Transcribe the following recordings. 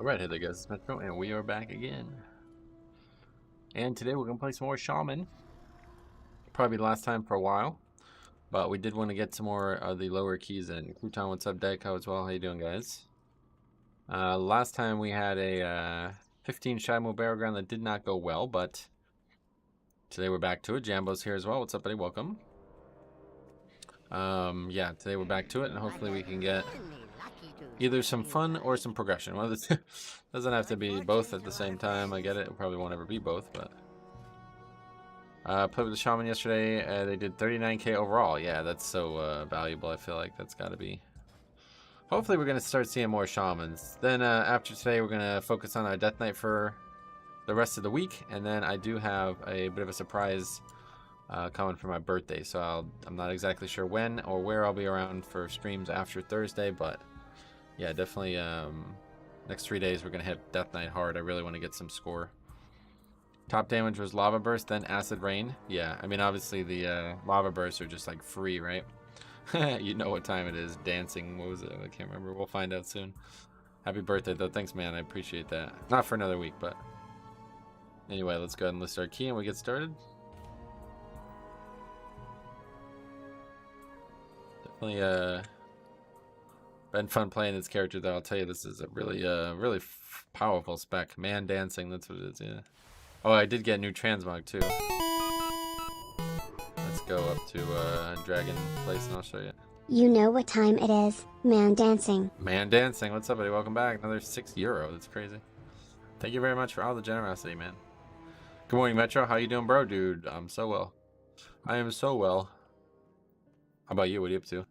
Alright, hey there guys, it's Metro, and we are back again. And today we're going to play some more Shaman. Probably the last time for a while. But we did want to get some more of the lower keys in. Crouton, what's up? Deco as well, how you doing guys? Last time we had a 15 Shaman Barrel Ground that did not go well, but today we're back to it. Jambo's here as well. What's up buddy? Welcome. Yeah, today we're back to it, and hopefully we can get either some fun or some progression. Well, this doesn't have to be both at the same time. I get it. It probably won't ever be both, but played with the Shaman yesterday. They did 39k overall. Yeah, that's so valuable. I feel like that's got to be. Hopefully, we're gonna start seeing more Shamans. Then after today, we're gonna focus on our Death Knight for the rest of the week, and then I do have a bit of a surprise coming for my birthday. So I'm not exactly sure when or where I'll be around for streams after Thursday, but. Yeah, definitely next 3 days we're going to hit Death Knight hard. I really want to get some score. Top damage was Lava Burst, then Acid Rain. Yeah, I mean, obviously the Lava Bursts are just like free, right? You know what time it is. Dancing, what was it? I can't remember. We'll find out soon. Happy birthday, though. Thanks, man. I appreciate that. Not for another week, but... Anyway, let's go ahead and list our key and we get started. Definitely, been fun playing this character, though. I'll tell you, this is a really, really powerful spec. Man dancing, that's what it is, yeah. Oh, I did get a new transmog, too. Let's go up to Dragon Place, and I'll show you. You know what time it is. Man dancing. Man dancing. What's up, buddy? Welcome back. Another €6. That's crazy. Thank you very much for all the generosity, man. Good morning, Metro. How you doing, bro? Dude, I'm so well. I am so well. How about you? What are you up to?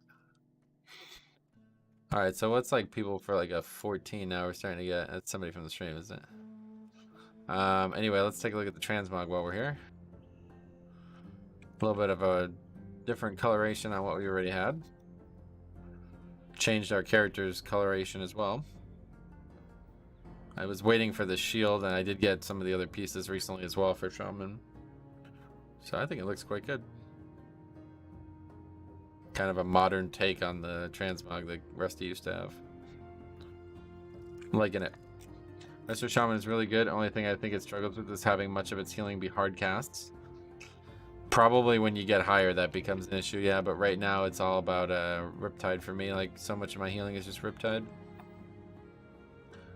Alright, so what's like people for like a 14 now? We're starting to get... That's somebody from the stream, isn't it? Anyway, let's take a look at the transmog while we're here. A little bit of a different coloration on what we already had. Changed our character's coloration as well. I was waiting for the shield, and I did get some of the other pieces recently as well for Shaman. So I think it looks quite good. Kind of a modern take on the transmog that Resto used to have. I'm liking it. Resto Shaman is really good. Only thing I think it struggles with is having much of its healing be hard casts. Probably when you get higher that becomes an issue, yeah, but right now it's all about Riptide for me. Like, so much of my healing is just Riptide.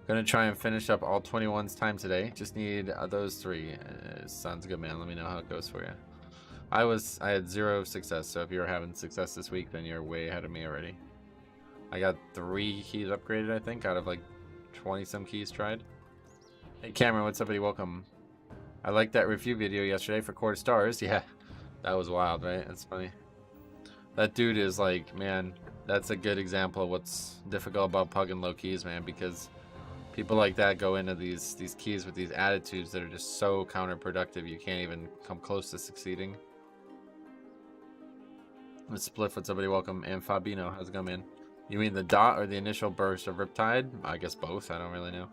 Gonna try and finish up all 21's time today. Just need those 3. Sounds good, man. Let me know how it goes for you. I had 0 success, so if you're having success this week, then you're way ahead of me already. I got 3 keys upgraded, I think, out of like 20 some keys tried. Hey Cameron, what's up buddy? Welcome. I liked that review video yesterday for Court of Stars. Yeah, that was wild, right? That's funny. That dude is like, man, that's a good example of what's difficult about pugging low keys, man, because people like that go into these keys with these attitudes that are just so counterproductive you can't even come close to succeeding. Spliff, what's up buddy? Welcome. And Fabino, how's it going, man? You mean the dot or the initial burst of Riptide? I guess both. I don't really know.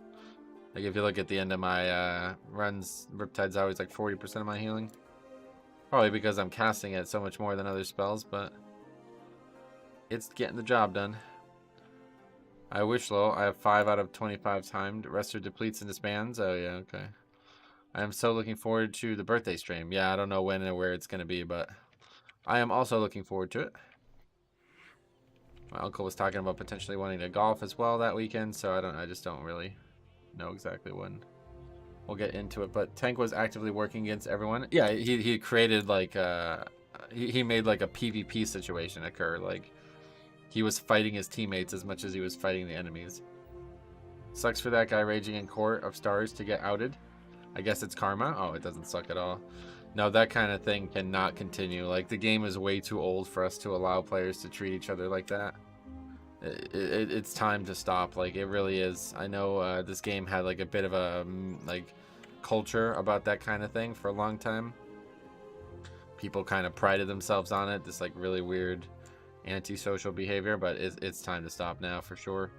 Like if you look at the end of my runs, Riptide's always like 40% of my healing. Probably because I'm casting it so much more than other spells, but it's getting the job done. I wish low. I have 5 out of 25 timed. Resto depletes and disbands. Oh yeah, okay. I am so looking forward to the birthday stream. Yeah, I don't know when and where it's gonna be, but I am also looking forward to it. My uncle was talking about potentially wanting to golf as well that weekend, so I just don't really know exactly when. We'll get into it, but Tank was actively working against everyone. Yeah, he created like he made like a PvP situation occur. Like he was fighting his teammates as much as he was fighting the enemies. Sucks for that guy raging in Court of Stars to get outed. I guess it's karma. Oh, it doesn't suck at all. No, that kind of thing cannot continue. Like, the game is way too old for us to allow players to treat each other like that. It's time to stop. Like, it really is. I know this game had, like, a bit of a, like, culture about that kind of thing for a long time. People kind of prided themselves on it. This, like, really weird antisocial behavior. But it's time to stop now, for sure.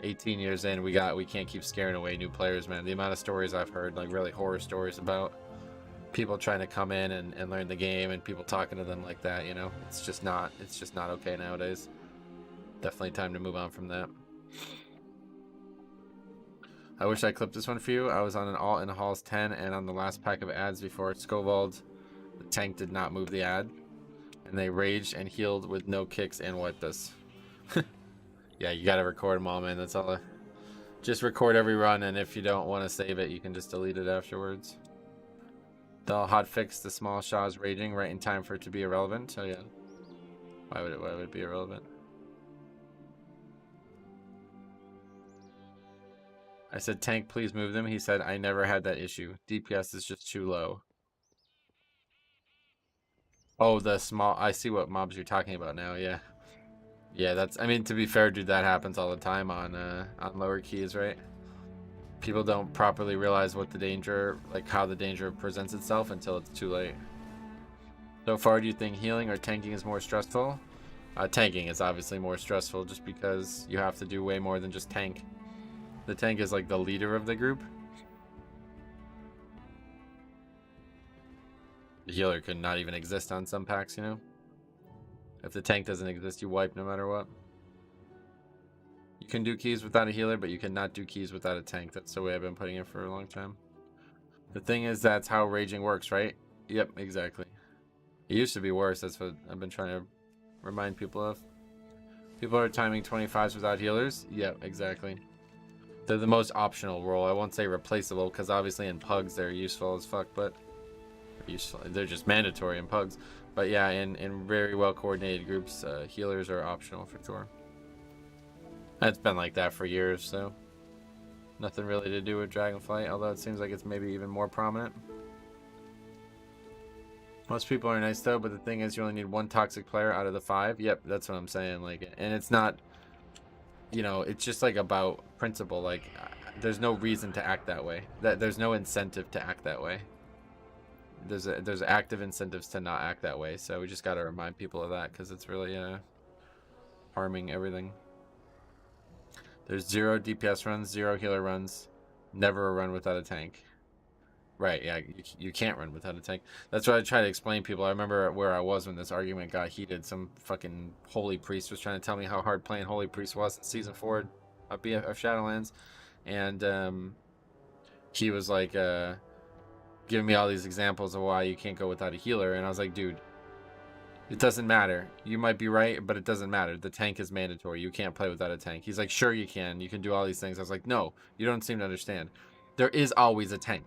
18 years in, we can't keep scaring away new players, man. The amount of stories I've heard, like, really horror stories about people trying to come in and learn the game and people talking to them like that, you know. It's just not okay nowadays. Definitely time to move on from that. I wish I clipped this one for you. I was on an alt in Halls 10 and on the last pack of ads before Scovald, the tank did not move the ad. And they raged and healed with no kicks and wiped us. Yeah, you gotta record them all, man. That's all. Just record every run, and if you don't want to save it, you can just delete it afterwards. They'll hotfix the small Shaw's raging right in time for it to be irrelevant. So yeah, why would it be irrelevant? I said, tank, please move them. He said, I never had that issue. DPS is just too low. Oh, the small. I see what mobs you're talking about now. Yeah. Yeah, that's. I mean, to be fair, dude, that happens all the time on lower keys, right? People don't properly realize what the danger, like how the danger presents itself until it's too late. So far, do you think healing or tanking is more stressful? Tanking is obviously more stressful just because you have to do way more than just tank. The tank is like the leader of the group. The healer could not even exist on some packs, you know? If the tank doesn't exist, you wipe no matter what. You can do keys without a healer, but you cannot do keys without a tank. That's the way I've been putting it for a long time. The thing is, that's how raging works, right? Yep, exactly. It used to be worse. That's what I've been trying to remind people of. People are timing 25s without healers. Yep, exactly. They're the most optional role. I won't say replaceable, because obviously in pugs they're useful as fuck, but they're just mandatory in pugs. But yeah, in very well coordinated groups, healers are optional for sure. It's been like that for years, so nothing really to do with Dragonflight, although it seems like it's maybe even more prominent. Most people are nice though, but the thing is you only need one toxic player out of the 5. Yep, that's what I'm saying. Like, and it's not, you know, it's just like about principle. Like, there's no reason to act that way. There's no incentive to act that way. There's active incentives to not act that way. So we just got to remind people of that because it's really harming everything. There's 0 DPS runs, 0 healer runs, never a run without a tank. Right, yeah, you can't run without a tank. That's what I try to explain to people. I remember where I was when this argument got heated. Some fucking holy priest was trying to tell me how hard playing holy priest was in season 4 of Shadowlands, and he was like giving me all these examples of why you can't go without a healer, and I was like, dude, it doesn't matter. You might be right, but it doesn't matter. The tank is mandatory. You can't play without a tank. He's like, sure you can. You can do all these things. I was like, no, you don't seem to understand. There is always a tank.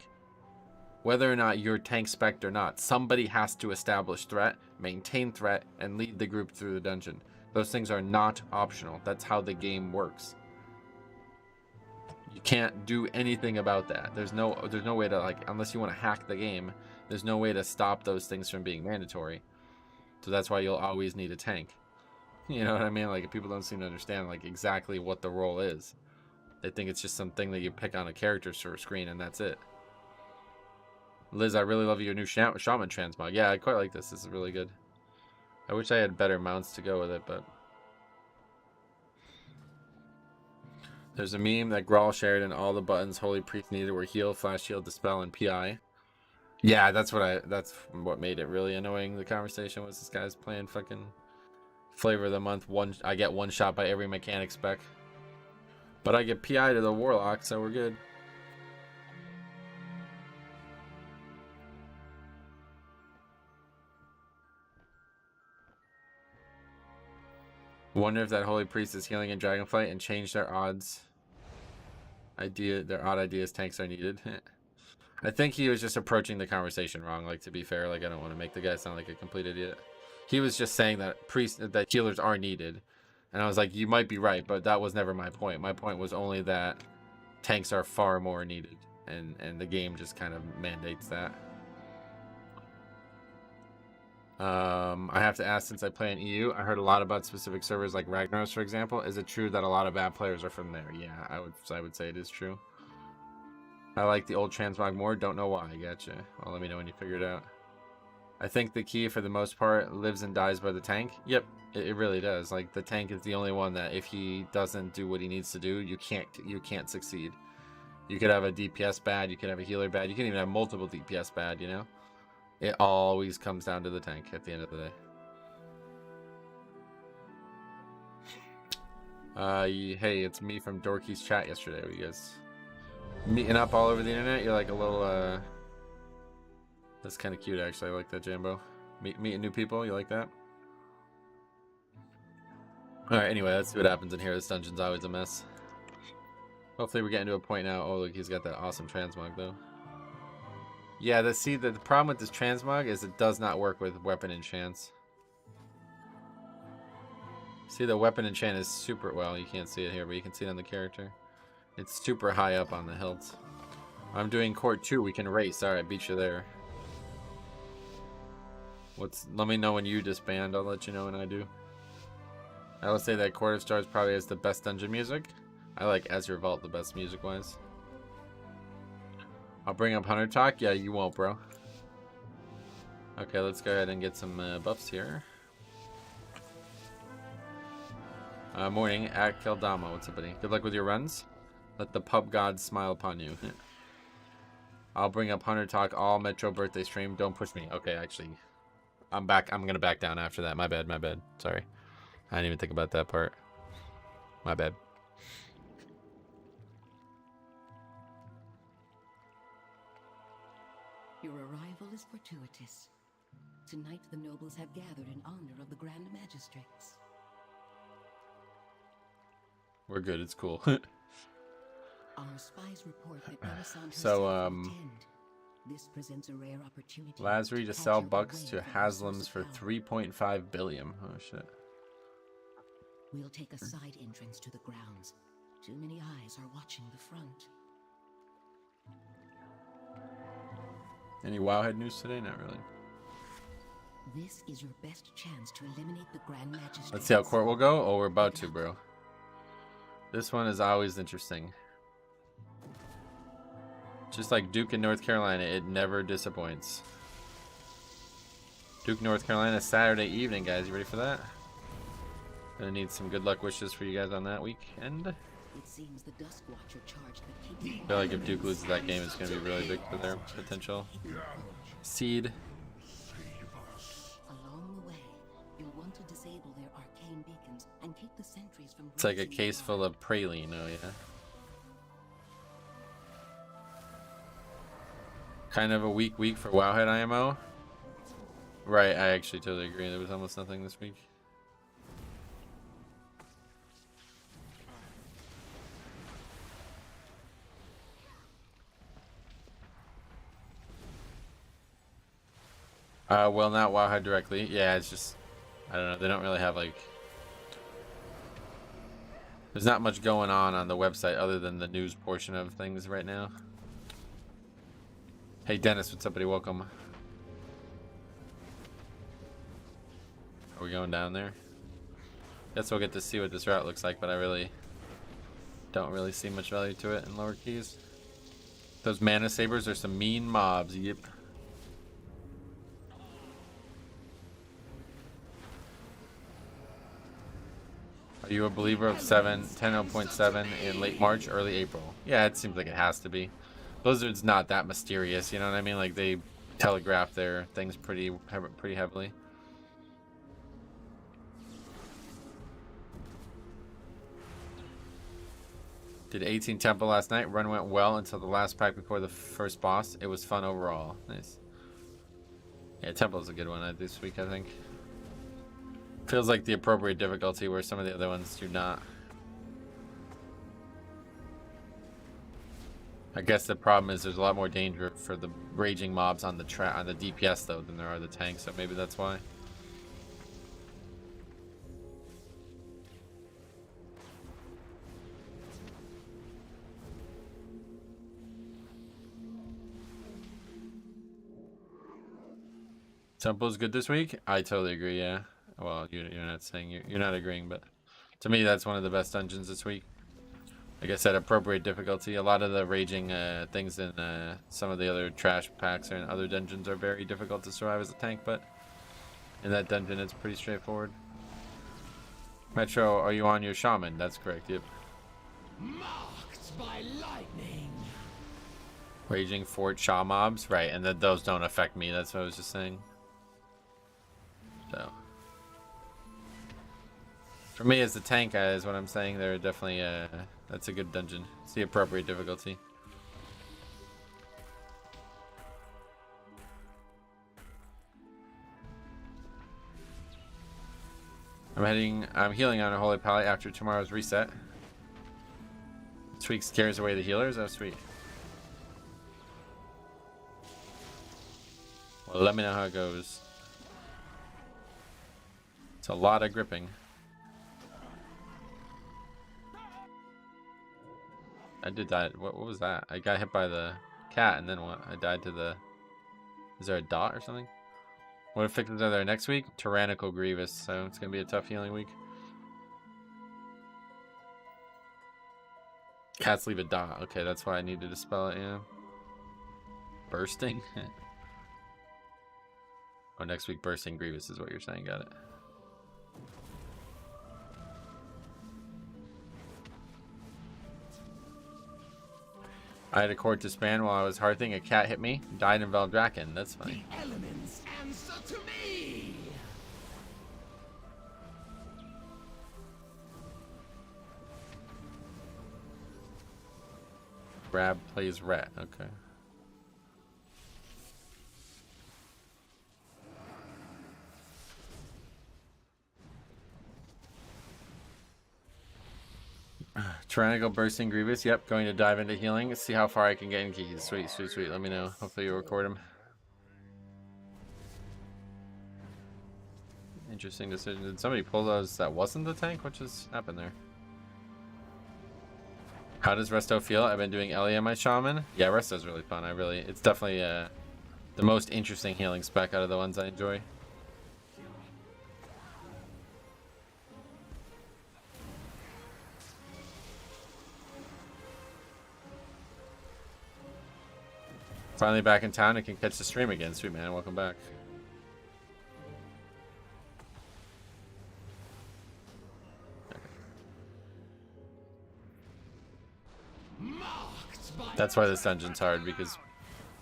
Whether or not you're tank spec'd or not, somebody has to establish threat, maintain threat, and lead the group through the dungeon. Those things are not optional. That's how the game works. You can't do anything about that. There's no way to, like, unless you want to hack the game, there's no way to stop those things from being mandatory. So that's why you'll always need a tank. You know what I mean? Like, people don't seem to understand, like, exactly what the role is. They think it's just something that you pick on a character screen and that's it. Liz, I really love your new Shaman transmog. Yeah, I quite like this. This is really good. I wish I had better mounts to go with it, but... There's a meme that Grawl shared and all the buttons Holy Priest needed were heal, flash heal, dispel, and PI. Yeah, that's what made it really annoying. The conversation was this guy's playing fucking flavor of the month. I get one shot by every mechanic spec, but I get PI to the warlock, so we're good. Wonder if that holy priest is healing in Dragonflight and change their odds. Their odd ideas tanks are needed. I think he was just approaching the conversation wrong. Like, to be fair, like, I don't want to make the guy sound like a complete idiot. He was just saying that healers are needed, and I was like, you might be right, but that was never my point. My point was only that tanks are far more needed, and the game just kind of mandates that. I have to ask, since I play in EU, I heard a lot about specific servers like Ragnaros, for example. Is it true that a lot of bad players are from there? Yeah, I would say it is true. I like the old transmog more. Don't know why. Gotcha. Well, let me know when you figure it out. I think the key, for the most part, lives and dies by the tank. Yep, it really does. Like, the tank is the only one that if he doesn't do what he needs to do, you can't succeed. You could have a DPS bad. You could have a healer bad. You can even have multiple DPS bad, you know? It always comes down to the tank at the end of the day. Hey, it's me from Dorky's chat yesterday. You guys Meeting up all over the internet. You're like a little, that's kind of cute, actually. I like that, Jambo. Meeting new people. You like that? Alright, anyway, let's see what happens in here. This dungeon's always a mess. Hopefully we're getting to a point now. Oh, look, he's got that awesome transmog, though. Yeah, the problem with this transmog is it does not work with weapon enchants. See, the weapon enchant is super... Well, you can't see it here, but you can see it on the character. It's super high up on the hilt. I'm doing court 2. We can race. Alright, beat you there. Let me know when you disband. I'll let you know when I do. I will say that Court of Stars probably has the best dungeon music. I like Ezra Vault the best music-wise. I'll bring up Hunter Talk. Yeah, you won't, bro. Okay, let's go ahead and get some buffs here. Morning at Keldama. What's up, buddy? Good luck with your runs. Let the pub gods smile upon you. I'll bring up Hunter Talk all Metro birthday stream. Don't push me. Okay, actually, I'm back. I'm gonna back down after that. My bad. My bad. Sorry. I didn't even think about that part. My bad. Your arrival is fortuitous. Tonight the nobles have gathered in honor of the Grand Magistrates. We're good. It's cool. Our spies report that Melisande So, herself will attend. This presents a rare opportunity. Lazary to sell bucks to Haslam's for 3.5 billion. Oh shit. We'll take a side entrance to the grounds. Too many eyes are watching the front. Any Wowhead news today? Not really. This is your best chance to eliminate the Grand Magistrate. Let's see how court will go. Oh, we're about to, bro. This one is always interesting. Just like Duke in North Carolina, it never disappoints. Duke, North Carolina, Saturday evening, guys. You ready for that? Gonna need some good luck wishes for you guys on that weekend. It seems the Dusk Watcher charged the keep. I feel like if Duke loses that game, it's gonna be really big for their potential seed. Along the way, you'll want to disable their arcane beacons and keep the sentries from. It's like a case full of praline. Oh yeah. Kind of a weak week for Wowhead IMO. Right, I actually totally agree. There was almost nothing this week. Well, not Wowhead directly. Yeah, it's just, I don't know. They don't really have like. There's not much going on the website other than the news portion of things right now. Hey Dennis, what's up, buddy? Welcome. Are we going down there? Guess we'll get to see what this route looks like, but I really don't really see much value to it in lower keys. Those mana sabers are some mean mobs. Yep. Are you a believer of 10.7 in late March, early April? Yeah, it seems like it has to be. Blizzard's not that mysterious, you know what I mean? Like, they telegraph their things pretty heavily. Did 18 Temple last night. Run went well until the last pack before the first boss. It was fun overall. Nice. Yeah, Temple's a good one this week, I think. Feels like the appropriate difficulty where some of the other ones do not. I guess the problem is there's a lot more danger for the raging mobs on the DPS though than there are the tanks, so maybe that's why. Temple's good this week? I totally agree, yeah. Well, you're not saying you're not agreeing, but to me that's one of the best dungeons this week. Like I said, appropriate difficulty. A lot of the raging things in some of the other trash packs or in other dungeons are very difficult to survive as a tank, but in that dungeon it's pretty straightforward. Metro, are you on your Shaman? That's correct, yep. Marked by lightning. Raging Fort Shaw mobs, right, and those don't affect me, that's what I was just saying. So for me as the tank is what I'm saying, they're definitely that's a good dungeon. It's the appropriate difficulty. I'm healing on a holy pallet after tomorrow's reset. Tweak scares away the healers. Oh, sweet. Well, let me know how it goes. It's a lot of gripping. I did die. What was that? I got hit by the cat, and then what? I died to the... Is there a dot or something? What effects are there next week? Tyrannical Grievous, so it's going to be a tough healing week. Cats leave a dot. Okay, that's why I need to dispel it, yeah. Bursting? Oh, next week Bursting Grievous is what you're saying. Got it. I had a cord to span while I was hearthing. A cat hit me. Died in Veldraken. That's funny. The elements answer to me. Grab plays ret. Okay. Tyrannical Bursting Grievous. Yep, going to dive into healing. See how far I can get in keys. Sweet, sweet, sweet. Let me know. Hopefully you'll record them. Interesting decision. Did somebody pull those that wasn't the tank? What just happened there? How does Resto feel? I've been doing Ellie on my Shaman. Yeah, Resto's really fun. It's definitely the most interesting healing spec out of the ones I enjoy. Finally back in town and can catch the stream again. Sweet, man. Welcome back. That's why this dungeon's hard, because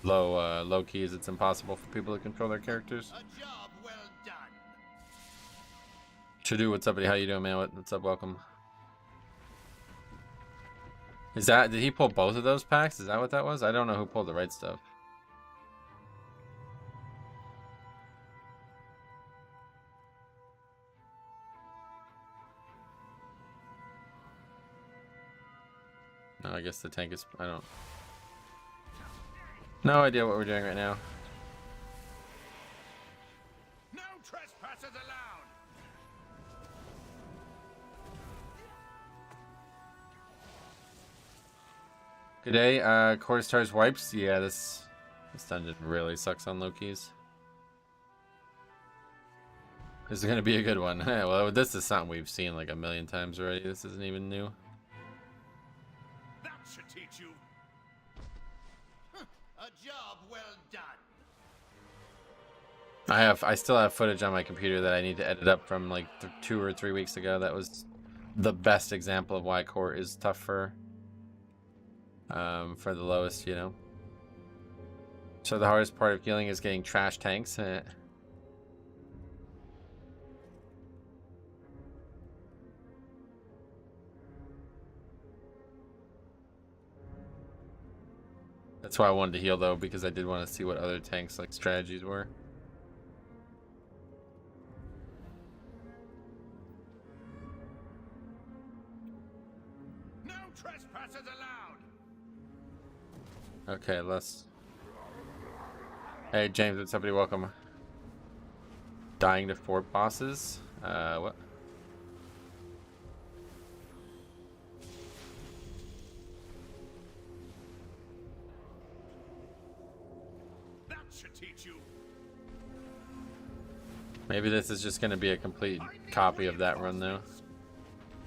low keys, it's impossible for people to control their characters. A job well done. Shadu, what's up, buddy? How you doing, man? What's up? Welcome. Did he pull both of those packs? Is that what that was? I don't know who pulled the right stuff. No, I guess the tank is... I don't... No idea what we're doing right now. No trespassers allowed. Good day, Core Stars wipes. Yeah, this dungeon really sucks on low keys. This is gonna be a good one. Well, this is something we've seen like a million times already. This isn't even new. That should teach you. A job well done. I still have footage on my computer that I need to edit up from like 2 or 3 weeks ago. That was the best example of why core is tough for the lowest, you know. So the hardest part of healing is getting trash tanks. That's why I wanted to heal though, because I did want to see what other tanks like strategies were. No trespassers allowed. Okay, let's... Hey James, what's up, buddy? Welcome. Dying to fort bosses? What? That should teach you. Maybe this is just going to be a complete copy of that run though.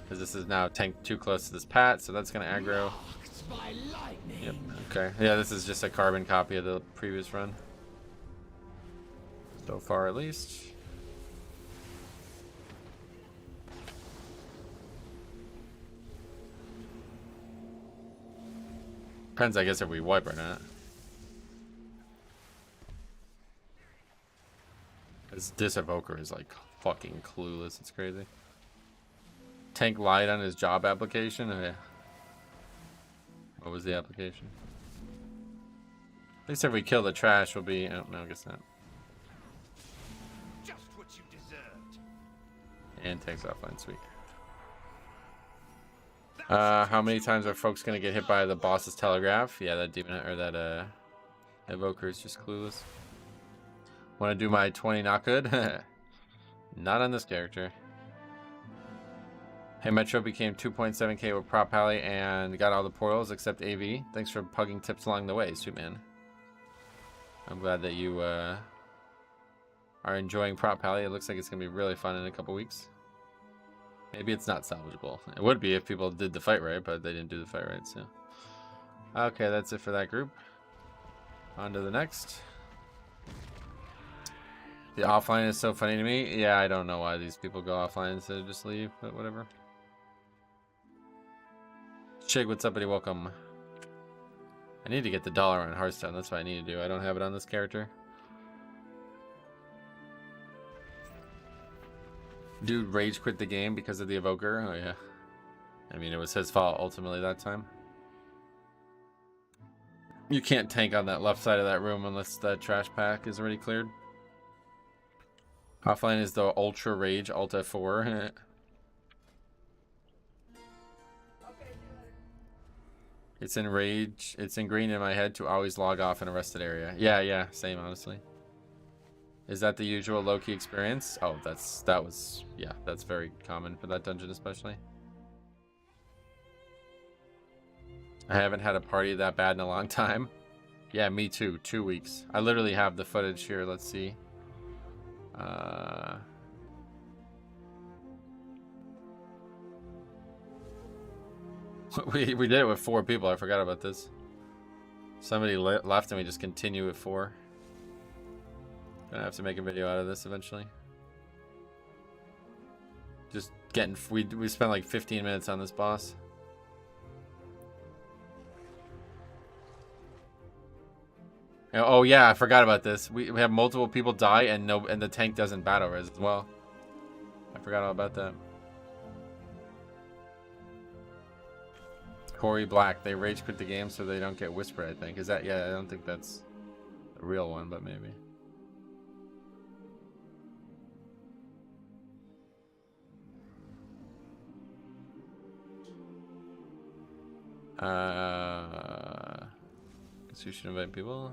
Because this is now tank too close to this pat, so that's going to aggro. Marked by lightning. Yep, okay. Yeah, this is just a carbon copy of the previous run. So far, at least. Depends, I guess, if we wipe or not. This evoker is like fucking clueless. It's crazy. Tank lied on his job application. Okay. What was the application? At least if we kill the trash, we'll be... Oh, no, I guess not. Just what you deserved. And tanks offline, sweet. How many times are folks gonna get hit by the boss's telegraph? Yeah, that demon or that evoker is just clueless. Want to do my 20 not good? Not on this character. Hey, Metro became 2.7k with Prop Pally and got all the portals except AV. Thanks for pugging tips along the way, sweet man. I'm glad that you are enjoying Prop Pally. It looks like it's gonna be really fun in a couple weeks. Maybe it's not salvageable. It would be if people did the fight right, but they didn't do the fight right, so. Okay, that's it for that group. On to the next. The offline is so funny to me. Yeah, I don't know why these people go offline instead of just leave, but whatever. Chig, what's up, buddy? Welcome. I need to get the dollar on Hearthstone. That's what I need to do. I don't have it on this character. Dude rage quit the game because of the evoker. Oh yeah. I mean, it was his fault ultimately that time. You can't tank on that left side of that room unless that trash pack is already cleared. Offline is the Ultra Rage Alt F4. It's in rage. It's ingrained in my head to always log off in a rested area. Yeah, same honestly. Is that the usual low-key experience? Oh, that's very common for that dungeon especially. I haven't had a party that bad in a long time. Yeah, me too. 2 weeks. I literally have the footage here. Let's see. We did it with 4 people. I forgot about this. Somebody left and we just continue with 4. Gonna have to make a video out of this eventually. Just getting we spent like 15 minutes on this boss. Oh yeah, I forgot about this. We have multiple people die and the tank doesn't battle res as well. I forgot all about that. Corey Black, they rage quit the game so they don't get whispered, I think. Is that, yeah, I don't think that's the real one, but maybe. Guess we should invite people.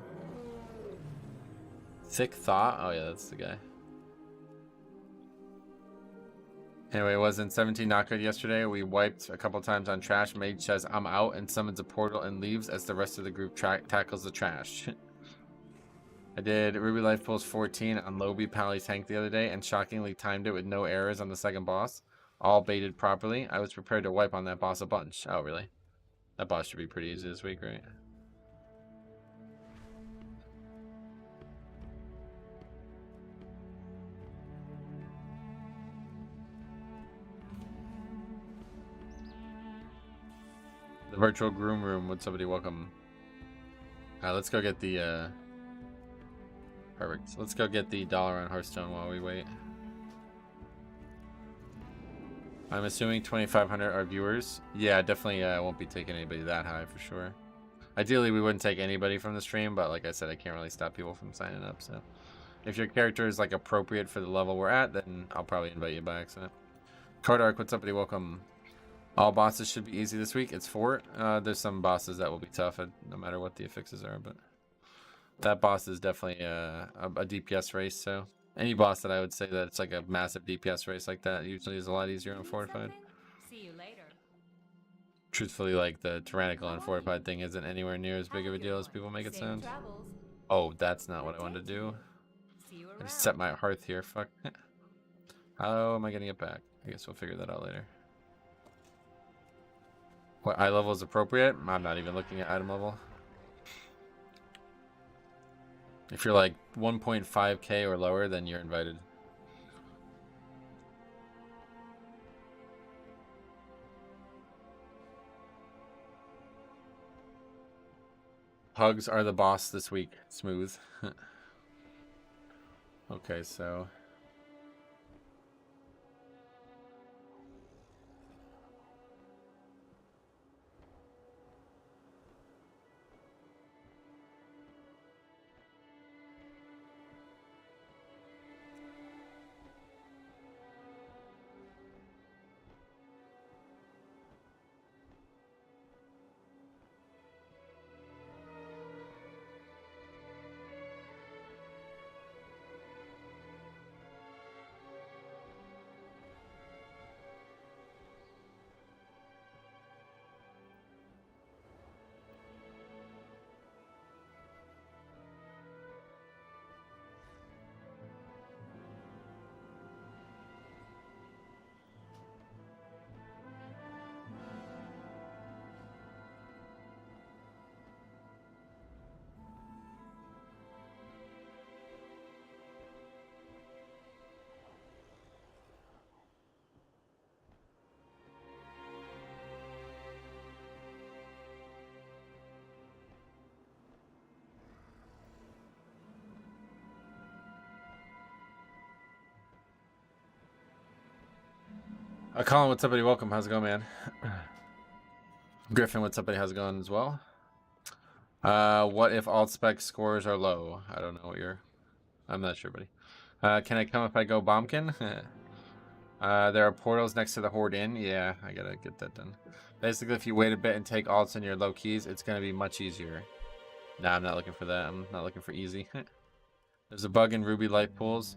Thick Thought, oh yeah, that's the guy. Anyway, it wasn't 17 not good yesterday. We wiped a couple times on trash. Mage says, I'm out, and summons a portal and leaves as the rest of the group tackles the trash. I did Ruby Life Pulse 14 on Lobby Pally Tank the other day, and shockingly timed it with no errors on the second boss. All baited properly. I was prepared to wipe on that boss a bunch. Oh, really? That boss should be pretty easy this week, right? The virtual groom room. Would somebody welcome? Let's go get the perfect. Let's go get the dollar on Hearthstone while we wait. I'm assuming 2,500 are viewers. Yeah, definitely won't be taking anybody that high for sure. Ideally, we wouldn't take anybody from the stream, but like I said, I can't really stop people from signing up. So if your character is like appropriate for the level we're at, then I'll probably invite you by accident. Cardark, what's up, buddy? Welcome. All bosses should be easy this week. It's 4. There's some bosses that will be tough no matter what the affixes are, but that boss is definitely a DPS race. So any boss that I would say that it's like a massive DPS race like that usually is a lot easier on Fortified. See you later. Truthfully, like the Tyrannical on Fortified thing isn't anywhere near as big of a deal as people make it sound. Oh, that's not what I wanted to do. I just set my hearth here. Fuck. How am I getting it back? I guess we'll figure that out later. What eye level is appropriate? I'm not even looking at item level. If you're like 1.5k or lower, then you're invited. Hugs are the boss this week. Smooth. Okay, so... Colin, what's up, buddy? Welcome. How's it going, man? Griffin, what's up, buddy? How's it going as well? What if alt spec scores are low? I don't know what you're... I'm not sure, buddy. Can I come if I go bombkin? There are portals next to the Horde Inn. Yeah, I gotta get that done. Basically, if you wait a bit and take alts in your low keys, it's gonna be much easier. Nah, I'm not looking for that. I'm not looking for easy. There's a bug in Ruby life pools.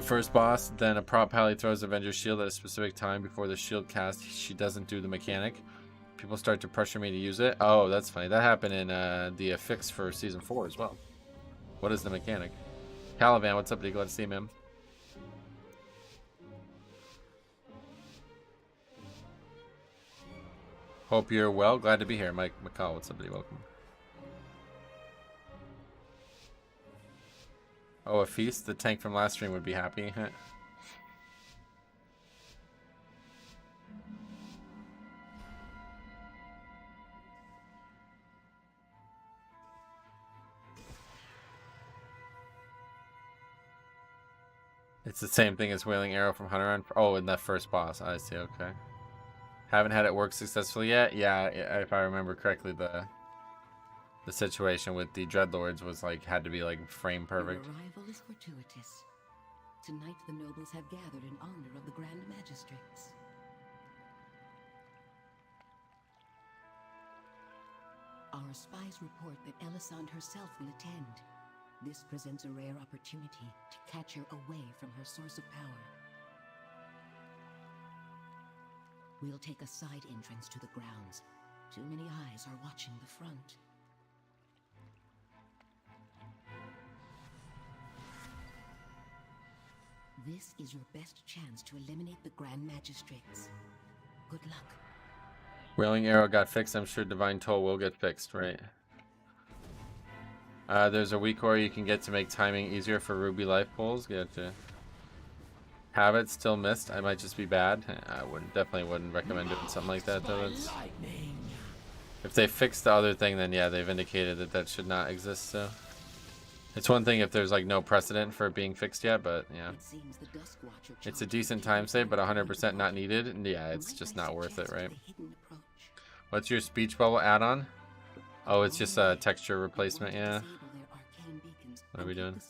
First boss, then a prop pally throws Avenger's shield at a specific time before the shield cast. She doesn't do the mechanic. People start to pressure me to use it. Oh, that's funny. That happened in the fix for season 4 as well. What is the mechanic? Calivan, what's up, buddy? Glad to see him. Hope you're well. Glad to be here. Mike McCall, what's up, buddy? Welcome. Oh, a feast? The tank from last stream would be happy. It's the same thing as Wailing Arrow from Hunter Run. Oh, in that first boss. I see, okay. Haven't had it work successfully yet? Yeah, if I remember correctly, the situation with the Dreadlords was like, had to be like frame perfect. Your arrival is fortuitous. Tonight the nobles have gathered in honor of the Grand Magistrates. Our spies report that Elisande herself will attend. This presents a rare opportunity to catch her away from her source of power. We'll take a side entrance to the grounds. Too many eyes are watching the front. This is your best chance to eliminate the Grand Magistrates. Good luck. Wailing Arrow got fixed. I'm sure Divine Toll will get fixed, right? There's a weak ore you can get to make timing easier for Ruby life pools. Gotcha. Have it still missed. I might just be bad. I definitely wouldn't recommend doing something like that though. If they fix the other thing, then yeah, they've indicated that that should not exist. So it's one thing if there's like no precedent for it being fixed yet, but yeah, it's a decent time save, but 100% not needed. And yeah, it's just not worth it, right? What's your speech bubble add-on? Oh, it's just a texture replacement. Yeah. What are we doing?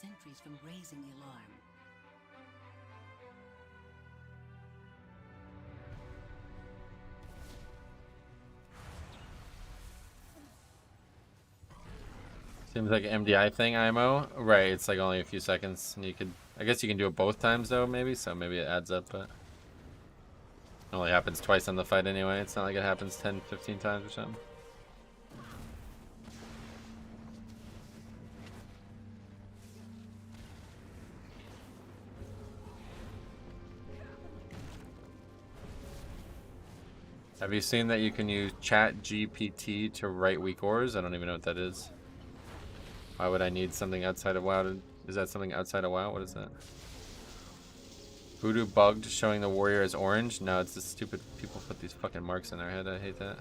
Seems like an MDI thing, IMO. Right, it's like only a few seconds. And you could, I guess you can do it both times though, maybe. So maybe it adds up, but it only happens twice on the fight anyway. It's not like it happens 10, 15 times or something. Have you seen that you can use Chat GPT to write weak ores? I don't even know what that is. Why would I need something outside of WoW? Is that something outside of WoW? What is that? Voodoo bugged, showing the warrior as orange? No, it's the stupid people put these fucking marks in their head. I hate that.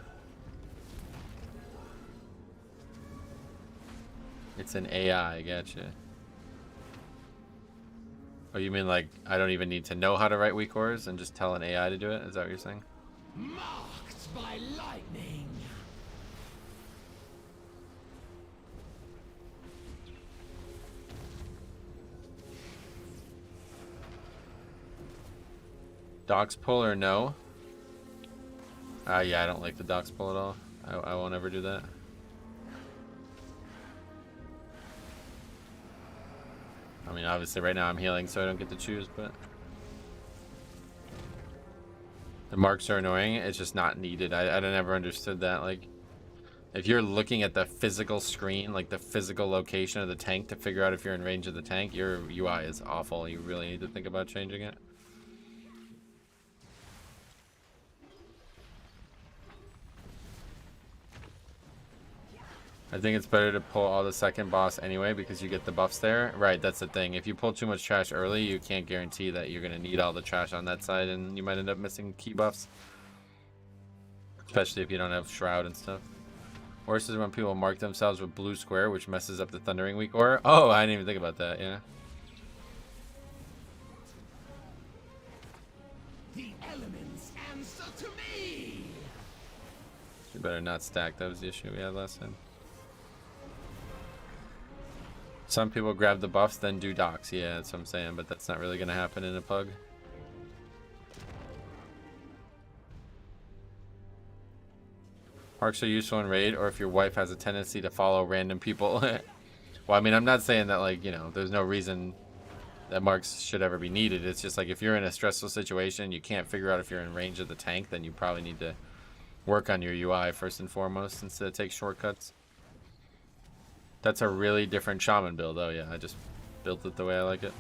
It's an AI, gotcha. Oh, you mean like I don't even need to know how to write weak ores and just tell an AI to do it? Is that what you're saying? Marked by lightning. Docs pull or no? Yeah, I don't like the docs pull at all. I won't ever do that. I mean, obviously right now I'm healing, so I don't get to choose, but the marks are annoying. It's just not needed. I never understood that. Like, if you're looking at the physical screen, like the physical location of the tank to figure out if you're in range of the tank, your UI is awful. You really need to think about changing it. I think it's better to pull all the second boss anyway because you get the buffs there. Right, that's the thing. If you pull too much trash early, you can't guarantee that you're going to need all the trash on that side and you might end up missing key buffs. Especially if you don't have Shroud and stuff. Worse is when people mark themselves with blue square, which messes up the Thundering Weak Ore. Oh, I didn't even think about that, yeah. You better not stack. That was the issue we had last time. Some people grab the buffs, then do docks. Yeah, that's what I'm saying, but that's not really going to happen in a pug. Marks are useful in raid, or if your wife has a tendency to follow random people. Well, I mean, I'm not saying that, like, you know, there's no reason that marks should ever be needed. It's just like if you're in a stressful situation, you can't figure out if you're in range of the tank, then you probably need to work on your UI first and foremost instead of take shortcuts. That's a really different Shaman build. Oh yeah, I just built it the way I like it.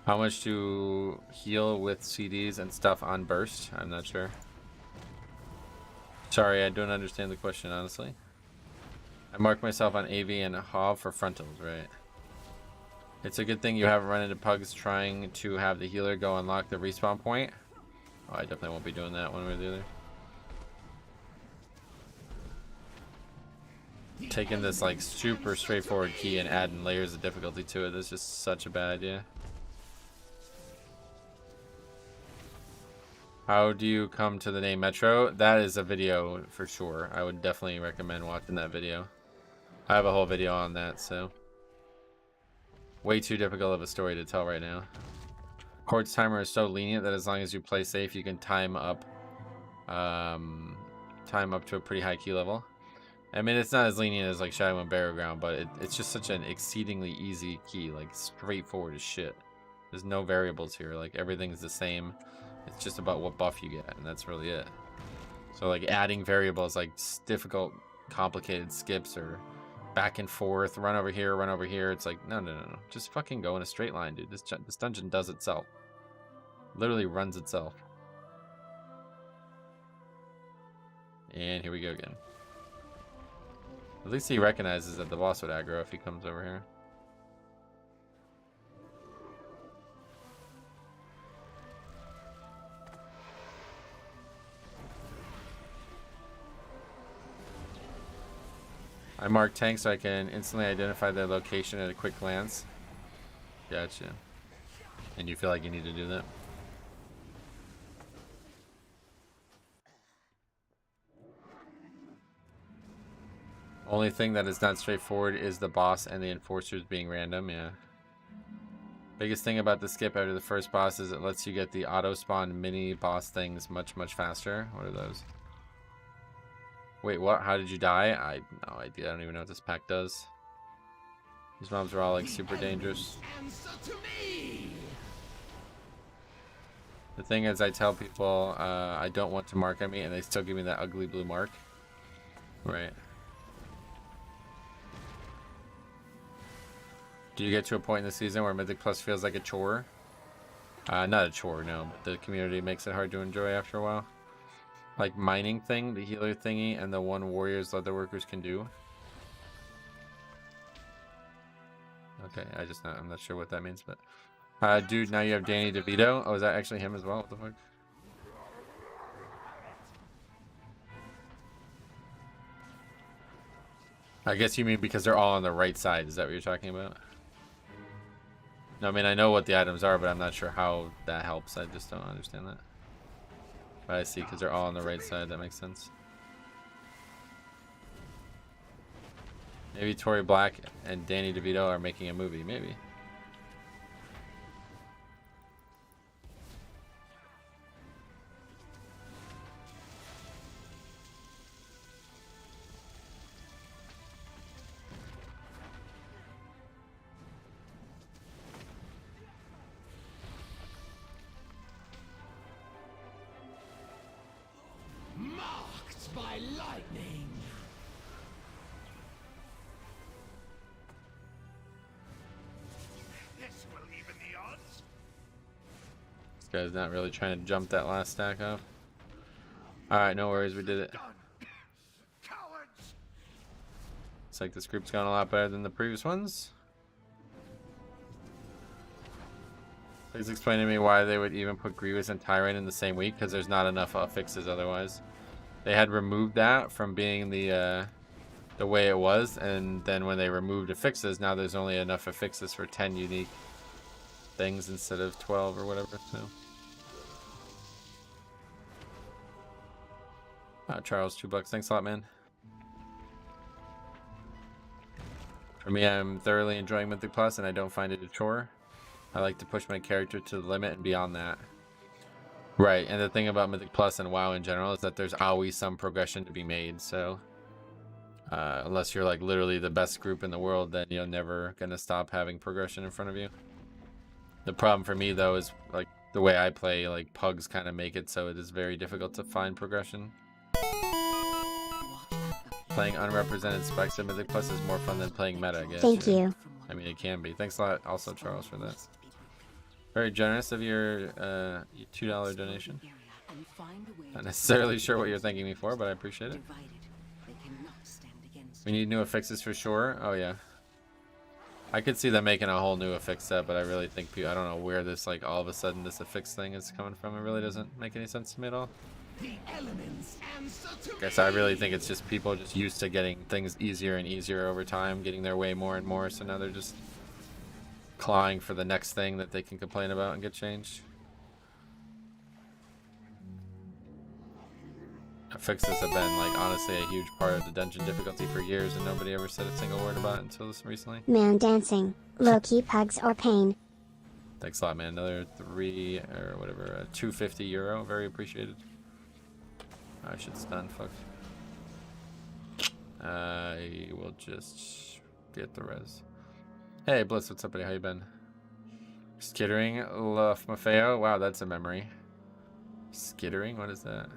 How much to heal with CDs and stuff on burst? I'm not sure. Sorry, I don't understand the question, honestly. I mark myself on AV and HOV for frontals, right? It's a good thing you haven't run into pugs trying to have the healer go unlock the respawn point. Oh, I definitely won't be doing that one way or the other. Taking this like super straightforward key and adding layers of difficulty to it is just such a bad idea. How do you come to the name Metro? That is a video for sure. I would definitely recommend watching that video. I have a whole video on that, so way too difficult of a story to tell right now. Chord's timer is so lenient that as long as you play safe, you can time up to a pretty high key level. I mean, it's not as lenient as like Shadow and Barrow Ground, but it's just such an exceedingly easy key, like straightforward as shit. There's no variables here, like everything's the same. It's just about what buff you get, and that's really it. So like adding variables like difficult, complicated skips or back and forth, run over here. It's like, no. Just fucking go in a straight line, dude. This dungeon does itself. Literally runs itself. And here we go again. At least he recognizes that the boss would aggro if he comes over here. I mark tanks so I can instantly identify their location at a quick glance. Gotcha. And you feel like you need to do that? Only thing that is not straightforward is the boss and the enforcers being random, yeah. Biggest thing about the skip after the first boss is it lets you get the auto spawn mini boss things much faster. What are those? Wait, what? How did you die? I have no idea. I don't even know what this pack does. These mobs are all like super dangerous. The thing is, I tell people I don't want to mark on me, and they still give me that ugly blue mark. Right. Do you get to a point in the season where Mythic Plus feels like a chore? Not a chore, no, but the community makes it hard to enjoy after a while. Like mining thing, the healer thingy, and the one warriors leatherworkers can do. Okay, I'm not sure what that means, but dude, now you have Danny DeVito. Oh, is that actually him as well? What the fuck? I guess you mean because they're all on the right side. Is that what you're talking about? No, I mean, I know what the items are, but I'm not sure how that helps. I just don't understand that. But I see, because they're all on the right side. That makes sense. Maybe Tory Black and Danny DeVito are making a movie. Maybe. Marked by lightning. This will even the odds. This guy's not really trying to jump that last stack off. Alright, no worries, we did it. Cowards. Looks like this group's gone a lot better than the previous ones. Please explain to me why they would even put Grievous and Tyrant in the same week, because there's not enough fixes otherwise. They had removed that from being the way it was, and then when they removed the fixes, now there's only enough fixes for 10 unique things instead of 12 or whatever. So, Charles, $2. Thanks a lot, man. For me, I'm thoroughly enjoying Mythic Plus, and I don't find it a chore. I like to push my character to the limit and beyond that. Right, and the thing about Mythic Plus and WoW in general is that there's always some progression to be made, so unless you're like literally the best group in the world, then you're never gonna stop having progression in front of you. The problem for me though is like the way I play, like pugs kind of make it so it is very difficult to find progression. Playing unrepresented specs in Mythic Plus is more fun than playing meta, I guess. Thank you. I mean, it can be. Thanks a lot also, Charles, for that. Very generous of your $2 donation. Not necessarily sure what you're thanking me for, but I appreciate it. We need new affixes for sure. Oh yeah, I could see them making a whole new affix set, but I really think I don't know where this like all of a sudden this affix thing is coming from. It really doesn't make any sense to me at all. Guess I really think it's just people just used to getting things easier and easier over time, getting their way more and more, so now they're just clawing for the next thing that they can complain about and get changed. Affixes have been like honestly a huge part of the dungeon difficulty for years, and nobody ever said a single word about it until this recently. Man dancing. Low-key pugs or pain. Thanks a lot, man. Another 3 or whatever, €250. Very appreciated. I should stun, fuck. I will just get the res. Hey, Bliss, what's up, buddy? How you been? Skittering, Luff Mafeo. Wow, that's a memory. Skittering, what is that?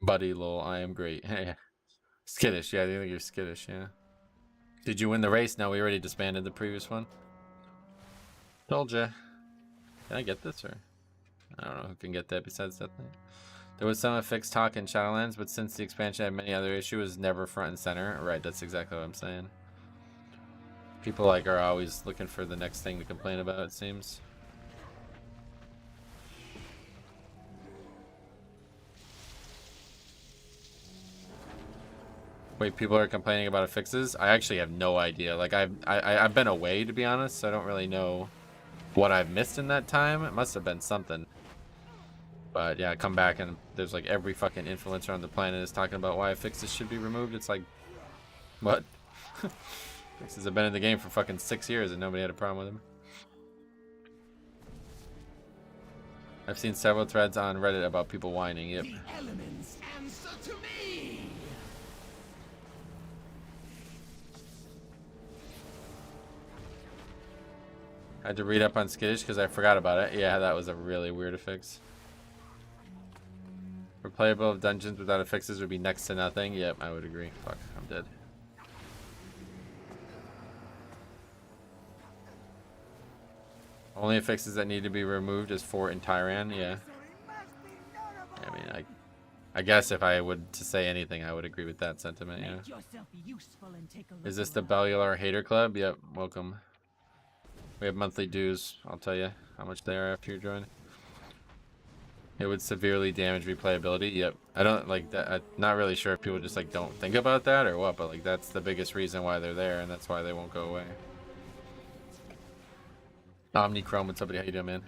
Buddy, lol, I am great. Hey, skittish, yeah, I think you're skittish, yeah. Did you win the race? No, we already disbanded the previous one. Told ya. Can I get this, or? I don't know who can get that besides that thing. There was some affixed talk in Shadowlands, but since the expansion had many other issues, it was never front and center. Right, that's exactly what I'm saying. People like are always looking for the next thing to complain about, it seems. Wait, people are complaining about affixes? I actually have no idea. Like I've been away, to be honest, so I don't really know what I've missed in that time. It must have been something. But yeah, I come back and there's like every fucking influencer on the planet is talking about why affixes should be removed. It's like, what? Affixes have been in the game for fucking 6 years and nobody had a problem with them. I've seen several threads on Reddit about people whining. Yep. The elements answer to me. I had to read up on skittish because I forgot about it. Yeah, that was a really weird affix. Replayable of dungeons without affixes would be next to nothing. Yep, I would agree. Fuck, I'm dead. Only affixes that need to be removed is Fort and Tyran. Yeah. I mean, I guess if I would to say anything, I would agree with that sentiment. Yeah. Is this the Bellular Hater Club? Yep. Welcome. We have monthly dues. I'll tell you how much they are after you join. It would severely damage replayability. Yep. I don't like that. I'm not really sure if people just like don't think about that or what, but like that's the biggest reason why they're there, and that's why they won't go away. Omnichrome, what's up, buddy? How you doing, man?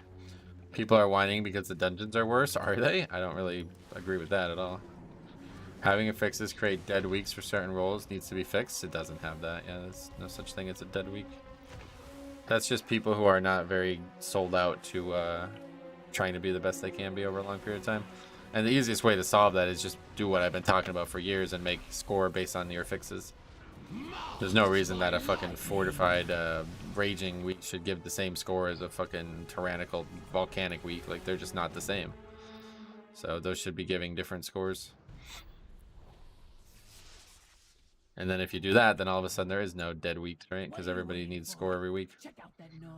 People are whining because the dungeons are worse. Are they? I don't really agree with that at all. Having affixes create dead weeks for certain roles needs to be fixed. It doesn't have that. Yeah, there's no such thing as a dead week. That's just people who are not very sold out to trying to be the best they can be over a long period of time. And the easiest way to solve that is just do what I've been talking about for years and make score based on your fixes. There's no reason that a fucking fortified raging week should give the same score as a fucking tyrannical volcanic week. Like, they're just not the same. So those should be giving different scores. And then if you do that, then all of a sudden there is no dead weeks, right? Because everybody needs score every week.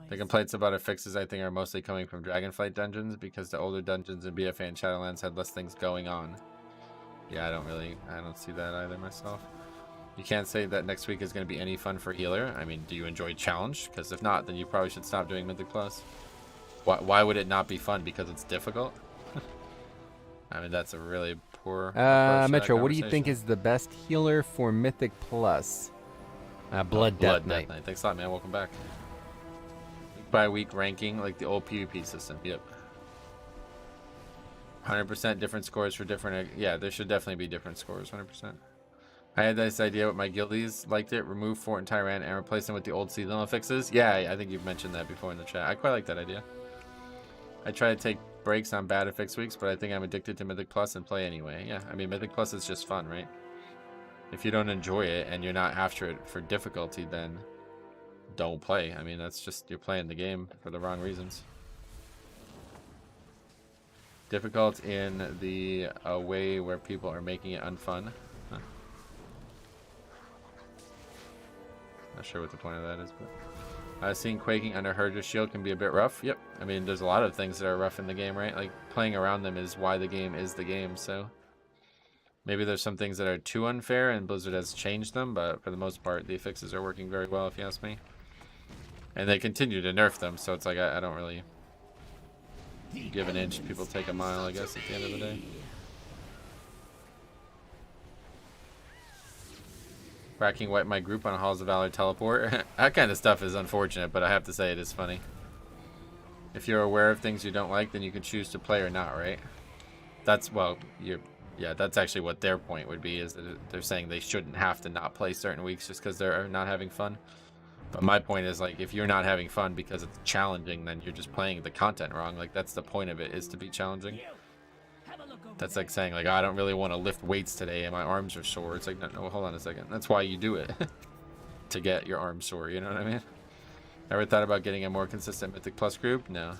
The complaints about affixes, I think, are mostly coming from Dragonflight dungeons because the older dungeons in BFA and Shadowlands had less things going on. Yeah, I don't see that either myself. You can't say that next week is going to be any fun for healer. I mean, do you enjoy challenge? Because if not, then you probably should stop doing Mythic Plus. Why would it not be fun? Because it's difficult? I mean, that's a really poor approach to that Metro, what do you think conversation. is the best healer for Mythic Plus? Blood Death Knight. Thanks a lot, man. Welcome back. Week by week ranking, like the old PvP system. Yep. 100% different scores for different. Yeah, there should definitely be different scores. 100%. I had this idea with my guildies, liked it. Remove Fort and Tyrant and replace them with the old seasonal fixes. Yeah, I think you've mentioned that before in the chat. I quite like that idea. I try to take breaks on bad fix weeks, but I think I'm addicted to Mythic Plus and play anyway. Yeah, I mean, Mythic Plus is just fun, right? If you don't enjoy it and you're not after it for difficulty, then don't play. I mean, that's just, you're playing the game for the wrong reasons. Difficult in the way where people are making it unfun. Huh. Not sure what the point of that is, but seeing quaking under Herder's shield can be a bit rough. Yep. I mean, there's a lot of things that are rough in the game, right? Like, playing around them is why the game is the game, so maybe there's some things that are too unfair and Blizzard has changed them, but for the most part, the fixes are working very well, if you ask me. And they continue to nerf them, so it's like, I don't really give an inch, people take a mile, I guess, at the end of the day. Cracking White my group on Halls of Valor teleport. That kind of stuff is unfortunate, but I have to say it is funny. If you're aware of things you don't like, then you can choose to play or not, right? That's, well, yeah, that's actually what their point would be, is that they're saying they shouldn't have to not play certain weeks just because they're not having fun. But my point is, like, if you're not having fun because it's challenging, then you're just playing the content wrong. Like, that's the point of it, is to be challenging. That's like saying, like, I don't really want to lift weights today and my arms are sore. It's like, no, hold on a second. That's why you do it. To get your arms sore, you know what I mean? Ever thought about getting a more consistent Mythic Plus group? No.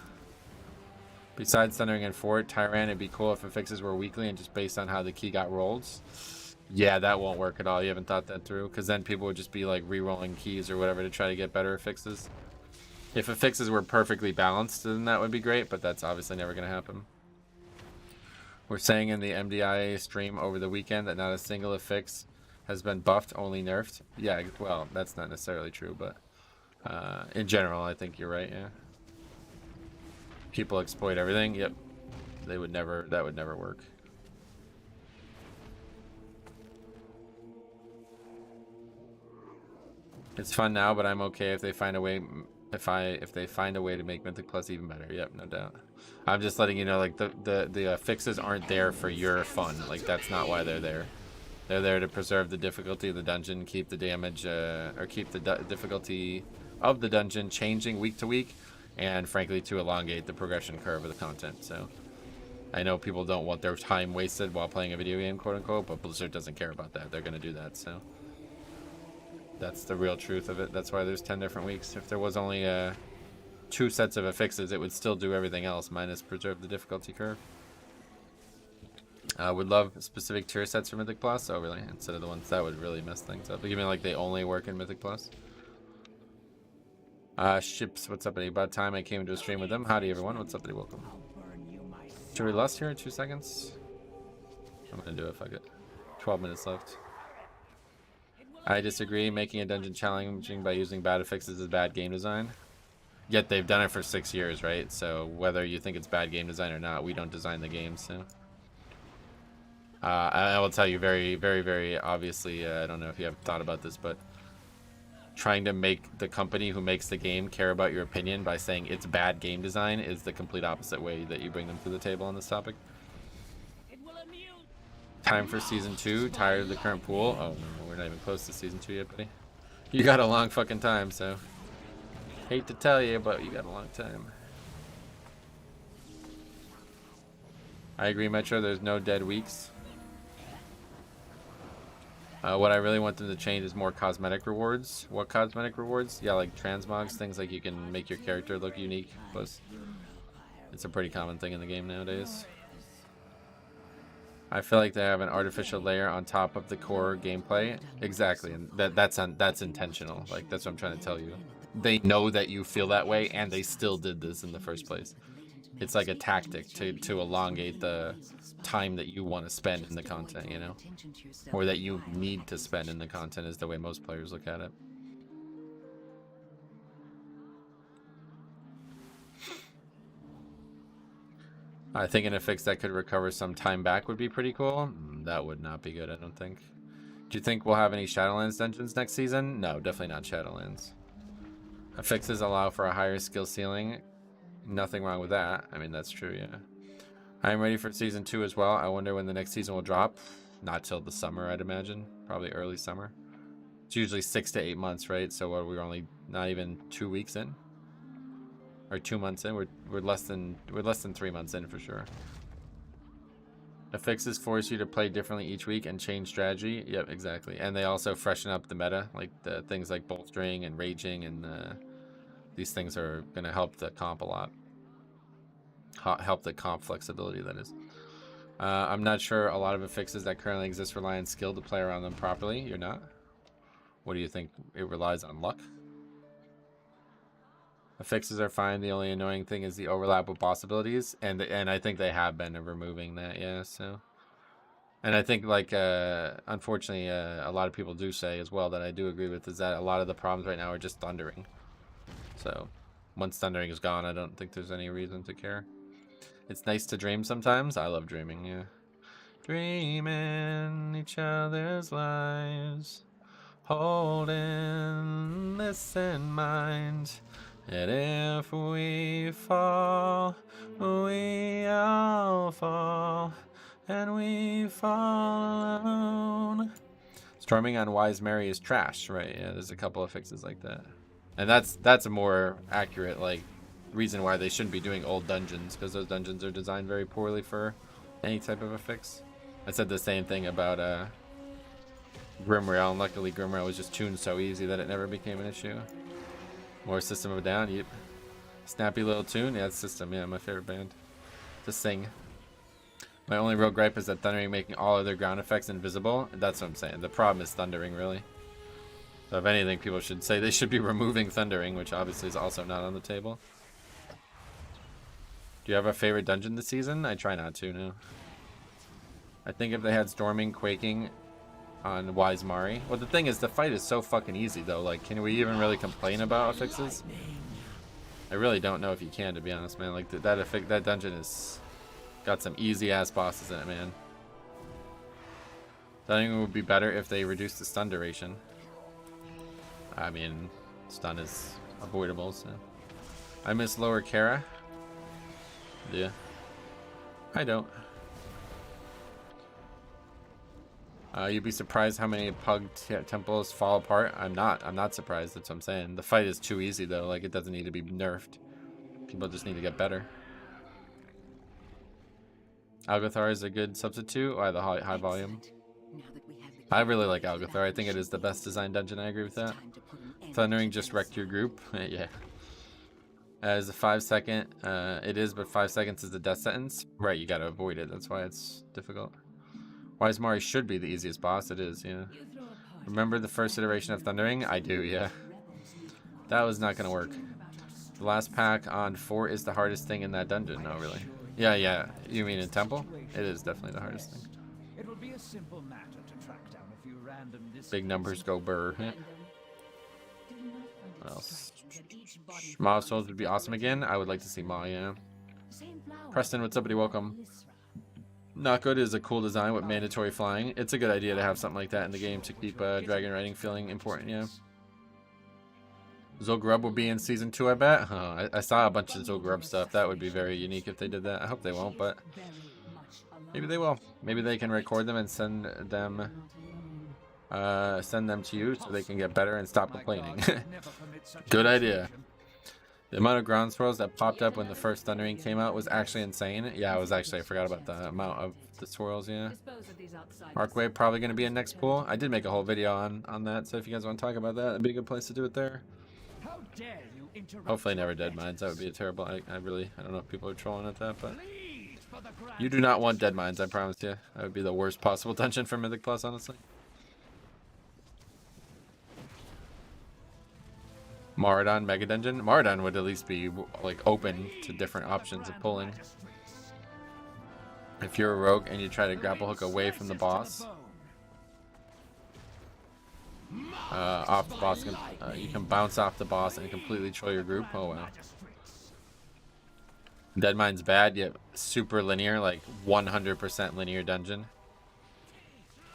Besides Thundering and Fort, Tyrant, it'd be cool if the fixes were weekly and just based on how the key got rolled. Yeah, that won't work at all. You haven't thought that through? Because then people would just be like re-rolling keys or whatever to try to get better fixes. If the fixes were perfectly balanced, then that would be great, but that's obviously never going to happen. We're saying in the MDIA stream over the weekend that not a single affix has been buffed, only nerfed. Yeah, well, that's not necessarily true, but in general, I think you're right, yeah. People exploit everything. Yep. They would never, that would never work. It's fun now, but I'm okay if they find a way, if they find a way to make Mythic Plus even better. Yep, no doubt. I'm just letting you know, like, the fixes aren't there for your fun. Like, that's not why they're there. They're there to preserve the difficulty of the dungeon, keep the damage, or keep the difficulty of the dungeon changing week to week, and frankly to elongate the progression curve of the content. So I know people don't want their time wasted while playing a video game, quote unquote, but Blizzard doesn't care about that. They're going to do that, so that's the real truth of it. That's why there's 10 different weeks. If there was only 2 sets of affixes, it would still do everything else minus preserve the difficulty curve. Would love specific tier sets for Mythic Plus. Oh really? Instead of the ones that would really mess things up. You mean like they only work in Mythic Plus? Ships, what's up, buddy? About time I came into a stream with them. Howdy, everyone. What's up, buddy? Welcome. Should we lust here in 2 seconds? I'm gonna do it. Fuck it. 12 minutes left. I disagree. Making a dungeon challenging by using bad affixes is bad game design. Yet they've done it for 6 years, right? So whether you think it's bad game design or not, we don't design the game, so. I will tell you very, very, very obviously, I don't know if you have thought about this, but trying to make the company who makes the game care about your opinion by saying it's bad game design is the complete opposite way that you bring them to the table on this topic. Time for season 2. Tired of the current pool. Oh, no, we're not even close to season 2 yet, buddy. You got a long fucking time, so. Hate to tell you, but you got a long time. I agree, Metro. There's no dead weeks. What I really want them to change is more cosmetic rewards. What cosmetic rewards? Yeah, like transmogs, things like you can make your character look unique. Plus, it's a pretty common thing in the game nowadays. I feel like they have an artificial layer on top of the core gameplay. Exactly, and that's intentional. Like, that's what I'm trying to tell you. They know that you feel that way, and they still did this in the first place. It's like a tactic to elongate the time that you want to spend in the content, you know? Or that you need to spend in the content is the way most players look at it. I think an affix that could recover some time back would be pretty cool. That would not be good, I don't think. Do you think we'll have any Shadowlands dungeons next season? No, definitely not Shadowlands. Affixes allow for a higher skill ceiling. Nothing wrong with that. I mean, that's true, yeah. I am ready for season 2 as well. I wonder when the next season will drop. Not till the summer, I'd imagine. Probably early summer. It's usually 6 to 8 months, right? So we're only not even 2 weeks in. Or 2 months in. We're less than 3 months in for sure. Affixes force you to play differently each week and change strategy. Yep, exactly. And they also freshen up the meta, like the things like bolstering and raging, and these things are going to help the comp a lot. Help the comp flexibility, that is. I'm not sure a lot of affixes that currently exist rely on skill to play around them properly. You're not? What do you think? It relies on luck? Affixes are fine. The only annoying thing is the overlap with boss abilities, and I think they have been removing that, yeah. So, and I think, like, unfortunately, a lot of people do say as well that I do agree with, is that a lot of the problems right now are just thundering. So, once thundering is gone, I don't think there's any reason to care. It's nice to dream sometimes. I love dreaming, yeah. Dreaming each other's lives, holding this in mind. And if we fall, we all fall, and we fall alone. Storming on Wise Mary is trash, right? Yeah, there's a couple of fixes like that. And that's a more accurate, like, reason why they shouldn't be doing old dungeons, because those dungeons are designed very poorly for any type of a fix. I said the same thing about Grimrail, and luckily Grimrail was just tuned so easy that it never became an issue. More System of a Down, yep. Snappy little tune, yeah, it's System, yeah, my favorite band to sing. My only real gripe is that Thundering making all other ground effects invisible. That's what I'm saying. The problem is Thundering, really. So if anything, people should say they should be removing Thundering, which obviously is also not on the table. Do you have a favorite dungeon this season? I try not to, no. I think if they had Storming, Quaking on Wise Mari. Well, the thing is, the fight is so fucking easy, though. Like, can we even really complain about affixes? I really don't know if you can, to be honest, man. Like, that dungeon is got some easy-ass bosses in it, man. I think it would be better if they reduced the stun duration. I mean, stun is avoidable, so. I miss Lower Kara. Yeah. I don't. You'd be surprised how many Pug temples fall apart. I'm not surprised. That's what I'm saying. The fight is too easy, though. Like, it doesn't need to be nerfed. People just need to get better. Algothar is a good substitute. Why the high volume? I really like Algothar. I think it is the best designed dungeon. I agree with that. Thundering just wrecked your group. Yeah. As a 5 second, it is, but 5 seconds is the death sentence. Right, you gotta avoid it. That's why it's difficult. Wise Mari should be the easiest boss. It is, yeah. Remember the first iteration of Thundering? I do, yeah. That was not gonna work. The last pack on 4 is the hardest thing in that dungeon. No, really. Yeah, yeah. You mean in Temple? It is definitely the hardest thing. It would be a simple matter to track down a few random Big numbers go burr. What else? Maw of Souls would be awesome again. I would like to see Maw, yeah. Preston, what's up, buddy? Welcome. Not Good is a cool design with mandatory flying. It's a good idea to have something like that in the game to keep dragon riding feeling important, yeah. Zolgrub will be in season 2, I bet. I saw a bunch of Zolgrub stuff. That would be very unique if they did that. I hope they won't, but maybe they will. Maybe they can record them and send them to you so they can get better and stop complaining. Good idea. The amount of ground swirls that popped up when the first Thundering came out was actually insane. Yeah, I forgot about the amount of the swirls, yeah. Markway probably going to be in next pool. I did make a whole video on that, so if you guys want to talk about that, it'd be a good place to do it there. Hopefully never Dead Mines. That would be a terrible. I don't know if people are trolling at that, but you do not want Dead Mines, I promise you. That would be the worst possible dungeon for Mythic Plus, honestly. Maradon Mega Dungeon. Maradon would at least be like open to different options of pulling. If you're a rogue and you try to grapple hook away from the boss, off the boss, you can bounce off the boss and completely troll your group. Oh wow. Deadmine's bad, yet super linear, like 100% linear dungeon.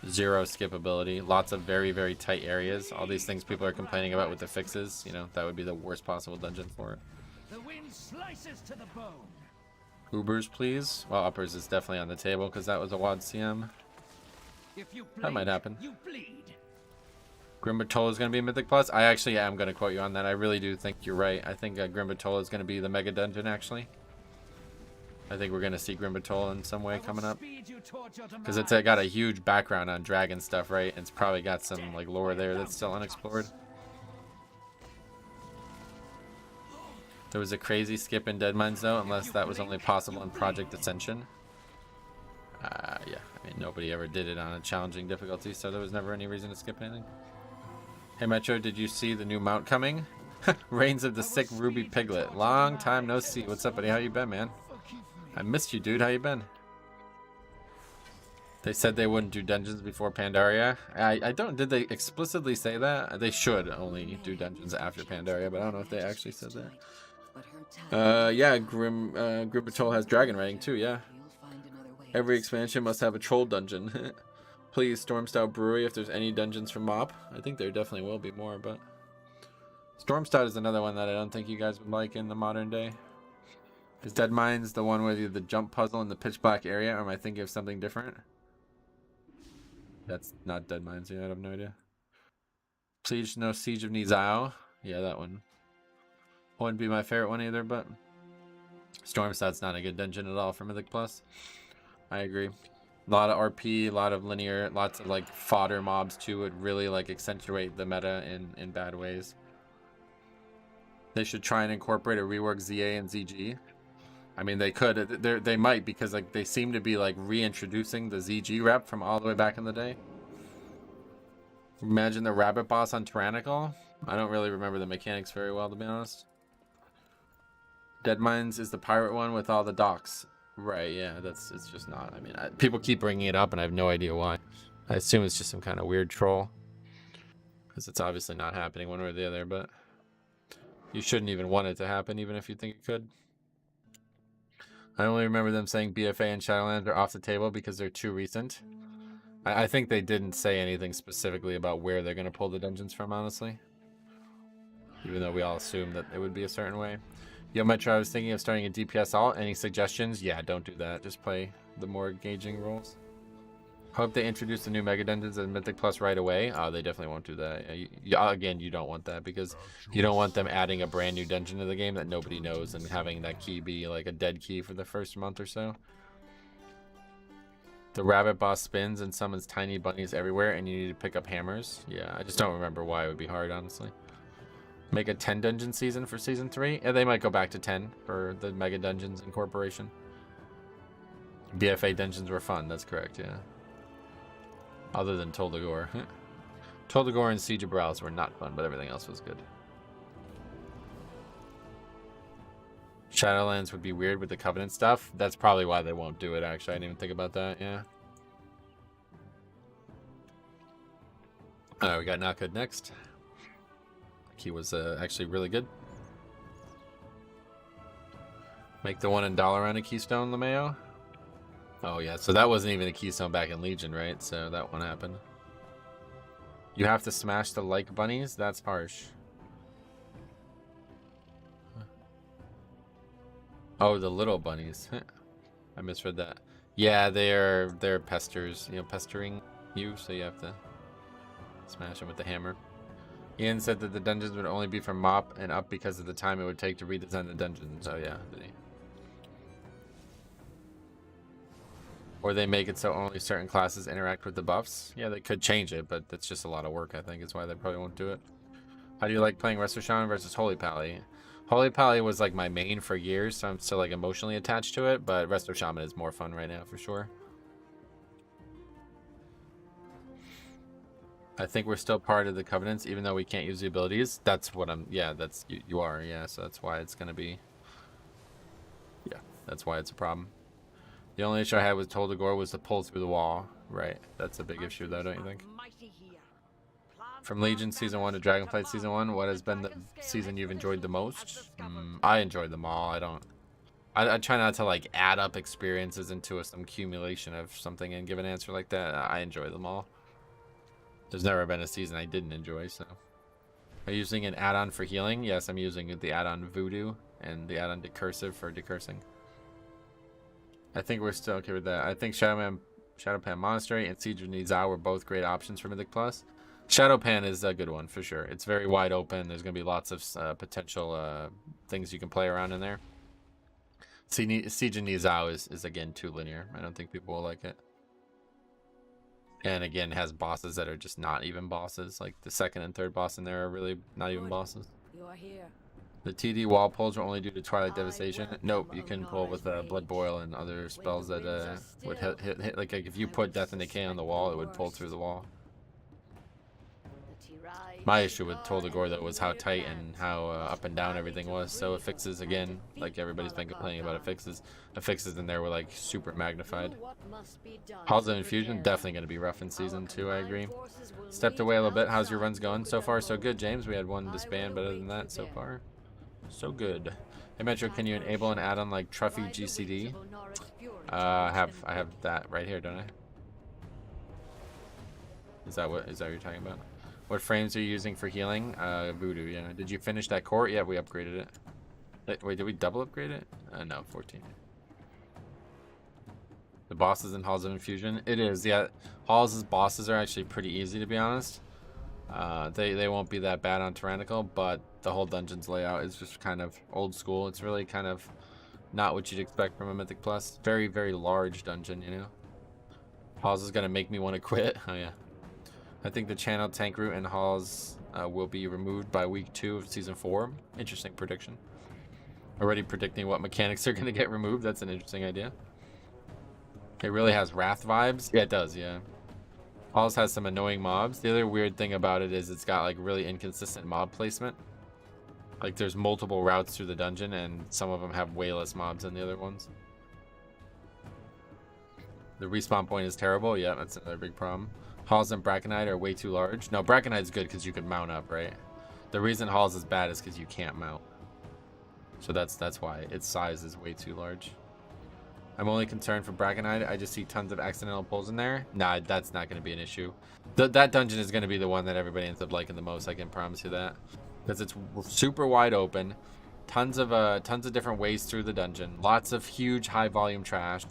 Zero skippability, lots of very, very tight areas. All these things people are complaining about with the fixes, you know, that would be the worst possible dungeon for it. The wind slices to the bone. Ubers, please. Well, uppers is definitely on the table because that was a WAD CM. If you bleed, That might happen. you bleed. Grimbatola is going to be Mythic Plus. I actually am going to quote you on that. I really do think you're right. I think Grimbatola is going to be the mega dungeon, actually. I think we're going to see Grimbatola in some way coming up. Because it's got a huge background on dragon stuff, right? It's probably got some like lore there that's still unexplored. There was a crazy skip in Deadmines, though, unless that was only possible in Project Ascension. Yeah, I mean, nobody ever did it on a challenging difficulty, so there was never any reason to skip anything. Hey, Metro, did you see the new mount coming? Reigns of the Sick Ruby Piglet. Long time no see. What's up, buddy? How you been, man? I missed you, dude. How you been? They said they wouldn't do dungeons before Pandaria. I don't... Did they explicitly say that? They should only do dungeons after Pandaria, but I don't know if they actually said that. Yeah, Grimbatola has dragon writing too, yeah. Every expansion must have a troll dungeon. Please, Stormstout Brewery, if there's any dungeons for MOP. I think there definitely will be more, but... Stormstout is another one that I don't think you guys would like in the modern day. Is Deadmines the one with the jump puzzle in the pitch black area, or am I thinking of something different? That's not Deadmines, yeah, I have no idea. Please, no Siege of Nizao. Yeah, that one. Wouldn't be my favorite one either, but... Stormstout's not a good dungeon at all for Mythic Plus. I agree. A lot of RP, a lot of linear, lots of like fodder mobs too would really like accentuate the meta in bad ways. They should try and incorporate a rework ZA and ZG. I mean, they could. They might, because like they seem to be like reintroducing the ZG rep from all the way back in the day. Imagine the rabbit boss on Tyrannical. I don't really remember the mechanics very well, to be honest. Deadmines is the pirate one with all the docks. Right, yeah, it's just not. I mean, people keep bringing it up and I have no idea why. I assume it's just some kind of weird troll. Because it's obviously not happening one way or the other, but you shouldn't even want it to happen, even if you think it could. I only remember them saying BFA and Shadowlands are off the table because they're too recent. I think they didn't say anything specifically about where they're going to pull the dungeons from, honestly. Even though we all assumed that it would be a certain way. Yo, Metro, I was thinking of starting a DPS alt. Any suggestions? Yeah, don't do that. Just play the more engaging roles. Hope they introduce the new Mega Dungeons and Mythic Plus right away. Oh, they definitely won't do that. Again, you don't want that because you don't want them adding a brand new dungeon to the game that nobody knows and having that key be like a dead key for the first month or so. The rabbit boss spins and summons tiny bunnies everywhere and you need to pick up hammers. Yeah, I just don't remember why it would be hard, honestly. Make a 10 dungeon season for season 3. Yeah, they might go back to 10 for the Mega Dungeons Incorporation. BFA dungeons were fun, that's correct, yeah. Other than Toldagor. Toldagor and Siege of Browse were not fun, but everything else was good. Shadowlands would be weird with the Covenant stuff. That's probably why they won't do it, actually. I didn't even think about that, yeah. Alright, we got Not Good next. He was actually really good. Make the $1 on a keystone, LeMayo. Oh yeah, so that wasn't even a keystone back in Legion, right? So that one happened. You have to smash the like bunnies? That's harsh. Oh, the little bunnies. I misread that. Yeah, they're pesters, you know, pestering you, so you have to smash them with the hammer. Ian said that the dungeons would only be from MOP and up because of the time it would take to redesign the dungeons. Oh yeah, did he? Or they make it so only certain classes interact with the buffs. Yeah, they could change it, but that's just a lot of work, I think, is why they probably won't do it. How do you like playing Resto Shaman versus Holy Pally? Holy Pally was like my main for years, so I'm still like emotionally attached to it, but Resto Shaman is more fun right now for sure. I think we're still part of the Covenants, even though we can't use the abilities. That's what I'm, yeah, that's, you are, yeah, so that's why it's gonna be, yeah, that's why it's a problem. The only issue I had with Toldagor was to pull through the wall. Right, that's a big issue though, don't you think? From Legion Season 1 to Dragonflight Season 1, what has been the season you've enjoyed the most? I enjoyed them all. I don't I try not to like add up experiences into some accumulation of something and give an answer like that. I enjoy them all. There's never been a season I didn't enjoy, so. Are you using an add-on for healing? Yes, I'm using the add-on Voodoo and the add-on Decursive for decursing. I think we're still okay with that. I think Shadowpan Monastery and Siege of Nizao were both great options for Mythic Plus. Shadowpan is a good one for sure. It's very wide open. There's going to be lots of potential things you can play around in there. Siege of Nizao is again too linear. I don't think people will like it. And again, has bosses that are just not even bosses. Like the second and third boss in there are really not even bosses. You are here. The TD wall pulls are only due to Twilight Devastation. Nope, you can pull with Blood Boil and other spells that would hit. Like if you put Death and Decay on the wall, it would pull through the wall. My issue with Toll the Gore though was how tight and how up and down everything was. So affixes again, like everybody's been complaining about affixes in there were like super magnified. Halls of Infusion definitely going to be rough in season 2. I agree. Stepped away a little bit. How's your runs going so far? So good, James. We had one disband, but other than that, so far, so good. Hey Metro, can you enable an add-on like Truffy GCD? I have that right here, don't I? Is that what you're talking about? What frames are you using for healing? Voodoo, yeah. Did you finish that court? Yeah, we upgraded it. Wait, did we double upgrade it? No, 14. The bosses in Halls of Infusion? It is, yeah. Halls' bosses are actually pretty easy, to be honest. They won't be that bad on Tyrannical, but the whole dungeon's layout is just kind of old school. It's really kind of not what you'd expect from a Mythic Plus. Very, very large dungeon, you know? Halls is going to make me want to quit. Oh, yeah. I think the channel tank route and Halls will be removed by week 2 of season 4. Interesting prediction. Already predicting what mechanics are going to get removed. That's an interesting idea. It really has Wrath vibes. Yeah, it does, yeah. Halls has some annoying mobs. The other weird thing about it is it's got like really inconsistent mob placement. Like there's multiple routes through the dungeon and some of them have way less mobs than the other ones. The respawn point is terrible. Yeah, that's another big problem. Halls and Brackenite are way too large. No, Brackenite's good because you can mount up, right? The reason Halls is bad is because you can't mount. So that's why its size is way too large. I'm only concerned for Brackenite. I just see tons of accidental pulls in there. Nah, that's not going to be an issue. That dungeon is going to be the one that everybody ends up liking the most. I can promise you that, because it's super wide open, tons of different ways through the dungeon, lots of huge high volume trash.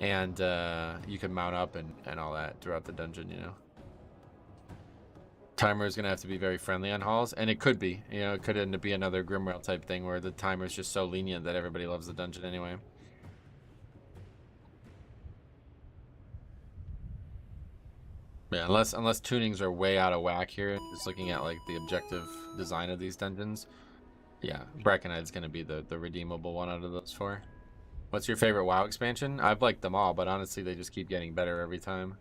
And you can mount up and all that throughout the dungeon, you know. Timer is going to have to be very friendly on Halls, and it could be. You know, it could end up be another Grimrail type thing where the timer is just so lenient that everybody loves the dungeon anyway. Yeah, unless tunings are way out of whack here, just looking at like the objective design of these dungeons. Yeah, Brackenite is going to be the redeemable one out of those 4. What's your favorite WoW expansion? I've liked them all, but honestly, they just keep getting better every time.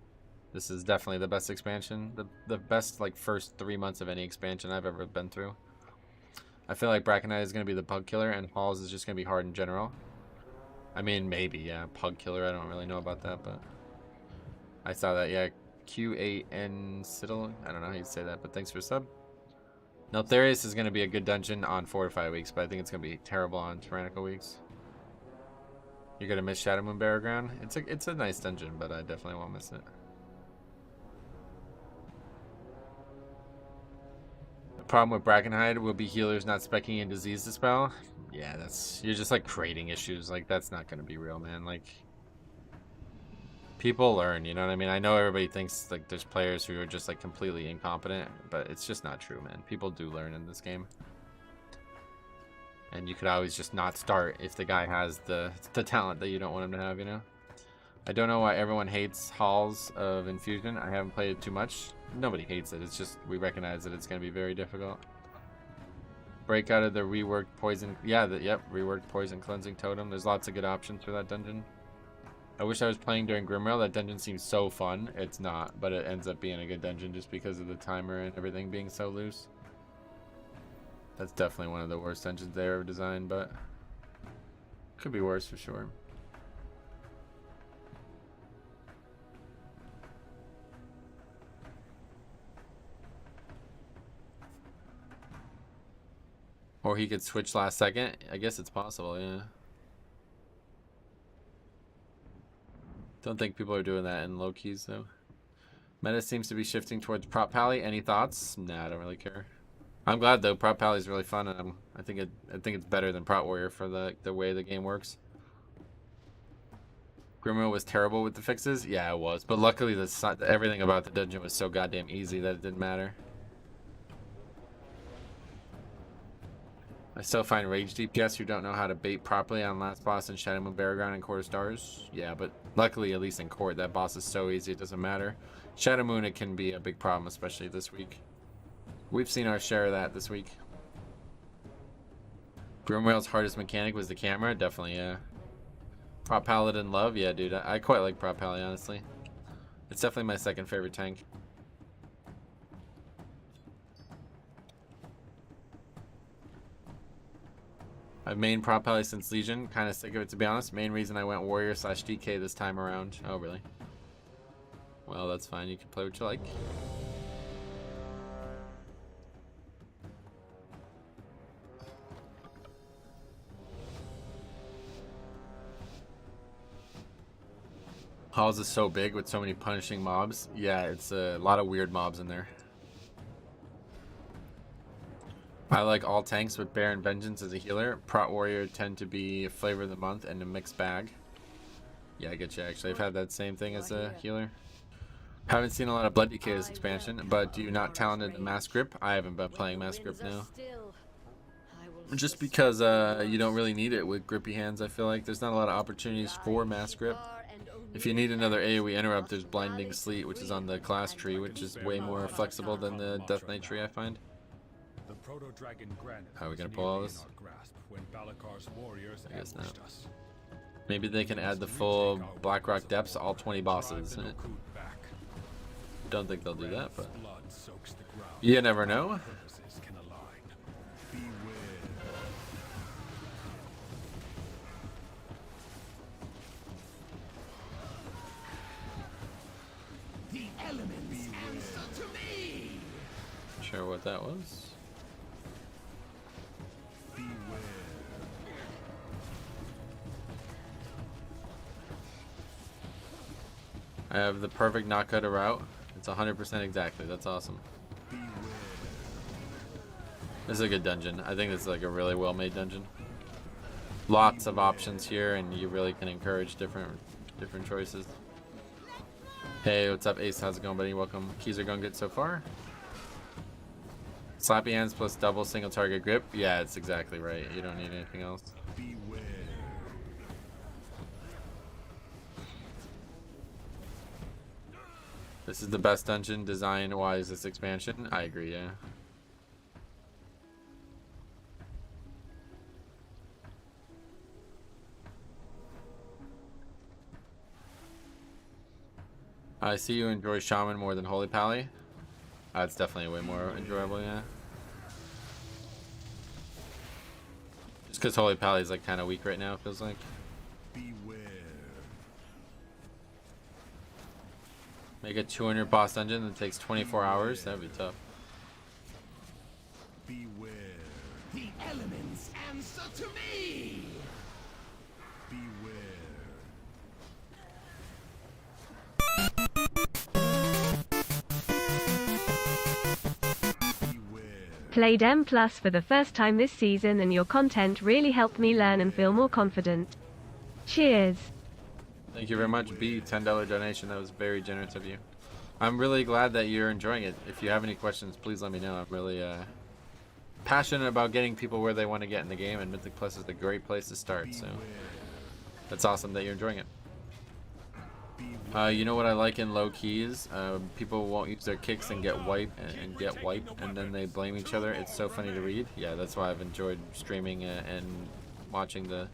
This is definitely the best expansion. The best, like, first 3 months of any expansion I've ever been through. I feel like Brackenite is going to be the Pug Killer, and Halls is just going to be hard in general. I mean, maybe, yeah. Pug Killer, I don't really know about that, but... I saw that, yeah. Q8N Siddle. I don't know how you say that, but thanks for the sub. Neltharius is going to be a good dungeon on Fortify weeks, but I think it's going to be terrible on Tyrannical weeks. You're gonna miss Shadow Moon Barrow Ground? It's a nice dungeon, but I definitely won't miss it. The problem with Brackenhide will be healers not specking in Disease Dispel. Yeah, you're just like creating issues. Like that's not gonna be real, man. Like people learn, you know what I mean? I know everybody thinks like there's players who are just like completely incompetent, but it's just not true, man. People do learn in this game. And you could always just not start if the guy has the talent that you don't want him to have, you know? I don't know why everyone hates Halls of Infusion. I haven't played it too much. Nobody hates it. It's just we recognize that it's going to be very difficult. Break out of the reworked poison. Yeah, yep, reworked poison cleansing totem. There's lots of good options for that dungeon. I wish I was playing during Grimrail. That dungeon seems so fun. It's not, but it ends up being a good dungeon just because of the timer and everything being so loose. That's definitely one of the worst dungeons they ever designed, but could be worse for sure. Or he could switch last second. I guess it's possible, yeah. Don't think people are doing that in low keys though. Meta seems to be shifting towards prop pally. Any thoughts? Nah, I don't really care. I'm glad though. Prop pally is really fun, and I think it's better than prop warrior for the way the game works. Grimo was terrible with the fixes. Yeah, it was, but luckily everything about the dungeon was so goddamn easy that it didn't matter. I still find rage DPS who don't know how to bait properly on last boss and Shadow Moon Battleground and Court of Stars. Yeah, but luckily, at least in Court, that boss is so easy it doesn't matter. Shadow Moon, it can be a big problem, especially this week. We've seen our share of that this week. Grimrail's hardest mechanic was the camera, definitely, yeah. Prop Paladin love, yeah, dude. I quite like Prop Pally, honestly. It's definitely my second favorite tank. I've main Prop Pally since Legion. Kind of sick of it, to be honest. Main reason I went Warrior / DK this time around. Oh, really? Well, that's fine. You can play what you like. Halls is so big with so many punishing mobs. Yeah, it's a lot of weird mobs in there. I like all tanks with Baron Vengeance as a healer. Prot Warrior tend to be flavor of the month and a mixed bag. Yeah, I get you actually. I've had that same thing as a healer. Haven't seen a lot of Blood DK this expansion, but do you not talented the Mass Grip? I haven't been playing Mass Grip now. Just because you don't really need it with grippy hands, I feel like. There's not a lot of opportunities for Mass Grip. If you need another AoE interrupt, there's Blinding Sleet, which is on the class tree, which is way more flexible than the Death Knight tree, I find. How are we gonna pull all this? I guess not. Maybe they can add the full Blackrock Depths to all 20 bosses. Don't think they'll do that, but you never know. The elements answer to me. Sure what that was. I have the perfect knockout route. It's 100% exactly. That's awesome. This is a good dungeon. I think this is like a really well-made dungeon. Lots of options here, and you really can encourage different choices. Hey, what's up, Ace? How's it going, buddy? Welcome. Keys are going good so far. Slappy hands plus double single target grip. Yeah, it's exactly right. You don't need anything else. This is the best dungeon design-wise this expansion. I agree, yeah. I see you enjoy Shaman more than Holy Pally. It's definitely way more enjoyable, yeah. Just because Holy Pally is like kind of weak right now, it feels like. Make a 200 boss dungeon that takes 24 hours. That'd be tough. Beware. The elements answer to me. Beware. Played M+ for the first time this season, and your content really helped me learn and feel more confident. Cheers. Thank you very much, B. $10 donation. That was very generous of you. I'm really glad that you're enjoying it. If you have any questions, please let me know. I'm really passionate about getting people where they want to get in the game, and Mythic Plus is a great place to start. So that's awesome that you're enjoying it. You know what I like in low keys? People won't use their kicks and get wiped, and then they blame each other. It's so funny to read. Yeah, that's why I've enjoyed streaming and watching the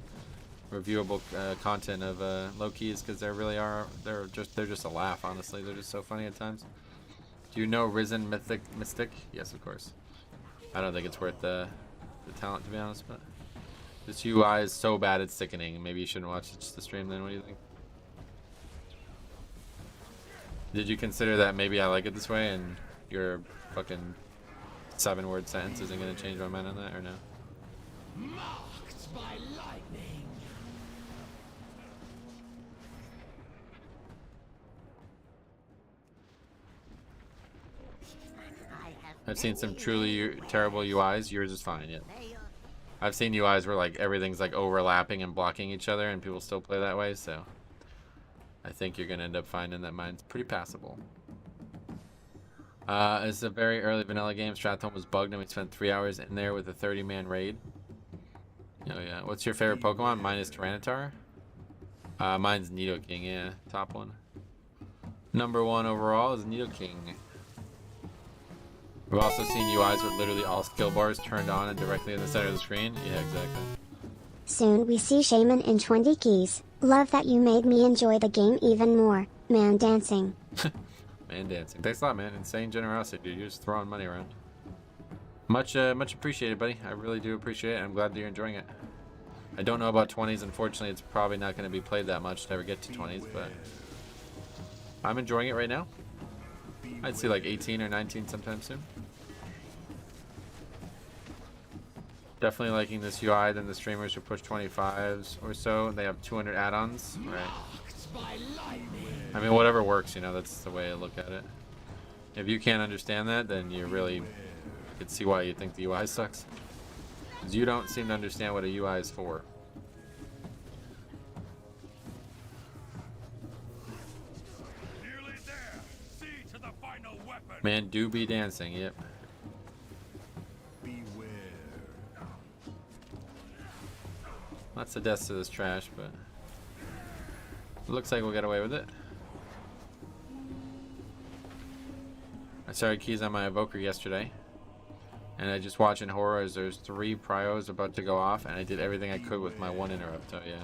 reviewable content of low keys, because they're just a laugh. Honestly, they're just so funny at times. Do you know Risen Mystic? Yes, of course. I don't think it's worth the talent, to be honest, but this UI is so bad it's sickening. Maybe you shouldn't watch the stream then. What do you think? Did you consider that maybe I like it this way, and your fucking 7-word sentence isn't gonna change my mind on that, or no? Marked by lightning. I've seen some truly terrible UIs. Yours is fine, yeah. I've seen UIs where like everything's like overlapping and blocking each other and people still play that way, so I think you're gonna end up finding that mine's pretty passable. It's a very early vanilla game. Strathome was bugged and we spent 3 hours in there with a 30-man raid. Oh yeah. What's your favorite Pokemon? Mine is Tyranitar. Mine's Nidoking, yeah. Top one. Number 1 overall is Nidoking. We've also seen UIs with literally all skill bars turned on and directly in the center of the screen. Yeah, exactly. Soon we see Shaman in 20 keys. Love that you made me enjoy the game even more. Man dancing. Man dancing. Thanks a lot, man. Insane generosity, dude. You're just throwing money around. Much appreciated, buddy. I really do appreciate it. I'm glad that you're enjoying it. I don't know about 20s. Unfortunately, it's probably not going to be played that much to ever get to 20s, but I'm enjoying it right now. I'd see like 18 or 19 sometime soon. Definitely liking this UI than the streamers who push 25s or so. They have 200 add-ons, right? I mean, whatever works, you know, that's the way I look at it. If you can't understand that, then you really could see why you think the UI sucks. Because you don't seem to understand what a UI is for. Nearly there. See to the final weapon. Man, do be dancing, yep. Beware. Lots of deaths to this trash, but it looks like we'll get away with it. I started keys on my evoker yesterday, and I just watching horror as there's 3 pryos about to go off, and I did everything I could with my 1 interrupt. Oh yeah,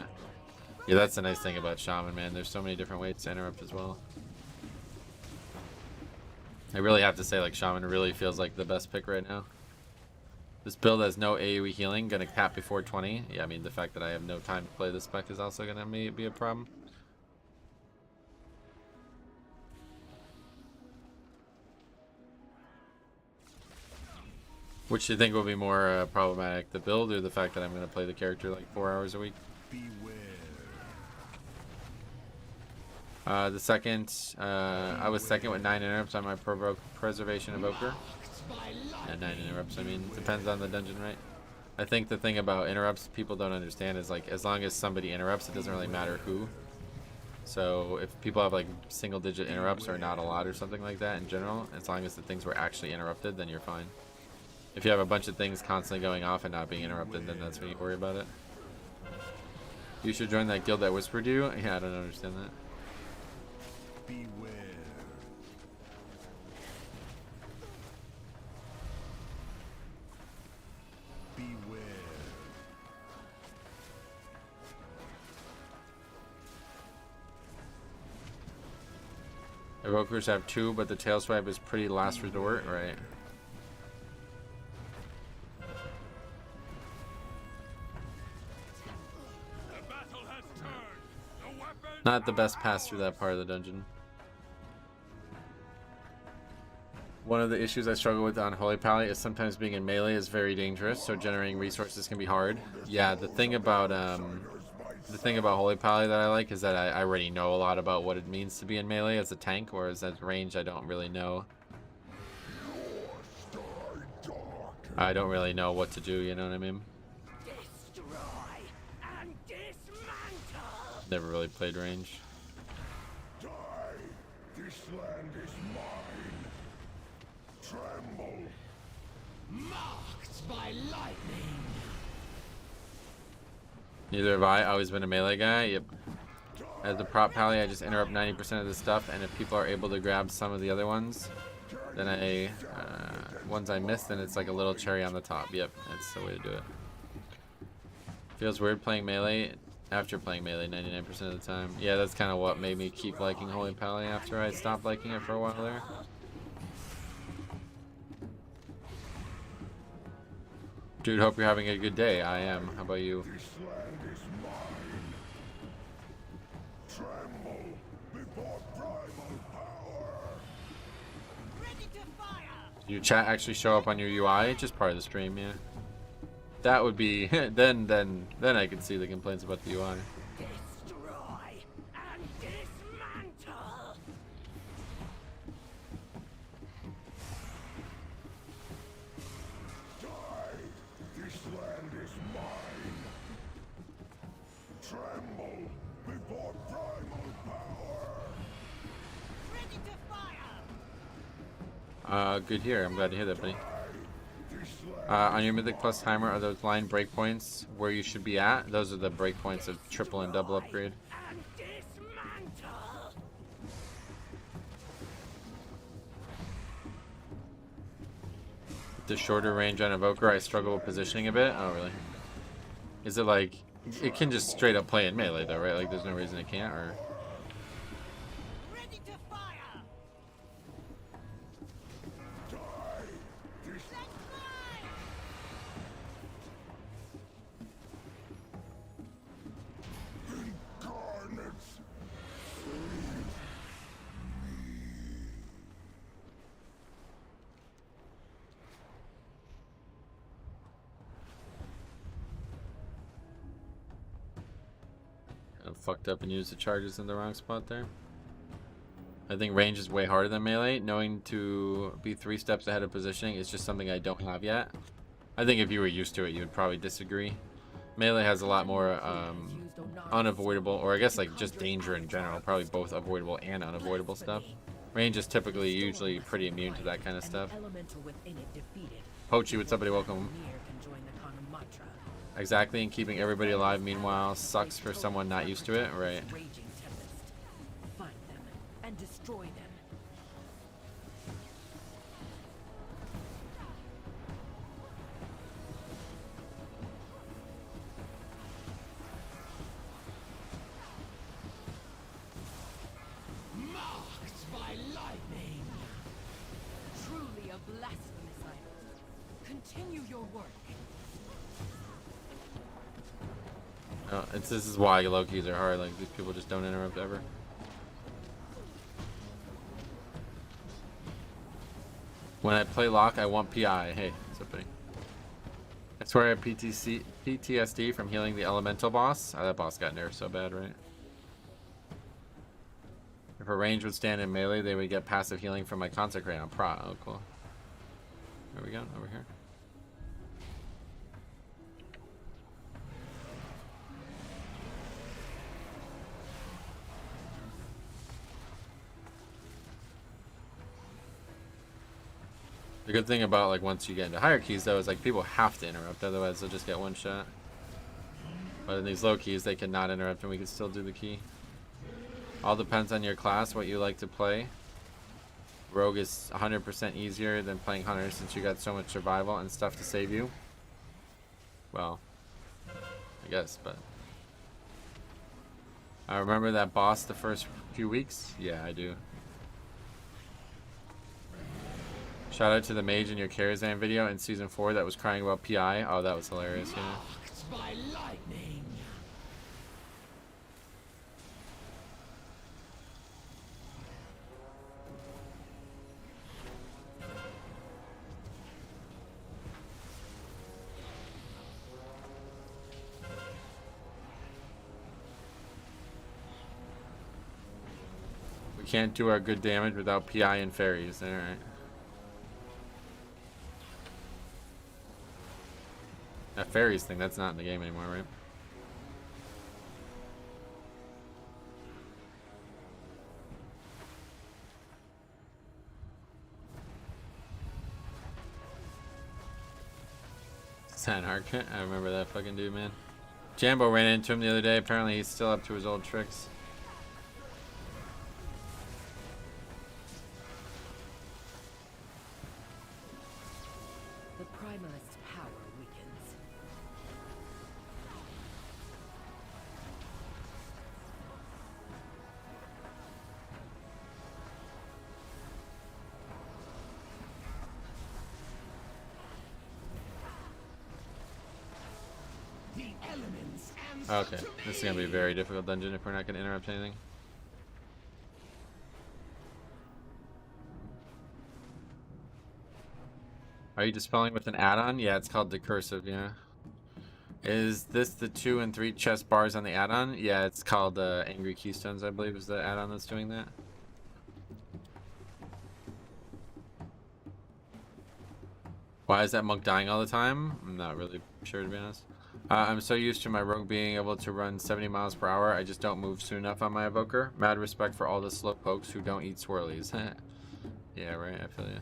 yeah, that's the nice thing about Shaman, man. There's so many different ways to interrupt as well. I really have to say, like, Shaman really feels like the best pick right now. This build has no AoE healing, gonna cap before 20. Yeah, I mean, the fact that I have no time to play this spec is also gonna be a problem. Which do you think will be more problematic, the build or the fact that I'm gonna play the character like 4 hours a week? Beware. The second, I was second with 9 interrupts on my preservation evoker. And 9 interrupts, I mean, it depends on the dungeon, right? I think the thing about interrupts people don't understand is, like, as long as somebody interrupts, it doesn't really matter who. So if people have like single digit interrupts or not a lot or something like that in general, as long as the things were actually interrupted, then you're fine. If you have a bunch of things constantly going off and not being interrupted, then that's when you worry about it. You should join that guild that whispered you. Yeah, I don't understand that. Beware. Beware. Evokers have 2, but the tail swipe is pretty last resort, right? The battle has turned. The weapon. Not the best pass through that part of the dungeon. One of the issues I struggle with on Holy Pally is sometimes being in melee is very dangerous, so generating resources can be hard. Yeah, the thing about Holy Pally that I like is that I already know a lot about what it means to be in melee as a tank, whereas as range I don't really know. I don't really know what to do, you know what I mean? Destroy and dismantle. Never really played range. Die. This land is mine. Tremble. Marked by lightning. Neither have I. Always been a melee guy. Yep. As the prop pally, I just interrupt 90% of the stuff, and if people are able to grab some of the other ones, then ones I miss, then it's like a little cherry on the top. Yep, that's the way to do it. Feels weird playing melee after playing melee 99% of the time. Yeah, that's kind of what made me keep liking Holy Pally after I stopped liking it for a while there. Dude, hope you're having a good day. I am. How about you? This land is mine. Tremble before primal power. Ready to fire. Did your chat actually show up on your UI? Just part of the stream, yeah. That would be then I could see the complaints about the UI. Destroy and dismantle. Good here. I'm glad to hear that, buddy. On your Mythic Plus timer, are those line breakpoints where you should be at? Those are the breakpoints of triple and double upgrade. The shorter range on Evoker, I struggle with positioning a bit. Oh, really? Is it like... It can just straight up play in melee, though, right? Like, there's no reason it can't, or... Ready to fire! I fucked up and used the charges in the wrong spot there. I think range is way harder than melee. Knowing to be 3 steps ahead of positioning is just something I don't have yet. I think if you were used to it, you would probably disagree. Melee has a lot more unavoidable, or I guess like just danger in general. Probably both avoidable and unavoidable stuff. Range is typically usually pretty immune to that kind of stuff. Pochi, what's up, buddy? Welcome. Exactly, and keeping everybody alive meanwhile sucks for someone not used to it, right? Find them and destroy them. Marked by lightning! Truly a blasphemous idol. Continue your work. Oh, this is why low keys are hard. Like, these people just don't interrupt ever. When I play lock, I want PI. Hey, what's up, buddy? I swear I have PTSD from healing the elemental boss. Oh, that boss got nerfed so bad, right? If a range would stand in melee, they would get passive healing from my consecrate on Pra. Oh, cool. Where are we going? Over here. The good thing about like once you get into higher keys though is like people have to interrupt, otherwise they'll just get one shot. But in these low keys they cannot interrupt and we can still do the key. All depends on your class, what you like to play. Rogue is 100% easier than playing Hunter since you got so much survival and stuff to save you. Well, I guess, but... I remember that boss the first few weeks? Yeah, I do. Shout out to the mage in your Karazhan video in season 4 that was crying about PI. Oh, that was hilarious, yeah. Marked by lightning! We can't do our good damage without PI and fairies. Alright. That fairies thing, that's not in the game anymore, right? San Harkett, I remember that fucking dude, man. Jambo ran into him the other day. Apparently he's still up to his old tricks. The primalist's power weakens. The elements and Okay, this is gonna be a very difficult dungeon if we're not gonna interrupt anything. Are you dispelling with an add-on? Yeah, it's called Decursive, yeah. Is this the 2 and 3 chest bars on the add-on? Yeah, it's called Angry Keystones, I believe, is the add-on that's doing that. Why is that monk dying all the time? I'm not really sure, to be honest. I'm so used to my rogue being able to run 70 miles per hour, I just don't move soon enough on my evoker. Mad respect for all the slow pokes who don't eat swirlies. Yeah, right, I feel you.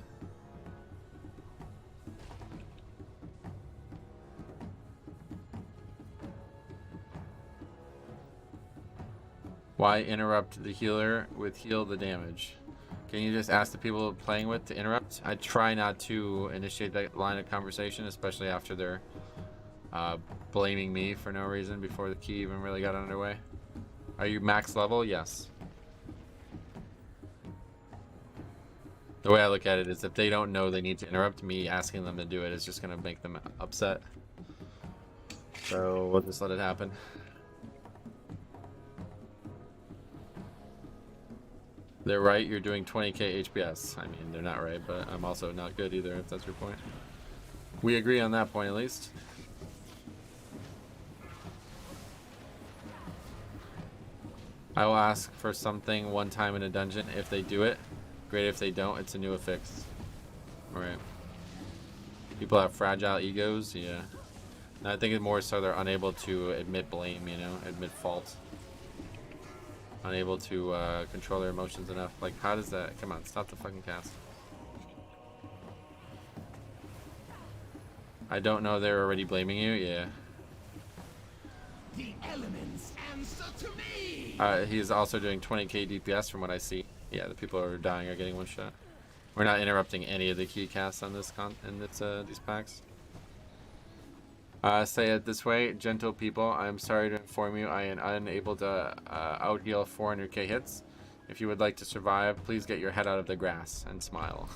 Why interrupt the healer with heal the damage? Can you just ask the people playing with to interrupt? I try not to initiate that line of conversation, especially after they're blaming me for no reason before the key even really got underway. Are you max level? Yes. The way I look at it is if they don't know they need to interrupt, me asking them to do it is just going to make them upset. So we'll just let it happen. They're right, you're doing 20k HPS. I mean, they're not right, but I'm also not good either, if that's your point. We agree on that point, at least. I will ask for something one time in a dungeon. If they do it, great. If they don't, it's a new affix. Alright. People have fragile egos, yeah. And I think it's more so they're unable to admit blame, you know, admit fault. Unable to control their emotions enough. Like, how does that... Come on, stop the fucking cast. I don't know they're already blaming you, yeah. The elements answer to me. He's also doing 20k DPS from what I see. Yeah, the people who are dying are getting one shot. We're not interrupting any of the key casts on this these packs. Say it this way, gentle people, I am sorry to inform you I am unable to out-heal 400k hits. If you would like to survive, please get your head out of the grass and smile.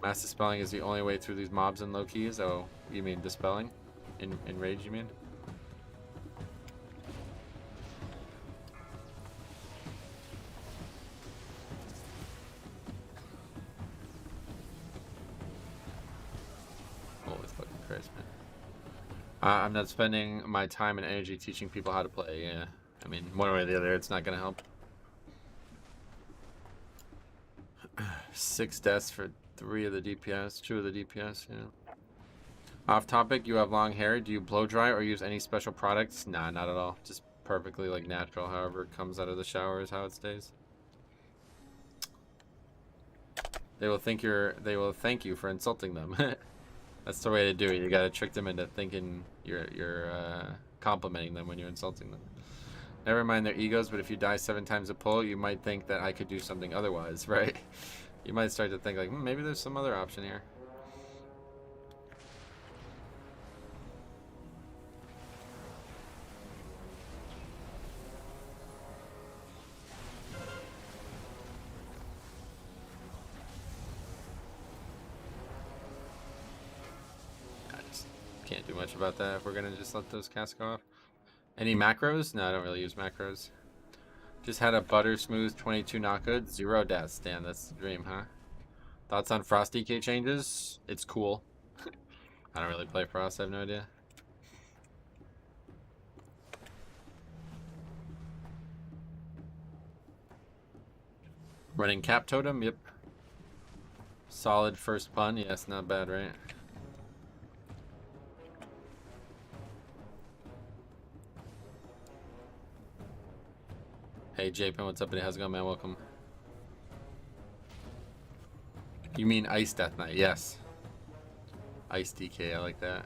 Mass dispelling is the only way through these mobs and low keys. Oh, you mean dispelling? In rage, you mean? Holy fucking Christ, man. I'm not spending my time and energy teaching people how to play, yeah. I mean, one way or the other, it's not gonna help. 6 deaths for 3 of the DPS, 2 of the DPS, yeah. Off topic, you have long hair. Do you blow dry or use any special products? Nah, not at all. Just perfectly like natural. However it comes out of the shower is how it stays. They will thank you for insulting them. That's the way to do it. You gotta trick them into thinking you're complimenting them when you're insulting them. Never mind their egos, but if you die 7 times a pull, you might think that I could do something otherwise, right? You might start to think like, maybe there's some other option here. Can't do much about that if we're gonna just let those casts go off. Any macros? No, I don't really use macros. Just had a butter smooth 22 knockout, 0 deaths. Damn, that's the dream, huh? Thoughts on Frost DK changes? It's cool. I don't really play Frost, I have no idea. Running Cap Totem, yep. Solid first pun, yes, not bad, right? Hey J-Pin, what's up buddy? How's it going, man? Welcome. You mean Ice Death Knight? Yes. Ice DK, I like that.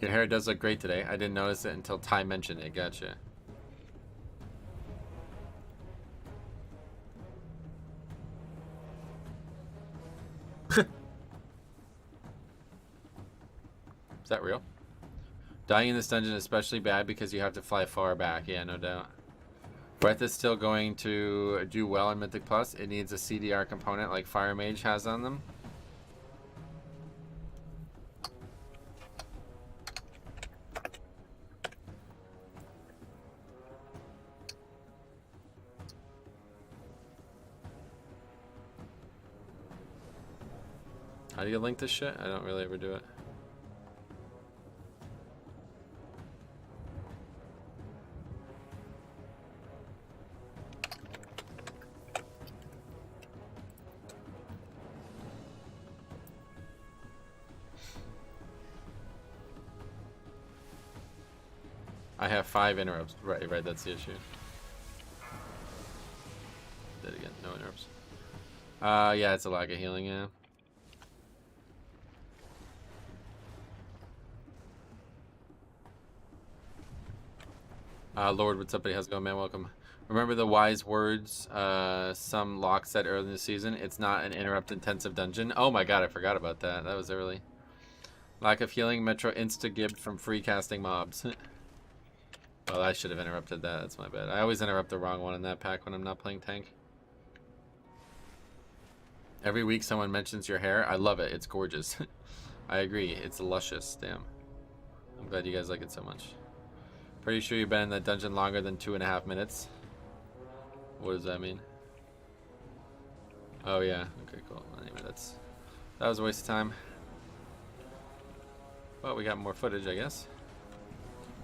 Your hair does look great today. I didn't notice it until Ty mentioned it. Gotcha. Is that real? Dying in this dungeon is especially bad because you have to fly far back. Yeah, no doubt. Breath is still going to do well in Mythic Plus. It needs a CDR component like Fire Mage has on them. How do you link this shit? I don't really ever do it. I have 5 interrupts. Right, that's the issue. Did it again, no interrupts. Yeah, it's a lack of healing, yeah. Lord, what's up, buddy? How's it going, man? Welcome. Remember the wise words some Locke said earlier in the season? It's not an interrupt-intensive dungeon. Oh my god, I forgot about that. That was early. Lack of healing, Metro insta-gibbed from free casting mobs. Well, I should have interrupted that. That's my bad. I always interrupt the wrong one in that pack when I'm not playing tank. Every week someone mentions your hair. I love it. It's gorgeous. I agree. It's luscious. Damn. I'm glad you guys like it so much. Pretty sure you've been in that dungeon longer than 2.5 minutes. What does that mean? Oh yeah. Okay, cool. Anyway, that was a waste of time. Well, we got more footage, I guess.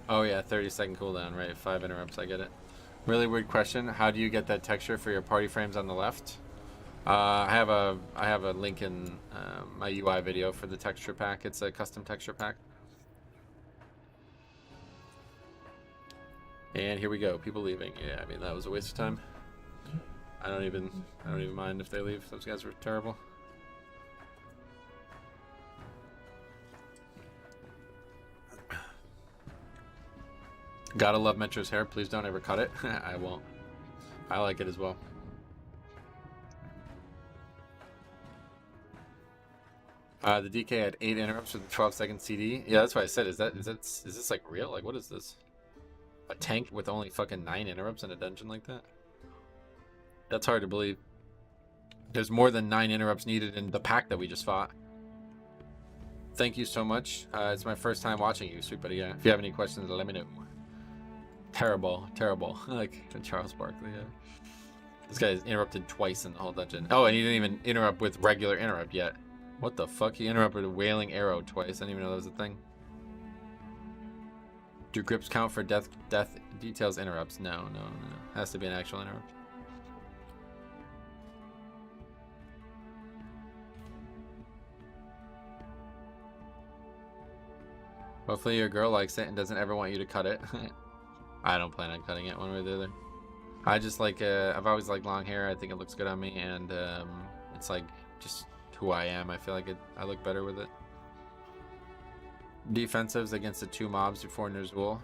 Oh yeah, 30-second cooldown, right? 5 interrupts, I get it. Really weird question. How do you get that texture for your party frames on the left? I have a link in my UI video for the texture pack. It's a custom texture pack. And here we go. People leaving. Yeah, I mean that was a waste of time. I don't even mind if they leave. Those guys were terrible. Gotta love Metro's hair. Please don't ever cut it. I won't. I like it as well. The DK had 8 interrupts with a 12-second CD. Yeah, that's what I said. Is this like real? Like, what is this? A tank with only fucking 9 interrupts in a dungeon like that? That's hard to believe. There's more than 9 interrupts needed in the pack that we just fought. Thank you so much. It's my first time watching you, sweet buddy. Yeah. If you have any questions, let me know. Terrible, terrible. Like Charles Barkley. Yeah. This guy is interrupted twice in the whole dungeon. Oh, and he didn't even interrupt with regular interrupt yet. What the fuck? He interrupted a wailing arrow twice. I didn't even know that was a thing. Do grips count for death details interrupts? No. Has to be an actual interrupt. Hopefully your girl likes it and doesn't ever want you to cut it. I don't plan on cutting it one way or the other. I just like, I've always liked long hair. I think it looks good on me, and it's like just who I am. I feel like I look better with it. Defensives against the 2 mobs before Ner'zhul.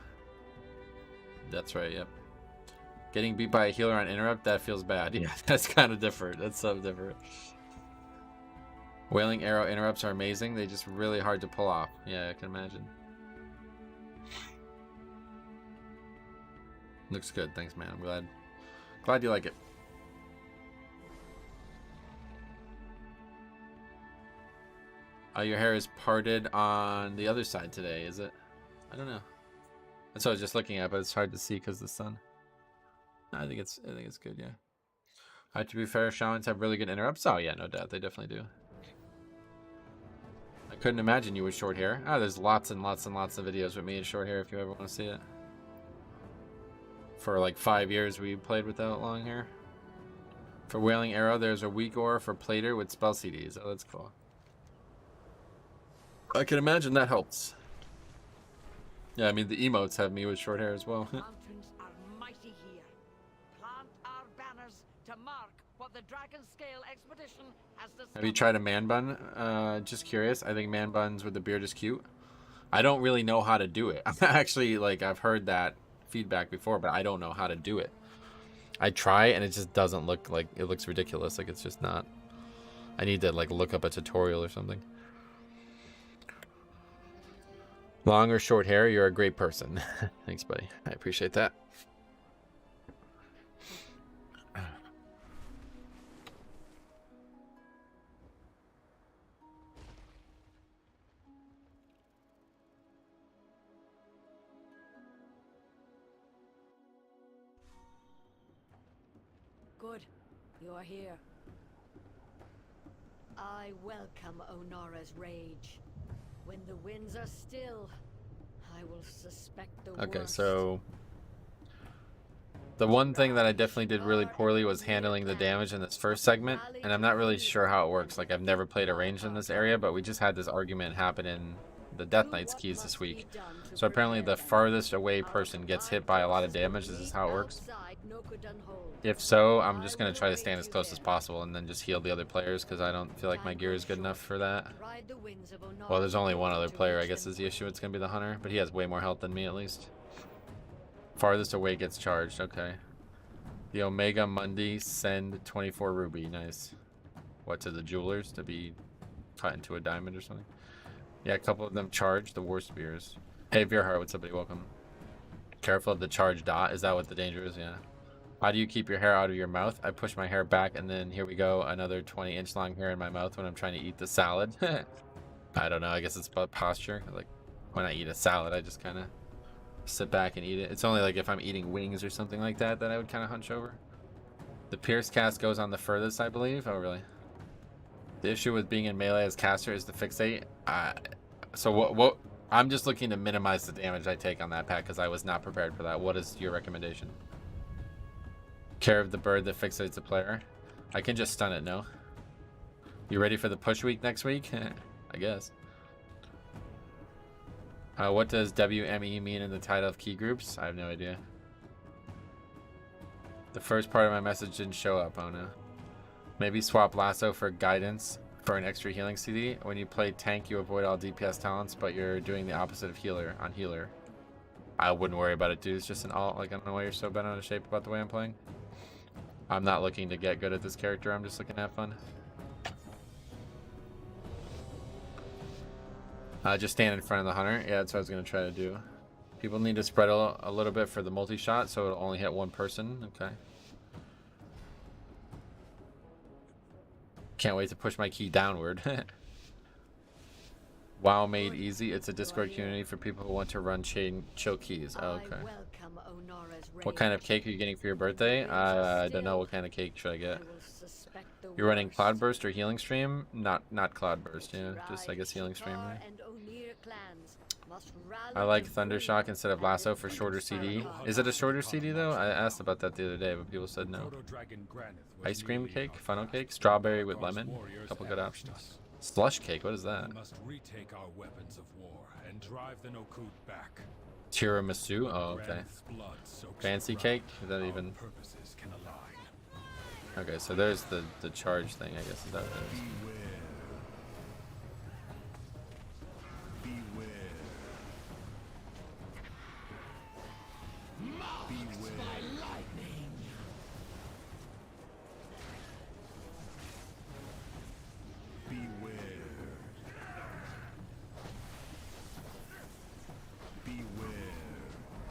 That's right, yep. Getting beat by a healer on interrupt, that feels bad. Yeah, that's kind of different. That's so different. Wailing arrow interrupts are amazing. They're just really hard to pull off. Yeah, I can imagine. Looks good. Thanks, man. I'm glad you like it. Your hair is parted on the other side today, is it? I don't know. That's what I was just looking at, but it's hard to see because of the sun. I think it's good, yeah. To be fair, Shamans have really good interrupts. Oh yeah, no doubt, they definitely do. I couldn't imagine you with short hair. There's lots and lots and lots of videos with me in short hair if you ever want to see it. For like 5 years we played without long hair. For Wailing Arrow, there's a weak ore for Plater with spell CDs. Oh, that's cool. I can imagine that helps. Yeah, I mean the emotes have me with short hair as well. Mountains are mighty here. Plant our banners to mark what the Dragon Scale expedition has discovered. Have you tried a man bun? Just curious. I think man buns with the beard is cute. I don't really know how to do it. Actually, like, I've heard that feedback before, but I don't know how to do it. I try and it just doesn't look like, it looks ridiculous. Like, it's just not. I need to like look up a tutorial or something. Long or short hair, you're a great person. Thanks, buddy. I appreciate that. Good. You're here. I welcome Onora's rage. When the winds are still, I will suspect the worst. Okay, so the one thing that I definitely did really poorly was handling the damage in this first segment, and I'm not really sure how it works. Like, I've never played a range in this area, but we just had this argument happen in the Death Knight's keys this week. So apparently the farthest away person gets hit by a lot of damage. This is how it works. If so, I'm just going to try to stand as close as possible and then just heal the other players, because I don't feel like my gear is good enough for that. Well, there's only one other player, I guess, is the issue. It's going to be the Hunter, but he has way more health than me, at least. Farthest away gets charged. Okay. The Omega Mundi send 24 ruby. Nice. What, to the jewelers to be cut into a diamond or something? Yeah, a couple of them charge the war spears. Hey, Veerheart, what's up, buddy? Welcome. Careful of the charge dot. Is that what the danger is? Yeah. How do you keep your hair out of your mouth? I push my hair back, and then here we go, another 20-inch long hair in my mouth when I'm trying to eat the salad. I don't know. I guess it's about posture. Like, when I eat a salad, I just kind of sit back and eat it. It's only like if I'm eating wings or something like that that I would kind of hunch over. The Pierce cast goes on the furthest, I believe. Oh, really? The issue with being in melee as caster is the fixate. So what? I'm just looking to minimize the damage I take on that pack because I was not prepared for that. What is your recommendation? Care of the bird that fixates a player. I can just stun it, no? You ready for the push week next week? I guess. What does WME mean in the title of key groups? I have no idea. The first part of my message didn't show up. Oh no. Maybe swap Lasso for guidance for an extra healing CD. When you play tank, you avoid all DPS talents, but you're doing the opposite of healer on healer. I wouldn't worry about it, dude. It's just an alt. Like, I don't know why you're so bent out of shape about the way I'm playing. I'm not looking to get good at this character. I'm just looking to have fun. Just stand in front of the hunter. Yeah, that's what I was going to try to do. People need to spread a little bit for the multi-shot, so it'll only hit one person. Okay. Can't wait to push my key downward. WoW made easy. It's a Discord community for people who want to run chill keys. Oh, okay. What kind of cake are you getting for your birthday? I don't know. What kind of cake should I get? You're running Cloudburst or Healing Stream? Not Cloudburst, yeah. Just, I guess, Healing Stream. I like Thundershock instead of Lasso for shorter CD. Is it a shorter CD, though? I asked about that the other day, but people said no. Ice cream cake? Funnel cake? Strawberry with lemon? A couple good options. Slush cake? What is that? Tiramisu? Oh, okay. Fancy cake? Is that even... Okay, so there's the charge thing, I guess. Is that what it is?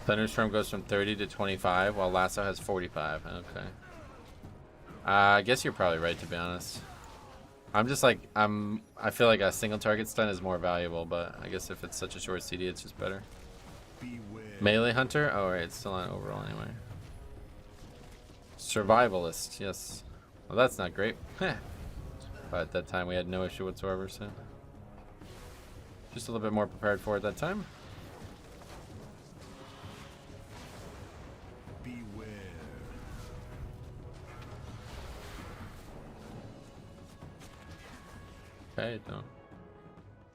Thunderstorm goes from 30 to 25, while Lasso has 45. Okay. I guess you're probably right, to be honest. I'm just like, I feel like a single target stun is more valuable, but I guess if it's such a short CD, it's just better. Melee Hunter? Oh, right, it's still on overall anyway. Survivalist, yes. Well, that's not great. But at that time, we had no issue whatsoever, so. Just a little bit more prepared for it that time. Okay, no.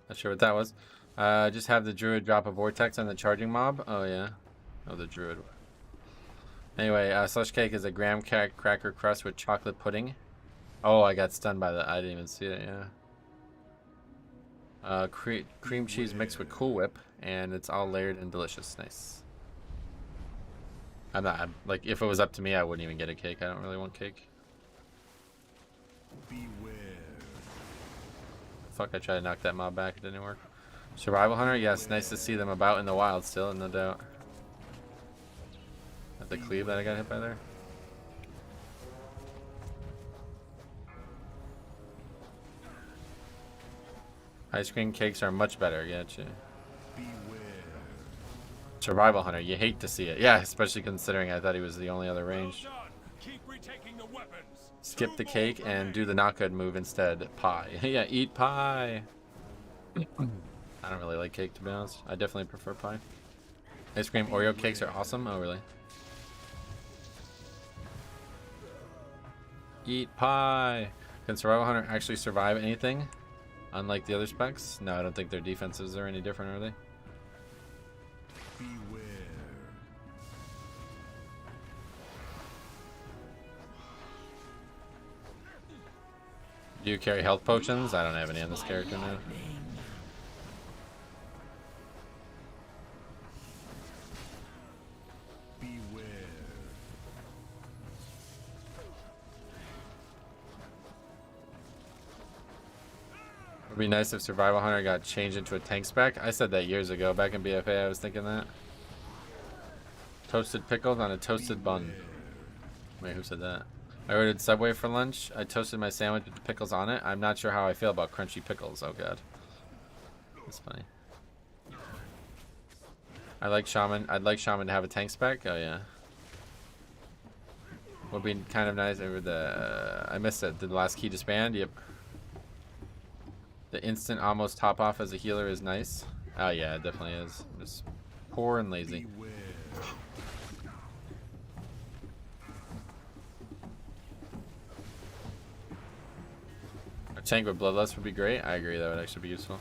Not sure what that was. Just have the druid drop a vortex on the charging mob. Oh, yeah. Oh, the druid. Anyway, slush cake is a graham cracker crust with chocolate pudding. Oh, I got stunned by that. I didn't even see it, yeah. Cream cheese mixed with Cool Whip, and it's all layered and delicious. Nice. Like, if it was up to me, I wouldn't even get a cake. I don't really want cake. Fuck, I tried to knock that mob back. It didn't work. Survival Hunter? Yes, nice to see them about in the wild still, no doubt. At the cleave that I got hit by there. Ice cream cakes are much better, gotcha. Survival Hunter, you hate to see it. Yeah, especially considering I thought he was the only other range. Skip the cake and do the not good move instead. Pie. Yeah, eat pie. I don't really like cake, to be honest. I definitely prefer pie. Ice cream Oreo cakes are awesome. Oh, really? Eat pie. Can Survival Hunter actually survive anything? Unlike the other specs? No, I don't think their defenses are any different, are they? Do you carry health potions? I don't have any on this character now. Would be nice if Survival Hunter got changed into a tank spec. I said that years ago. Back in BFA, I was thinking that. Toasted pickles on a toasted bun. Wait, who said that? I ordered Subway for lunch. I toasted my sandwich with the pickles on it. I'm not sure how I feel about crunchy pickles. Oh, God. That's funny. I like Shaman. I'd like Shaman to have a tank spec. Oh, yeah. Would be kind of nice over the... I missed it. Did the last key disband? Yep. The instant almost top off as a healer is nice. Oh, yeah, it definitely is. Just poor and lazy. A tank with Bloodlust would be great. I agree, that would actually be useful.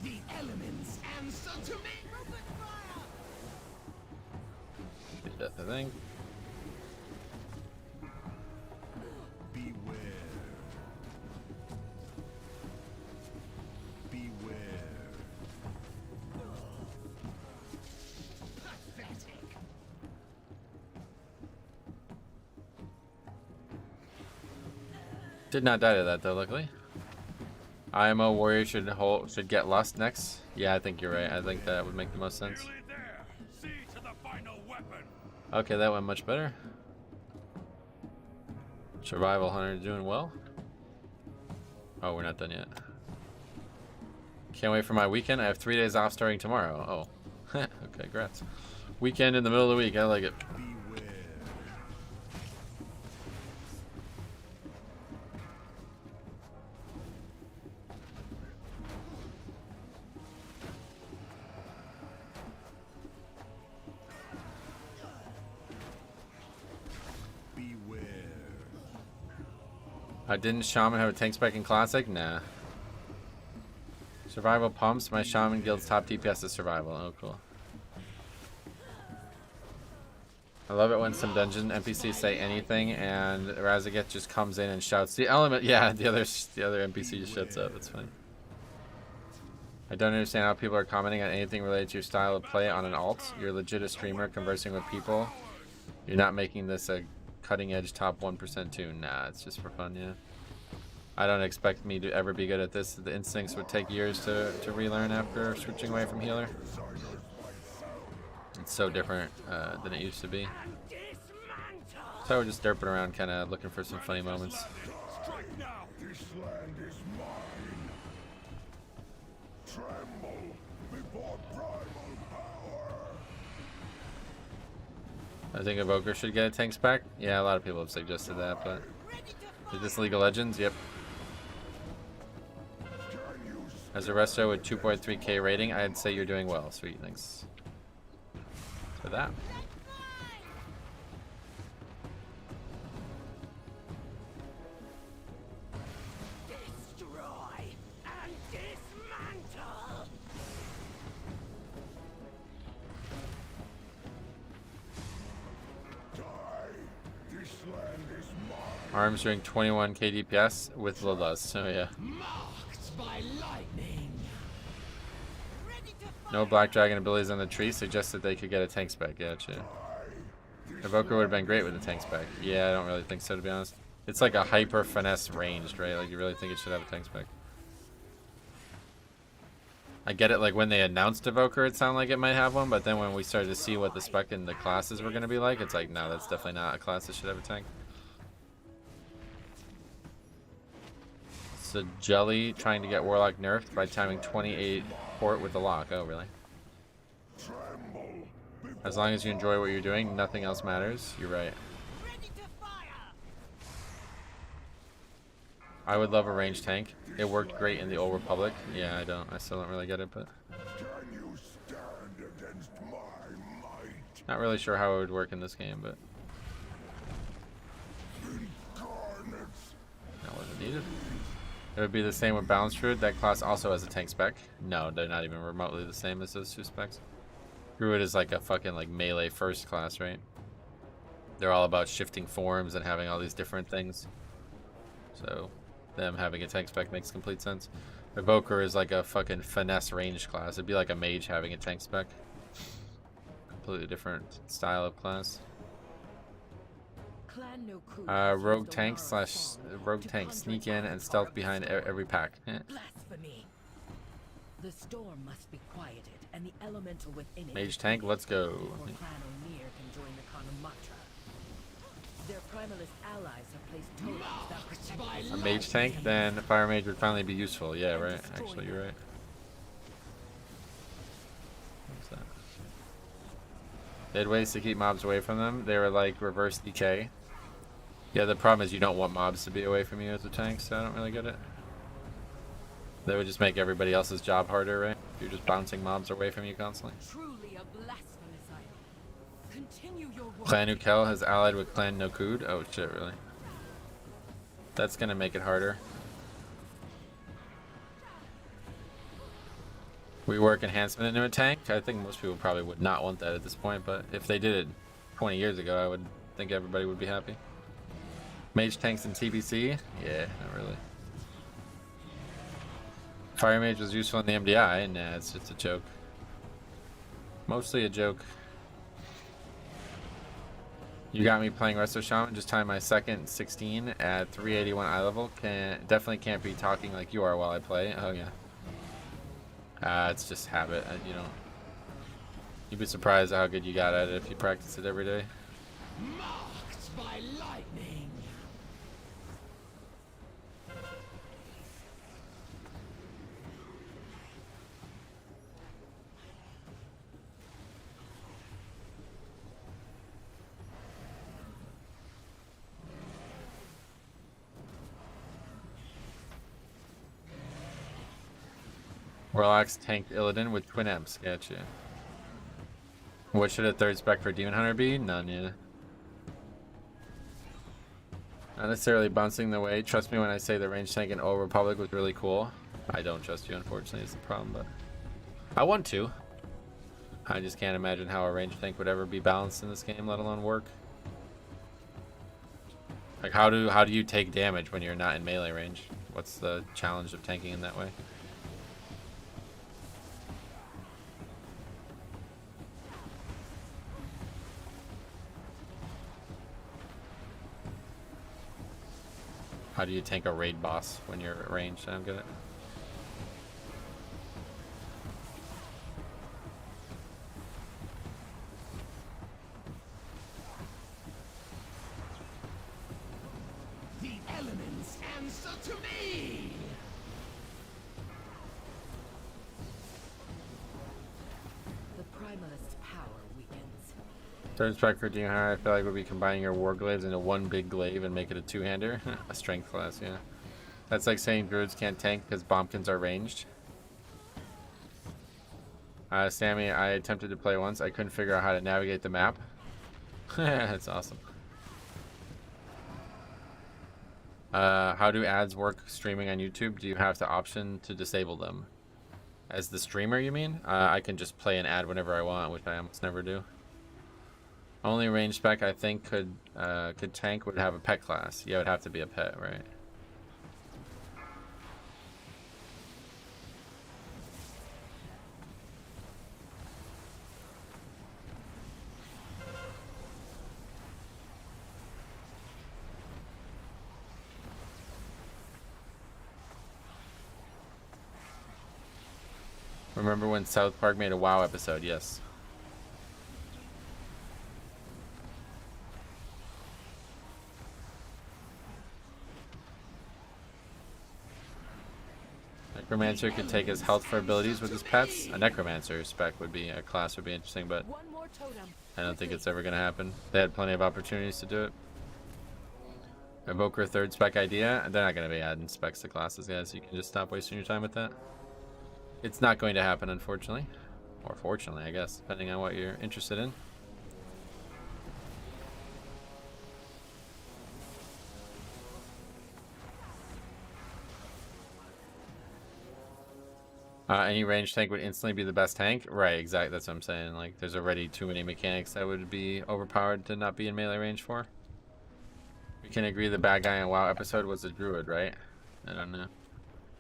The elements answer to me. Good death, I think. Did not die to that though, luckily. IMO Warrior should get Lust next. Yeah, I think you're right. I think that would make the most sense. Okay, that went much better. Survival Hunter doing well. Oh, we're not done yet. Can't wait for my weekend. I have 3 days off starting tomorrow. Oh. Okay, congrats. Weekend in the middle of the week. I like it. Didn't Shaman have a tank spec in Classic? Nah. Survival pumps. My Shaman guild's top DPS is survival. Oh, cool. I love it when some dungeon NPCs say anything and Razaget just comes in and shouts the element. Yeah, the other NPC just shuts up. That's funny. I don't understand how people are commenting on anything related to your style of play on an alt. You're legit a streamer conversing with people. You're not making this a cutting edge top 1% tune. Nah, it's just for fun, yeah. I don't expect me to ever be good at this. The instincts would take years to relearn after switching away from healer. It's so different than it used to be. So I would just derping around kind of looking for some funny moments. I think Evoker should get a tank spec. Yeah, a lot of people have suggested that, but is this League of Legends? Yep. As a Resto with 2.3k rating, I'd say you're doing well. Sweet, thanks for that. Destroy and dismantle. Arms doing 21k DPS with Bloodlust, so yeah. Marked by lightning. No Black Dragon abilities on the tree suggested they could get a tank spec. Gotcha. Evoker would have been great with a tank spec. Yeah, I don't really think so, to be honest. It's like a hyper finesse ranged, right? Like, you really think it should have a tank spec. I get it, like, when they announced Evoker, it sounded like it might have one, but then when we started to see what the spec and the classes were going to be like, it's like, no, that's definitely not a class that should have a tank. So Jelly trying to get Warlock nerfed by timing 28 port with the lock. Oh, really? As long as you enjoy what you're doing, nothing else matters. You're right. I would love a ranged tank. It worked great in the Old Republic. Yeah, I still don't really get it, but not really sure how it would work in this game, but that wasn't needed. It would be the same with Balanced Druid. That class also has a tank spec. No, they're not even remotely the same as those two specs. Druid is like a fucking like melee first class, right? They're all about shifting forms and having all these different things. So them having a tank spec makes complete sense. Evoker is like a fucking finesse range class. It'd be like a mage having a tank spec. Completely different style of class. Rogue tank slash rogue tank sneak in and stealth behind every pack. Blasphemy. The storm must be quieted, and the elemental within it. Mage tank, let's go. Before Clan O'Neill can join the Kanamatra. Their primalist allies have placed totems that protect A mage tank, then fire mage would finally be useful. Yeah, right. Actually, you're right. What's that? They had ways to keep mobs away from them. They were like reverse decay. Yeah, the problem is you don't want mobs to be away from you as a tank, so I don't really get it. That would just make everybody else's job harder, right? You're just bouncing mobs away from you constantly. truly a blasphemous idol. Continue your work. Clan Ukel has allied with Clan Nokud. Oh shit, really? That's gonna make it harder. Rework enhancement into a tank. I think most people probably would not want that at this point, but if they did it 20 years ago, I would think everybody would be happy. Mage tanks in TBC? Yeah, not really. Fire mage was useful in the MDI. Nah, it's just a joke. Mostly a joke. You got me playing Resto Shaman. Just time my second 16 at 381 eye level. Definitely can't be talking like you are while I play. Oh yeah. It's just habit. You don't. You'd be surprised at how good you got at it if you practice it every day. Marked by lightning. Warlock's tanked Illidan with twin M's. Gotcha. What should a third spec for Demon Hunter be? None, yeah. Not necessarily bouncing the way. Trust me when I say the range tank in Old Republic was really cool. I don't trust you, unfortunately, is the problem, but I want to. I just can't imagine how a range tank would ever be balanced in this game, let alone work. Like, how do you take damage when you're not in melee range? What's the challenge of tanking in that way? How do you tank a raid boss when you're ranged? I don't get it. The elements answer to me. The primalist's power weakens. Third spec for Demon Hunter, I feel like would be combining your war glaives into one big glaive and make it a two-hander. A strength class, yeah. That's like saying druids can't tank because bombkins are ranged. Sammy, I attempted to play once. I couldn't figure out how to navigate the map. That's awesome. How do ads work streaming on YouTube? Do you have to option to disable them? As the streamer, you mean? I can just play an ad whenever I want, which I almost never do. Only range spec I think could tank would have a pet class. Yeah, it would have to be a pet, right? Remember when South Park made a WoW episode? Yes. Necromancer could take his health for abilities with his pets. A Necromancer spec would be, a class would be interesting, but One more totem. I don't think it's ever going to happen. They had plenty of opportunities to do it. Evoker third spec idea. They're not going to be adding specs to classes, guys. You can just stop wasting your time with that. It's not going to happen, unfortunately. Or fortunately, I guess, depending on what you're interested in. Any range tank would instantly be the best tank? Right, exactly. That's what I'm saying. Like, there's already too many mechanics that would be overpowered to not be in melee range for. We can agree the bad guy in WoW episode was a druid, right? I don't know.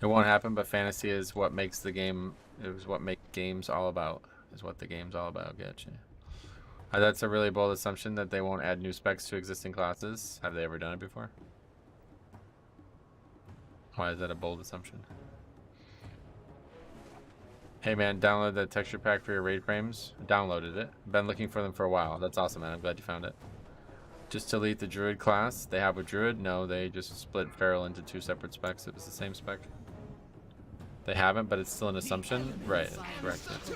It won't happen, but fantasy is what makes the game. It was what makes games all about. Is what the game's all about. Gotcha. That's a really bold assumption that they won't add new specs to existing classes. Have they ever done it before? Why is that a bold assumption? Hey man, download that texture pack for your raid frames. Downloaded it. Been looking for them for a while. That's awesome, man. I'm glad you found it. Just delete the druid class. They have a druid? No, they just split feral into 2 separate specs. It was the same spec. They haven't, but it's still an assumption. Right, correct. Yeah.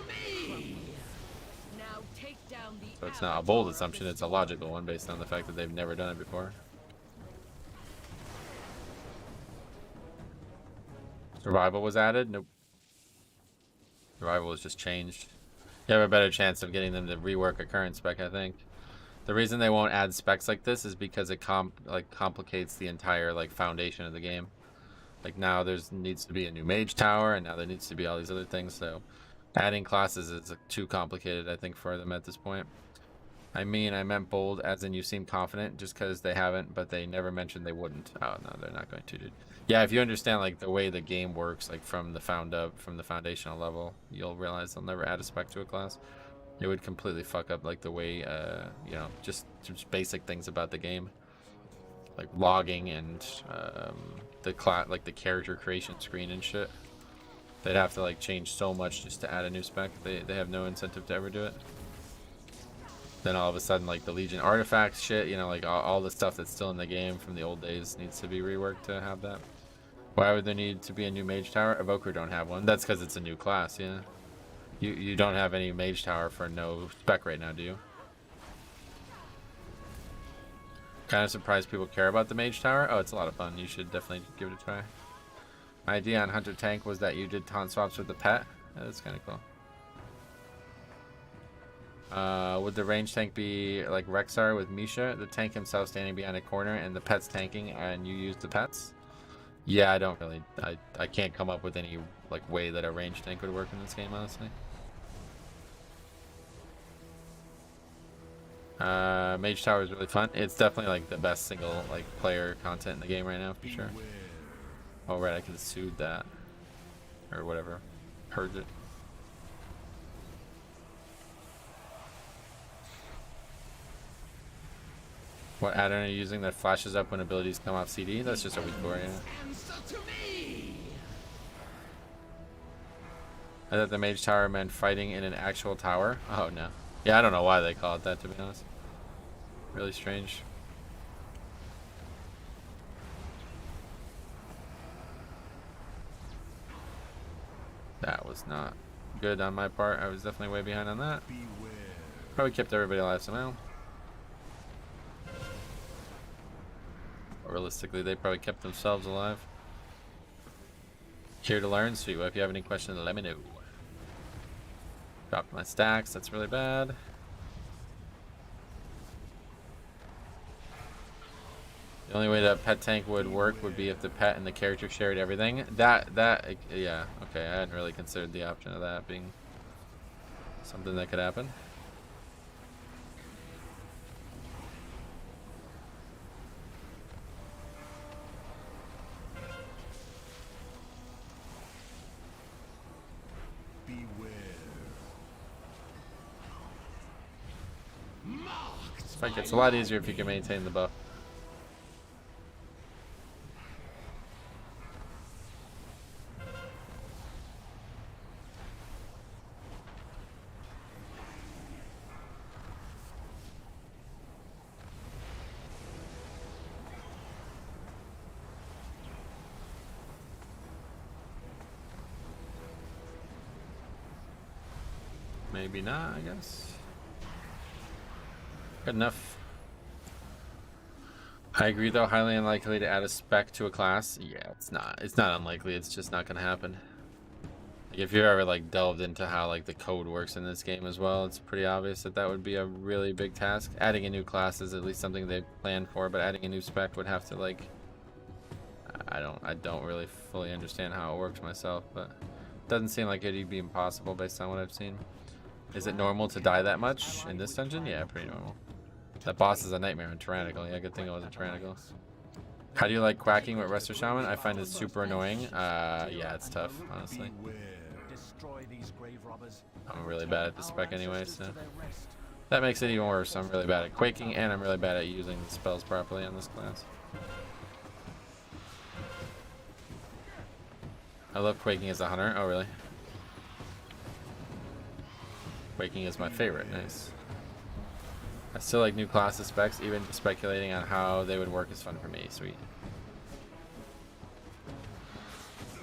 So it's not a bold assumption, it's a logical one based on the fact that they've never done it before. Survival was added? Nope. Survival was just changed. You have a better chance of getting them to rework a current spec, I think. The reason they won't add specs like this is because it complicates the entire foundation of the game. Like now needs to be a new mage tower, and now there needs to be all these other things, so adding classes is too complicated, I think, for them at this point. I meant bold as in you seem confident just because they haven't, but they never mentioned they wouldn't. Oh no, they're not going to, dude. Yeah, if you understand the way the game works, from the foundational level, you'll realize they'll never add a spec to a class. It would completely fuck up the way you know, just basic things about the game, like logging and the character creation screen and shit. They'd have to change so much just to add a new spec. They have no incentive to ever do it. Then all of a sudden the Legion artifacts shit, you know, all the stuff that's still in the game from the old days needs to be reworked to have that. Why would there need to be a new mage tower? Evoker don't have one. That's because it's a new class, yeah. You don't have any mage tower for no spec right now, do you? Kind of surprised people care about the mage tower. Oh, it's a lot of fun. You should definitely give it a try. My idea on Hunter Tank was that you did taunt swaps with the pet. That's kind of cool. Would the range tank be like Rexar with Misha? The tank himself standing behind a corner and the pets tanking and you use the pets? Yeah, I don't really... I can't come up with any way that a range tank would work in this game, honestly. Mage Tower is really fun. It's definitely the best single player content in the game right now, for sure. Oh right, I could have sued that. Or whatever. Purge it. What add-on are you using that flashes up when abilities come off CD? That's just a weak core, yeah. I thought the mage tower meant fighting in an actual tower. Oh no. Yeah, I don't know why they call it that, to be honest. Really strange. That was not good on my part. I was definitely way behind on that. Probably kept everybody alive somehow. Realistically, they probably kept themselves alive. Here to learn, sweet. Well, if you have any questions, let me know. Dropped my stacks. That's really bad. The only way that pet tank would work would be if the pet and the character shared everything. Yeah, okay. I hadn't really considered the option of that being something that could happen. Fight gets a lot easier if you can maintain the buff. Maybe not, I guess. Good enough. I agree though, highly unlikely to add a spec to a class. Yeah, it's not unlikely, it's just not gonna happen. If you're ever delved into how the code works in this game as well, it's pretty obvious that would be a really big task. Adding a new class is at least something they planned for, but adding a new spec would have to I don't really fully understand how it works myself, but it doesn't seem like it'd be impossible based on what I've seen. Is it normal to die that much in this dungeon? Yeah, pretty normal. That boss is a nightmare in Tyrannical. Yeah, good thing it wasn't Tyrannical. How do you like quacking with Resto Shaman? I find it super annoying. Yeah, it's tough, honestly. I'm really bad at the spec anyway, so. That makes it even worse. I'm really bad at quaking, and I'm really bad at using the spells properly on this class. I love quaking as a hunter. Oh, really? Quaking is my favorite. Nice. I still like new classes specs. Even speculating on how they would work is fun for me. Sweet.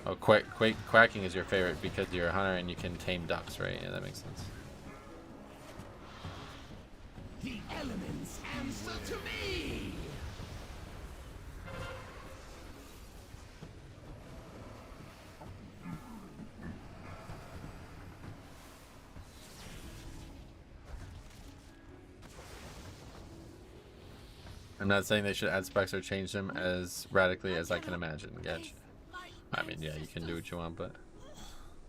Oh, quacking is your favorite because you're a hunter and you can tame ducks, right? Yeah, that makes sense. The elements answer to me. I'm not saying they should add specs or change them as radically as I can imagine. Gotcha. I mean, yeah, you can do what you want, but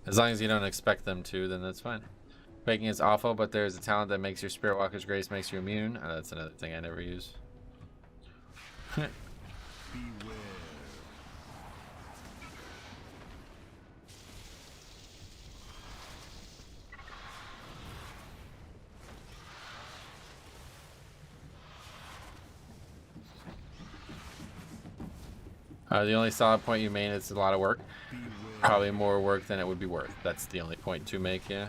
as long as you don't expect them to, then that's fine. Quaking is awful, but there's a talent that makes your Spirit Walker's Grace makes you immune. Oh, that's another thing I never use. The only solid point you made is a lot of work. Probably more work than it would be worth. That's the only point to make, yeah.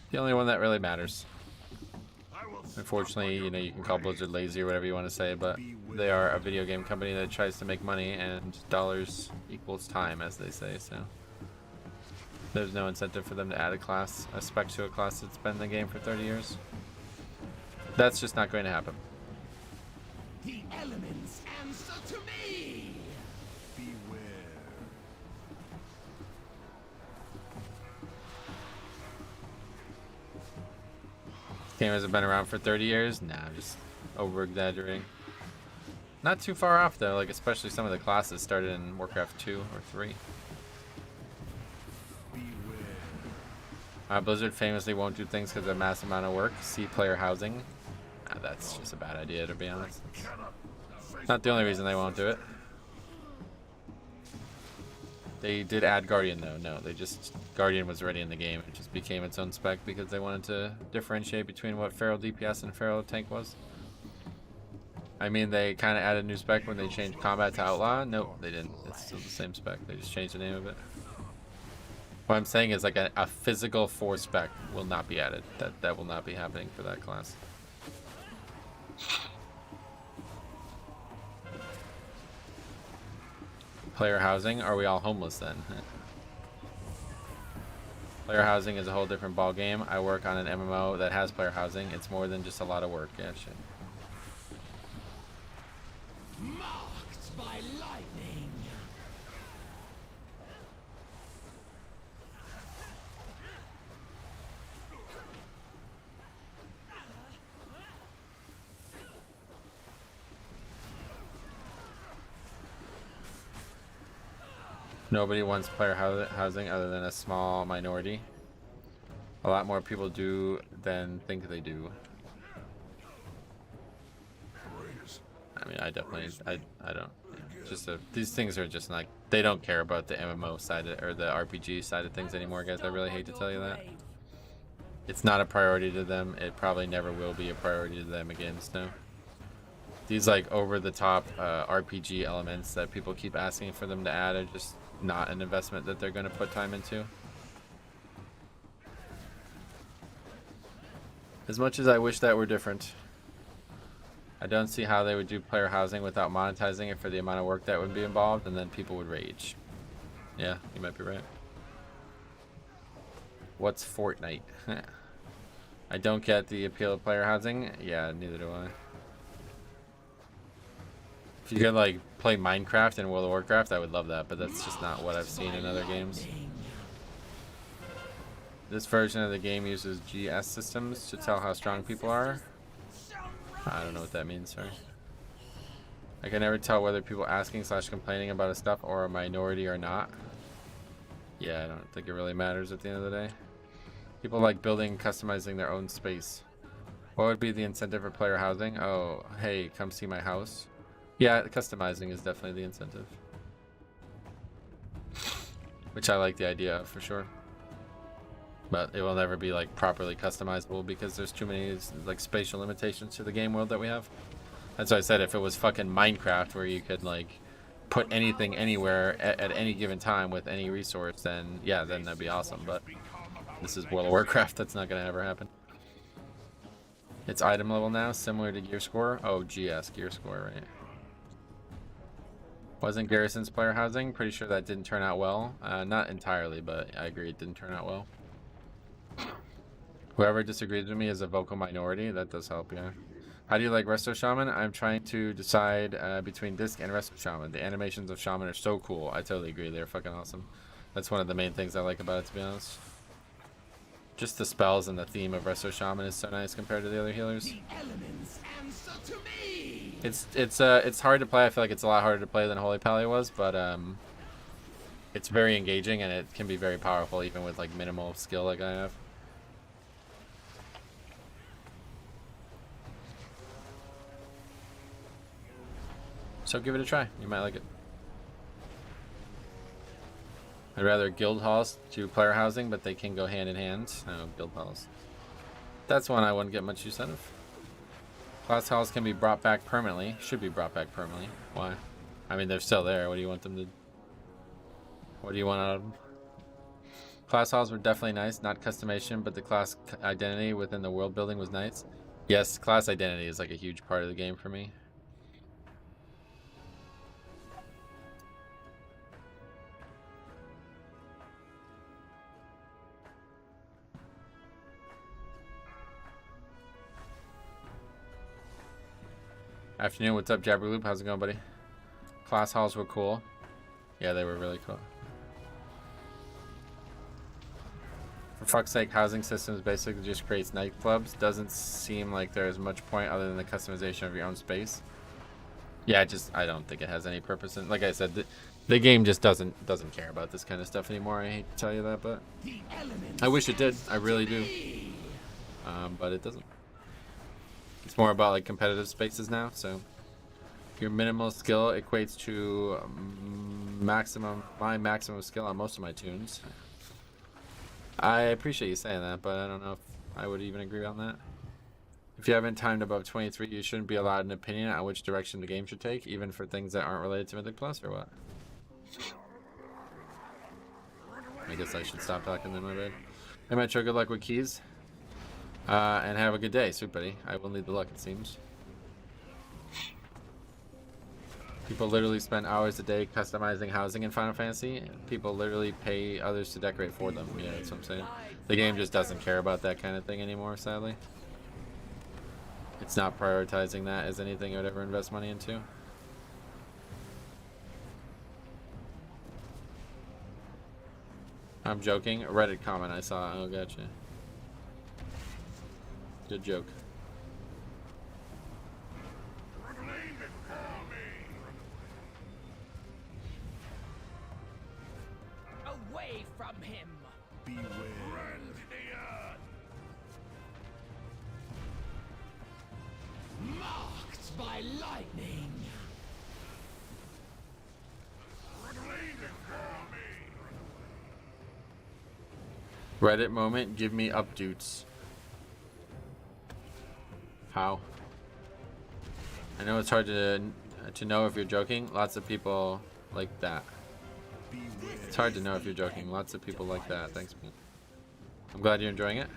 The only one that really matters. Unfortunately, you know, you can call Blizzard lazy or whatever you want to say, but they are a video game company that tries to make money, and dollars equals time, as they say, so there's no incentive for them to add a spec to a class that's been in the game for 30 years. That's just not going to happen. The elements answer to me. Beware. Game hasn't been around for 30 years? Nah, just over exaggerating. Not too far off though, like especially some of the classes started in Warcraft 2 or 3. Blizzard famously won't do things because of a massive amount of work. See player housing. That's just a bad idea, to be honest. Not the only reason they won't do it. They did add Guardian though. No, Guardian was already in the game. It just became its own spec because they wanted to differentiate between what Feral DPS and Feral Tank was. I mean, they kind of added a new spec when they changed Combat to Outlaw. Nope, they didn't. It's still the same spec. They just changed the name of it. What I'm saying is like a physical 4 spec will not be added. That will not be happening for that class. Player housing? Are we all homeless then? Player housing is a whole different ball game. I work on an MMO that has player housing. It's more than just a lot of work. Yeah, shit. Marked by lightning. Nobody wants player housing other than a small minority. A lot more people do than think they do. I mean, I definitely, I don't. Just these things are just like, they don't care about the MMO side or the RPG side of things anymore, guys. I really hate to tell you that. It's not a priority to them. It probably never will be a priority to them again. So these like over-the-top RPG elements that people keep asking for them to add are just not an investment that they're going to put time into. As much as I wish that were different, I don't see how they would do player housing without monetizing it for the amount of work that would be involved, and then people would rage. Yeah, you might be right. What's Fortnite? I don't get the appeal of player housing. Yeah, neither do I. If you could like play Minecraft and World of Warcraft, I would love that, but that's just not what I've seen in other games. This version of the game uses GS systems to tell how strong people are. I don't know what that means, sorry. I can never tell whether people asking / complaining about a stuff are a minority or not. Yeah, I don't think it really matters at the end of the day. People like building and customizing their own space. What would be the incentive for player housing? Oh, hey, come see my house. Yeah, customizing is definitely the incentive. Which I like the idea of, for sure. But it will never be like properly customizable because there's too many like spatial limitations to the game world that we have. That's why I said if it was fucking Minecraft where you could like put anything anywhere at any given time with any resource, then yeah, then that'd be awesome. But this is World of Warcraft. That's not gonna ever happen. It's item level now, similar to gear score. Oh, GS gear score, right? Wasn't Garrison's player housing? Pretty sure that didn't turn out well. Not entirely, but I agree it didn't turn out well. Whoever disagrees with me is a vocal minority. That does help, yeah. How do you like Resto Shaman? I'm trying to decide between Disc and Resto Shaman. The animations of Shaman are so cool. I totally agree. They're fucking awesome. That's one of the main things I like about it, to be honest. Just the spells and the theme of Resto Shaman is so nice compared to the other healers. The elements answer to me. It's hard to play. I feel like it's a lot harder to play than Holy Pally was, but it's very engaging and it can be very powerful even with like minimal skill like I have. So give it a try. You might like it. I'd rather guild halls to player housing, but they can go hand in hand. No, guild halls. That's one I wouldn't get much use out of. Class halls can be brought back permanently. Should be brought back permanently. Why? I mean, they're still there. What do you want them to... What do you want out of them? Class halls were definitely nice. Not customization, but the class identity within the world building was nice. Yes, class identity is like a huge part of the game for me. Afternoon, what's up, Jabberloop? How's it going, buddy? Class halls were cool. Yeah, they were really cool. For fuck's sake, housing systems basically just creates nightclubs. Doesn't seem like there's much point other than the customization of your own space. Yeah, I don't think it has any purpose. And like I said, the game just doesn't care about this kind of stuff anymore. I hate to tell you that, but I wish it did. I really do. But it doesn't. It's more about like competitive spaces now, so your minimal skill equates to my maximum skill on most of my tunes. I appreciate you saying that, but I don't know if I would even agree on that. If you haven't timed above 23, you shouldn't be allowed an opinion on which direction the game should take, even for things that aren't related to Mythic Plus, or what? I guess I should stop talking then, my bad. Hey Metro, good luck with keys. And have a good day, sweet buddy. I will need the luck, it seems. People literally spend hours a day customizing housing in Final Fantasy. People literally pay others to decorate for them. Yeah, that's what I'm saying. The game just doesn't care about that kind of thing anymore, sadly. It's not prioritizing that as anything I would ever invest money into. I'm joking. A Reddit comment I saw. Oh, gotcha. Good joke. Away from him! Beware. Marked by lightning! Reddit moment. Give me updates. How? I know it's hard to know if you're joking. Lots of people like that. It's hard to know if you're joking. Lots of people like that. Thanks, man. I'm glad you're enjoying it.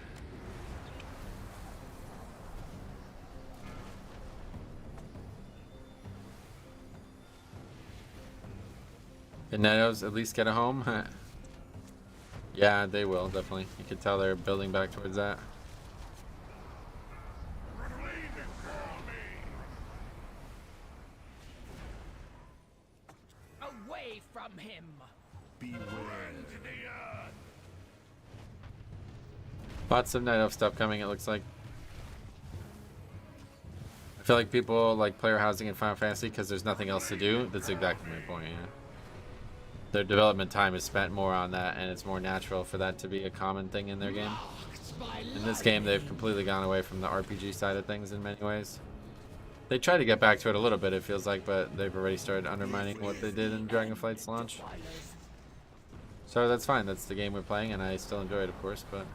The Nettos at least get a home? Yeah, they will, definitely. You can tell they're building back towards that. Away from him! Beware. Lots of Night Elf stuff coming, it looks like. I feel like people like player housing in Final Fantasy because there's nothing else to do. That's exactly my point, yeah. Their development time is spent more on that, and it's more natural for that to be a common thing in their game. In this game, they've completely gone away from the RPG side of things in many ways. They try to get back to it a little bit, it feels like, but they've already started undermining what they did in Dragonflight's launch. So that's fine, that's the game we're playing, and I still enjoy it, of course, but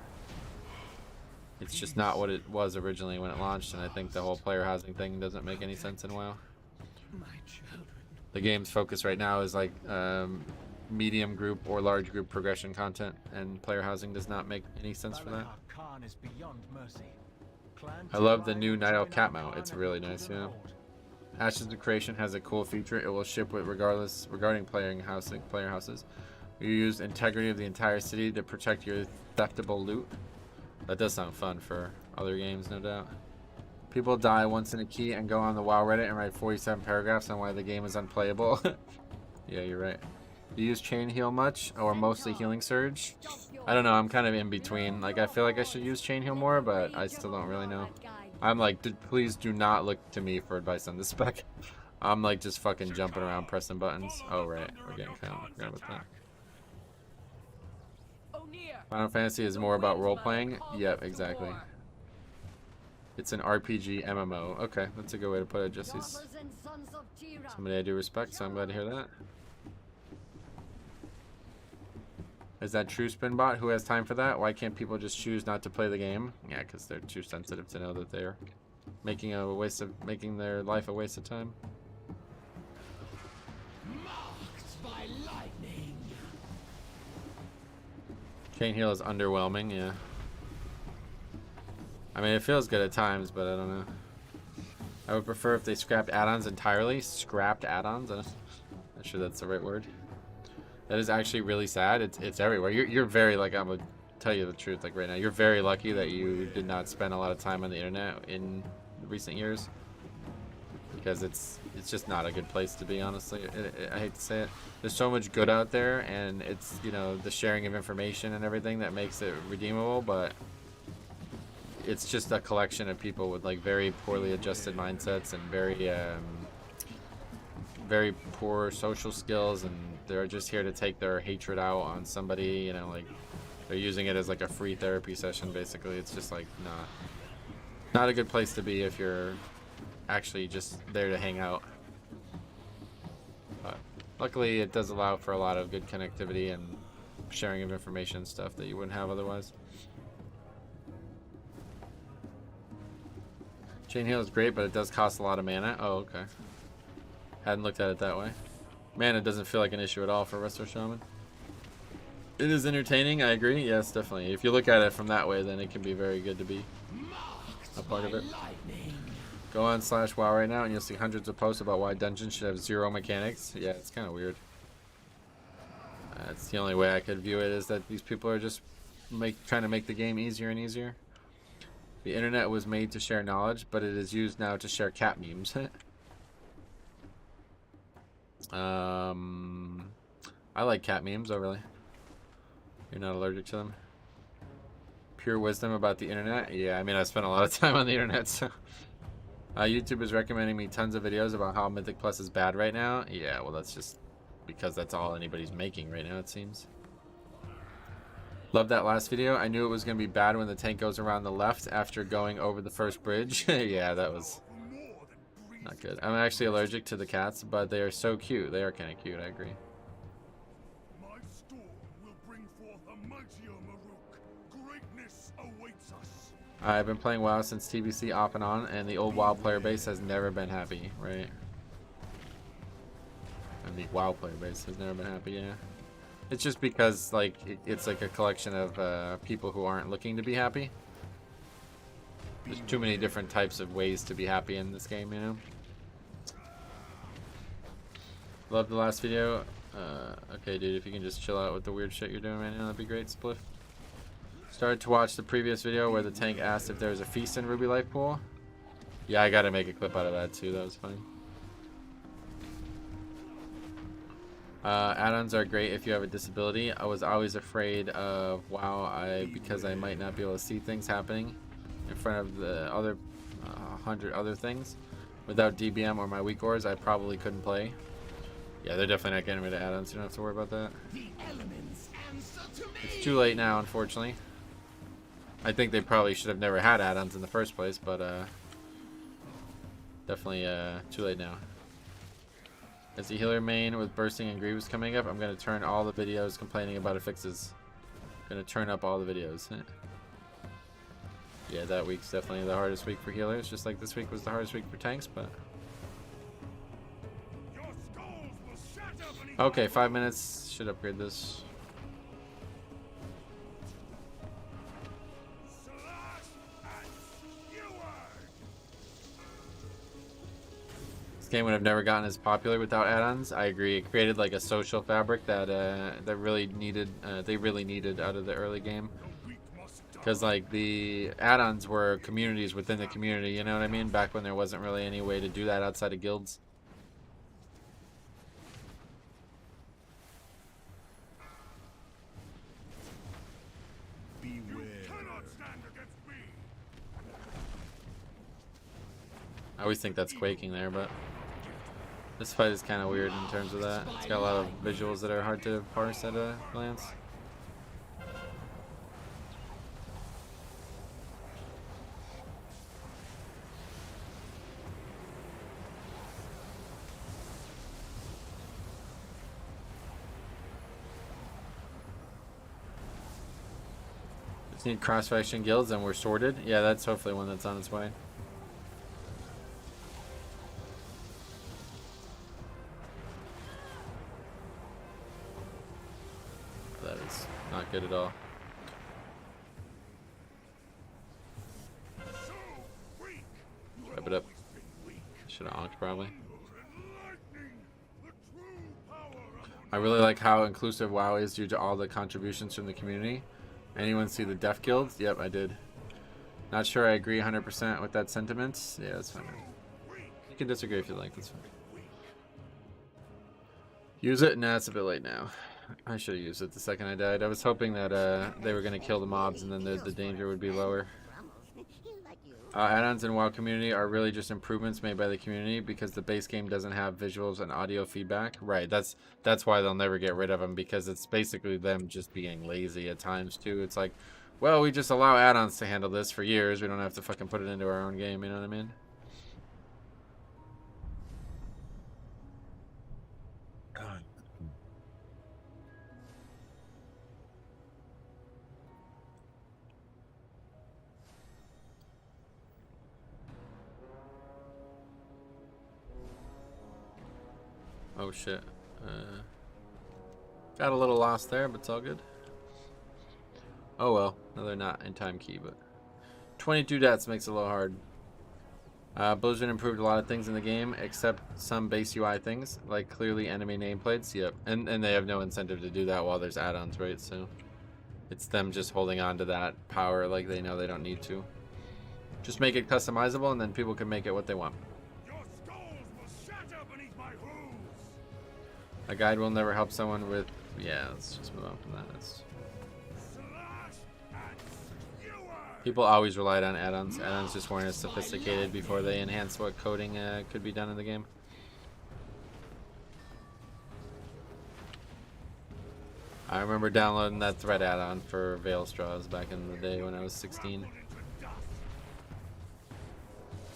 It's just not what it was originally when it launched, and I think the whole player housing thing doesn't make any sense in WoW. The game's focus right now is like medium group or large group progression content, and player housing does not make any sense for that. I love the new Night Elf cat mount. It's really nice, yeah. Ashes of Creation has a cool feature. It will ship with regarding player houses. You use integrity of the entire city to protect your theftable loot. That does sound fun for other games, no doubt. People die once in a key and go on the WoW Reddit and write 47 paragraphs on why the game is unplayable. Yeah, you're right. Do you use Chain Heal much, or mostly Healing Surge? I don't know, I'm kind of in between. Like, I feel like I should use Chain Heal more, but I still don't really know. I'm like, please do not look to me for advice on this spec. I'm like just fucking jumping around pressing buttons. Oh right, we're getting kind of forgot about that. Final Fantasy is more about role-playing? Yep, exactly. It's an RPG MMO. Okay, that's a good way to put it, Jesse's. Somebody I do respect, so I'm glad to hear that. Is that true, Spinbot? Who has time for that? Why can't people just choose not to play the game? Yeah, because they're too sensitive to know that they're making their life a waste of time. Chain Heal is underwhelming, yeah. I mean, it feels good at times, but I don't know. I would prefer if they scrapped add-ons entirely. Scrapped add-ons? I'm not sure that's the right word. That is actually really sad. It's everywhere. You're very, like, I'm gonna tell you the truth, like right now. You're very lucky that you did not spend a lot of time on the internet in recent years. Because it's just not a good place to be, honestly. I hate to say it. There's so much good out there, and it's, you know, the sharing of information and everything that makes it redeemable, but it's just a collection of people with like very poorly adjusted mindsets and very poor social skills, and they're just here to take their hatred out on somebody, you know, like they're using it as like a free therapy session basically. It's just like not a good place to be if you're actually just there to hang out. But luckily it does allow for a lot of good connectivity and sharing of information and stuff that you wouldn't have otherwise. Chain Heal is great, but it does cost a lot of mana. Oh, okay. Hadn't looked at it that way. Mana doesn't feel like an issue at all for Resto Shaman. It is entertaining, I agree. Yes, definitely. If you look at it from that way, then it can be very good to be a part of it. Go on /WoW right now and you'll see hundreds of posts about why dungeons should have 0 mechanics. Yeah, it's kind of weird. It's the only way I could view it, is that these people are just trying to make the game easier and easier. The internet was made to share knowledge, but it is used now to share cat memes. I like cat memes. Oh, really? You're not allergic to them? Pure wisdom about the internet? Yeah, I mean, I spent a lot of time on the internet, so... YouTube is recommending me tons of videos about how Mythic Plus is bad right now. Yeah, well, that's just because that's all anybody's making right now, it seems. Love that last video. I knew it was going to be bad when the tank goes around the left after going over the first bridge. Yeah, that was not good. I'm actually allergic to the cats, but they are so cute. They are kind of cute, I agree. My storm will bring forth a mightier Maruk. Greatness awaits us. I've been playing WoW since TBC off and on, and the old WoW player base has never been happy, right? And the WoW player base has never been happy, yeah. It's just because, like, it's like a collection of people who aren't looking to be happy. There's too many different types of ways to be happy in this game, you know? Love the last video. Okay, dude, if you can just chill out with the weird shit you're doing right now, that'd be great, Spliff. Started to watch the previous video where the tank asked if there was a feast in Ruby Life Pool. Yeah, I gotta make a clip out of that too, that was funny. Add-ons are great if you have a disability. I was always afraid of WoW because I might not be able to see things happening in front of the other 100 other things. Without DBM or my weak ores, I probably couldn't play. Yeah, they're definitely not getting rid of add-ons. You don't have to worry about that. It's too late now, unfortunately. I think they probably should have never had add-ons in the first place, but definitely too late now. As the healer main with bursting and Grievous coming up, I'm going to turn all the videos complaining about fixes. I'm going to turn up all the videos. Yeah, that week's definitely the hardest week for healers, just like this week was the hardest week for tanks, but... Your skulls will shatter beneath Okay, 5 minutes. Should upgrade this. slash and skewer. This game would have never gotten as popular without add-ons. I agree. It created like a social fabric that that really needed. They really needed out of the early game. The weak must die. Because like the add-ons were communities within the community, you know what I mean? Back when there wasn't really any way to do that outside of guilds. You cannot stand against me. I always think that's quaking there, but this fight is kind of weird in terms of that. It's got a lot of visuals that are hard to parse at a glance. Just need cross-faction guilds and we're sorted. Yeah, that's hopefully one that's on its way. That is not good at all. So weak. You have Wrap it up. always been weak. Should have onked probably. Enlightening the true power of I really like how inclusive WoW is due to all the contributions from the community. Anyone see the Deaf Guilds? Yep, I did. Not sure I agree 100% with that sentiment. Yeah, that's fine. You can disagree if you like, that's fine. Use it? Nah, it's a bit late now. I should have used it the second I died. I was hoping that they were going to kill the mobs and then the danger would be lower. Add-ons in WoW community are really just improvements made by the community because the base game doesn't have visuals and audio feedback. Right, that's why they'll never get rid of them, because it's basically them just being lazy at times too. It's like, well, we just allow add-ons to handle this for years. We don't have to fucking put it into our own game, you know what I mean? Oh shit. Got a little lost there, but it's all good. Oh well, another not in time key, but 22 deaths makes it a little hard. Blizzard improved a lot of things in the game, except some base UI things, like clearly enemy nameplates. Yep, and they have no incentive to do that while there's add-ons, right? So it's them just holding on to that power like they know they don't need to. Just make it customizable, and then people can make it what they want. your skulls will shatter beneath my hooves. A guide will never help someone with... Yeah, let's just move on from that. That's... Slash and skewer. People always relied on add-ons. Add-ons just weren't as sophisticated before they enhanced what coding could be done in the game. I remember downloading that thread add-on for Veil Straws back in the day when I was 16.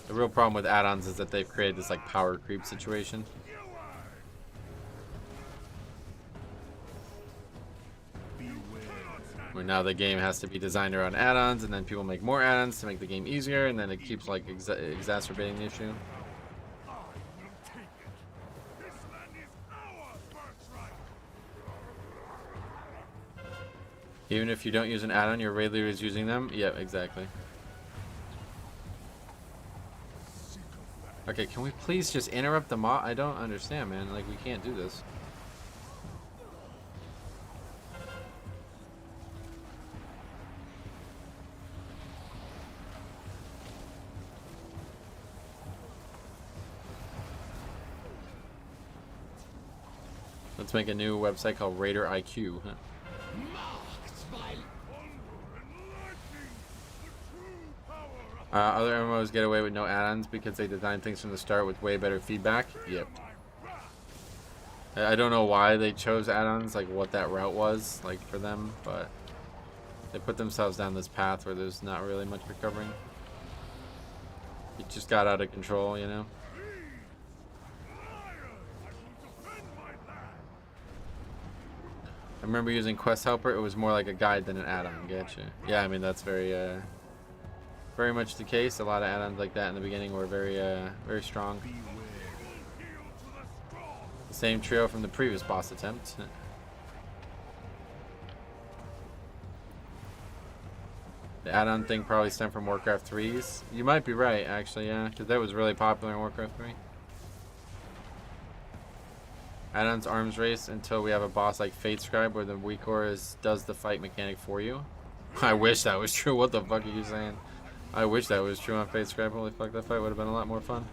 The real problem with add-ons is that they've created this like power creep situation. Where now the game has to be designed around add-ons, and then people make more add-ons to make the game easier, and then it keeps like exacerbating the issue. I will take it. This land is our birthright. Even if you don't use an add-on, your raid leader is using them. Yep, exactly. Okay, can we please just interrupt the mob? I don't understand, man. Like, we can't do this. Let's make a new website called Raider IQ. Huh? Other MMOs get away with no add-ons because they design things from the start with way better feedback. Yep. I don't know why they chose add-ons, like what that route was like for them, but they put themselves down this path where there's not really much recovering. It just got out of control, you know? I remember using Quest Helper. It was more like a guide than an add-on. Getcha. Yeah, I mean that's very very much the case. A lot of add-ons like that in the beginning were very strong. The same trio from the previous boss attempt. The add-on thing probably stemmed from Warcraft 3's. You might be right, actually, yeah, because that was really popular in Warcraft 3. Add-ons arms race until we have a boss like Fate Scribe where the Weakor does the fight mechanic for you. I wish that was true. What the fuck are you saying? I wish that was true on Fate Scribe. Holy fuck, that fight would have been a lot more fun.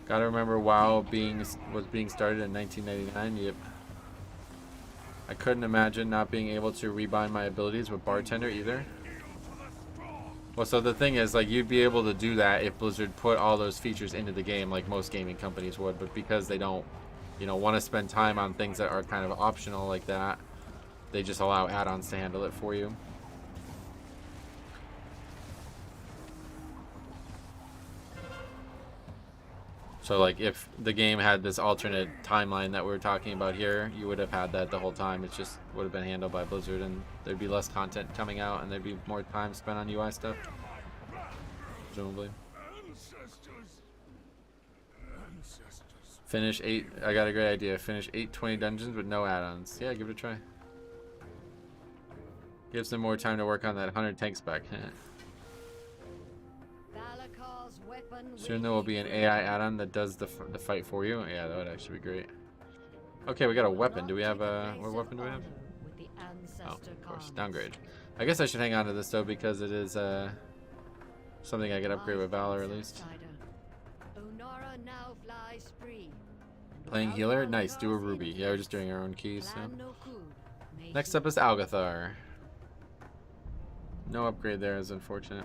Gotta remember WoW was being started in 1999. Yep. I couldn't imagine not being able to rebind my abilities with Bartender either. Well, so the thing is, like, you'd be able to do that if Blizzard put all those features into the game like most gaming companies would, but because they don't, you know, want to spend time on things that are kind of optional like that, they just allow add-ons to handle it for you. So like if the game had this alternate timeline that we were talking about here, you would have had that the whole time. It just would have been handled by Blizzard and there'd be less content coming out and there'd be more time spent on UI stuff. Presumably. Finish 8, I got a great idea. Finish 820 dungeons with no add-ons. Yeah, give it a try. Gives them more time to work on that 100 tank spec. Soon there will be an AI add-on that does the fight for you. Yeah, that would actually be great. Okay, we got a weapon. Do we have a... What weapon do we have? Oh, of course. Downgrade. I guess I should hang on to this, though, because it is something I can upgrade with Valor, at least. Playing healer? Nice. Do a ruby. Yeah, we're just doing our own keys. So. Next up is Algathar. No upgrade there is unfortunate.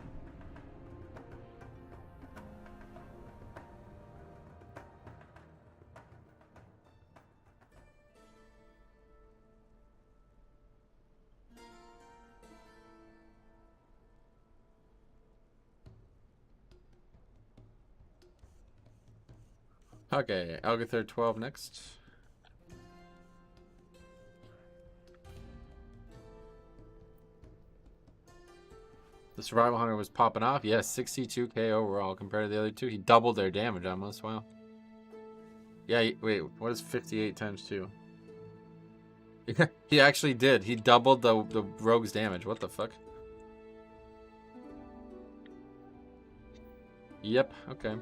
Okay, Algathar 12 next. The Survival Hunter was popping off. Yes, 62k overall compared to the other two. He doubled their damage almost. Wow. Yeah, wait, what is 58 times 2? He actually did. He doubled the rogue's damage. What the fuck? Yep, okay.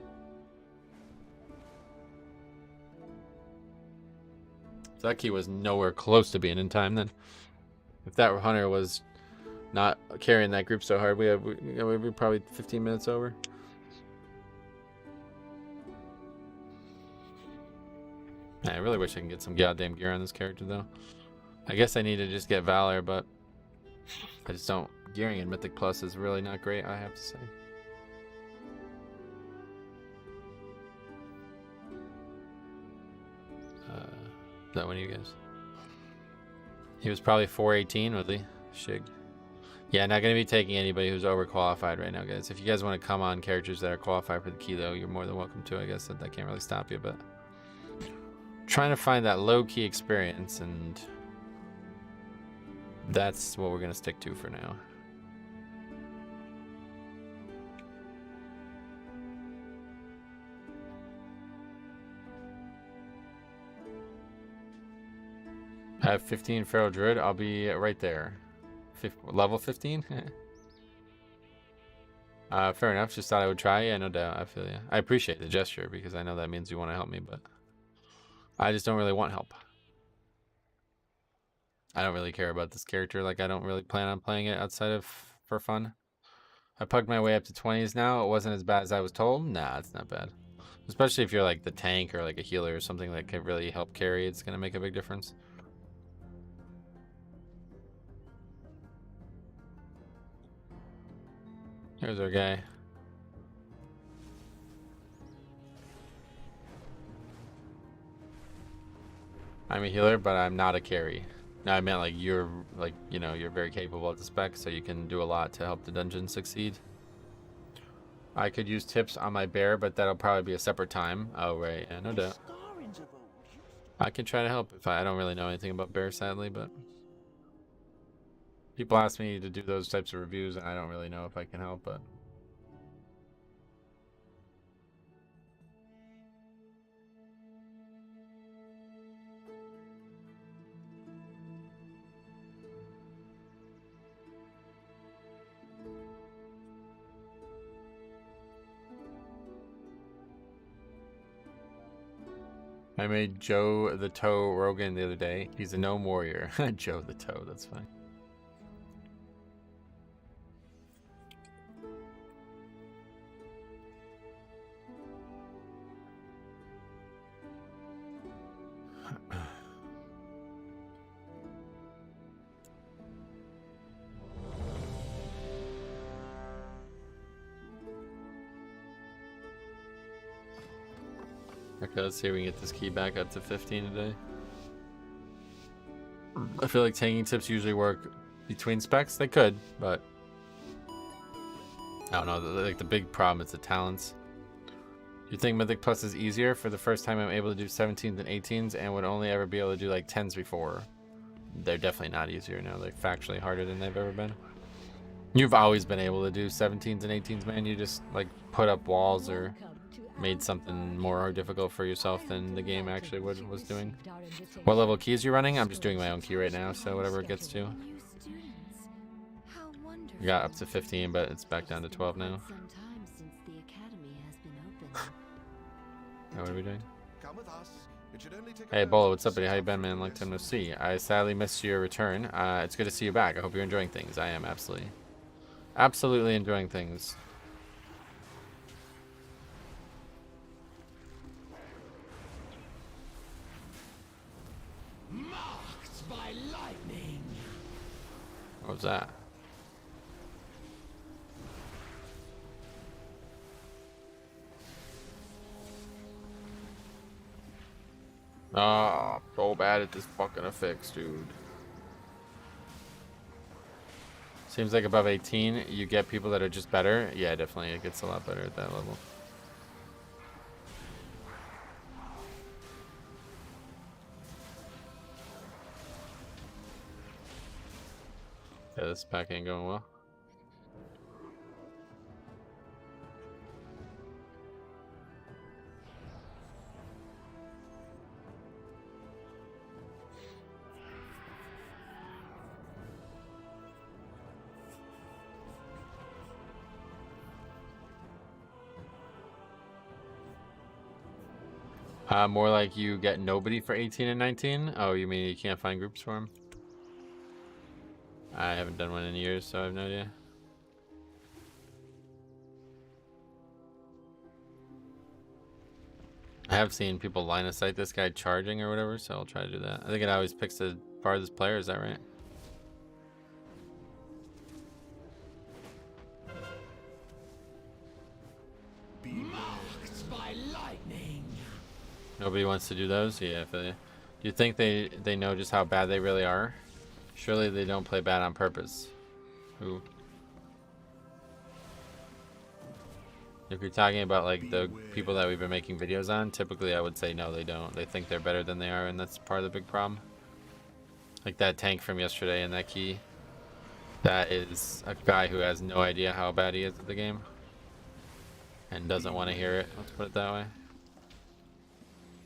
So that key was nowhere close to being in time then. If that hunter was not carrying that group so hard, we're probably 15 minutes over. I really wish I can get some goddamn gear on this character though. I guess I need to just get Valor, but I just don't. Gearing in Mythic Plus is really not great, I have to say. Is that one of you guys? He was probably 418, was he? Shig. Yeah, not going to be taking anybody who's overqualified right now, guys. If you guys want to come on characters that are qualified for the key, though, you're more than welcome to. I guess that can't really stop you, but trying to find that low-key experience, and that's what we're going to stick to for now. I have 15 Feral Druid. I'll be right there. Level 15? Fair enough. Just thought I would try. Yeah, no doubt. I feel you. I appreciate the gesture because I know that means you want to help me, but I just don't really want help. I don't really care about this character. Like, I don't really plan on playing it outside of for fun. I pugged my way up to 20s now. It wasn't as bad as I was told. Nah, it's not bad. Especially if you're like the tank or like a healer or something that can really help carry. It's going to make a big difference. Here's our guy. I'm a healer, but I'm not a carry. No, I meant like you're like, you know, you're very capable at the spec, so you can do a lot to help the dungeon succeed. I could use tips on my bear, but that'll probably be a separate time. Oh, right. Yeah, no doubt. I can try to help if I don't really know anything about bear, sadly, but People ask me to do those types of reviews, and I don't really know if I can help, but I made Joe the Toe Rogan the other day. He's a gnome warrior. Joe the Toe, that's fine. Okay, let's see if we can get this key back up to 15 today. I feel like tanking tips usually work between specs. They could, but I don't know. Like the big problem is the talents. You think Mythic Plus is easier? For the first time I'm able to do 17s and 18s and would only ever be able to do like 10s before. They're definitely not easier now. They're factually harder than they've ever been. You've always been able to do 17s and 18s, man. You just like put up walls or made something more difficult for yourself than the game actually was doing. What level keys are you running? I'm just doing my own key right now, so whatever it gets to. We got up to 15, but it's back down to 12 now. Now what are we doing? Hey Bolo, what's up buddy? How you been, man? Long time no see. I sadly missed your return. It's good to see you back. I hope you're enjoying things. I am absolutely enjoying things. Marked by lightning. What was that? Oh, so bad at this fucking affix, dude. Seems like above 18, you get people that are just better. Yeah, definitely, it gets a lot better at that level. Yeah, this pack ain't going well. More like you get nobody for 18 and 19? Oh, you mean you can't find groups for them? I haven't done one in years, so I have no idea. I have seen people line of sight this guy charging or whatever, so I'll try to do that. I think it always picks the farthest player, is that right? Marked by lightning. Nobody wants to do those? Yeah, do you think they know just how bad they really are? Surely they don't play bad on purpose. Who? If you're talking about like the people that we've been making videos on, typically I would say no, they don't. They think they're better than they are, and that's part of the big problem. Like that tank from yesterday and that key. That is a guy who has no idea how bad he is at the game. And doesn't want to hear it, let's put it that way.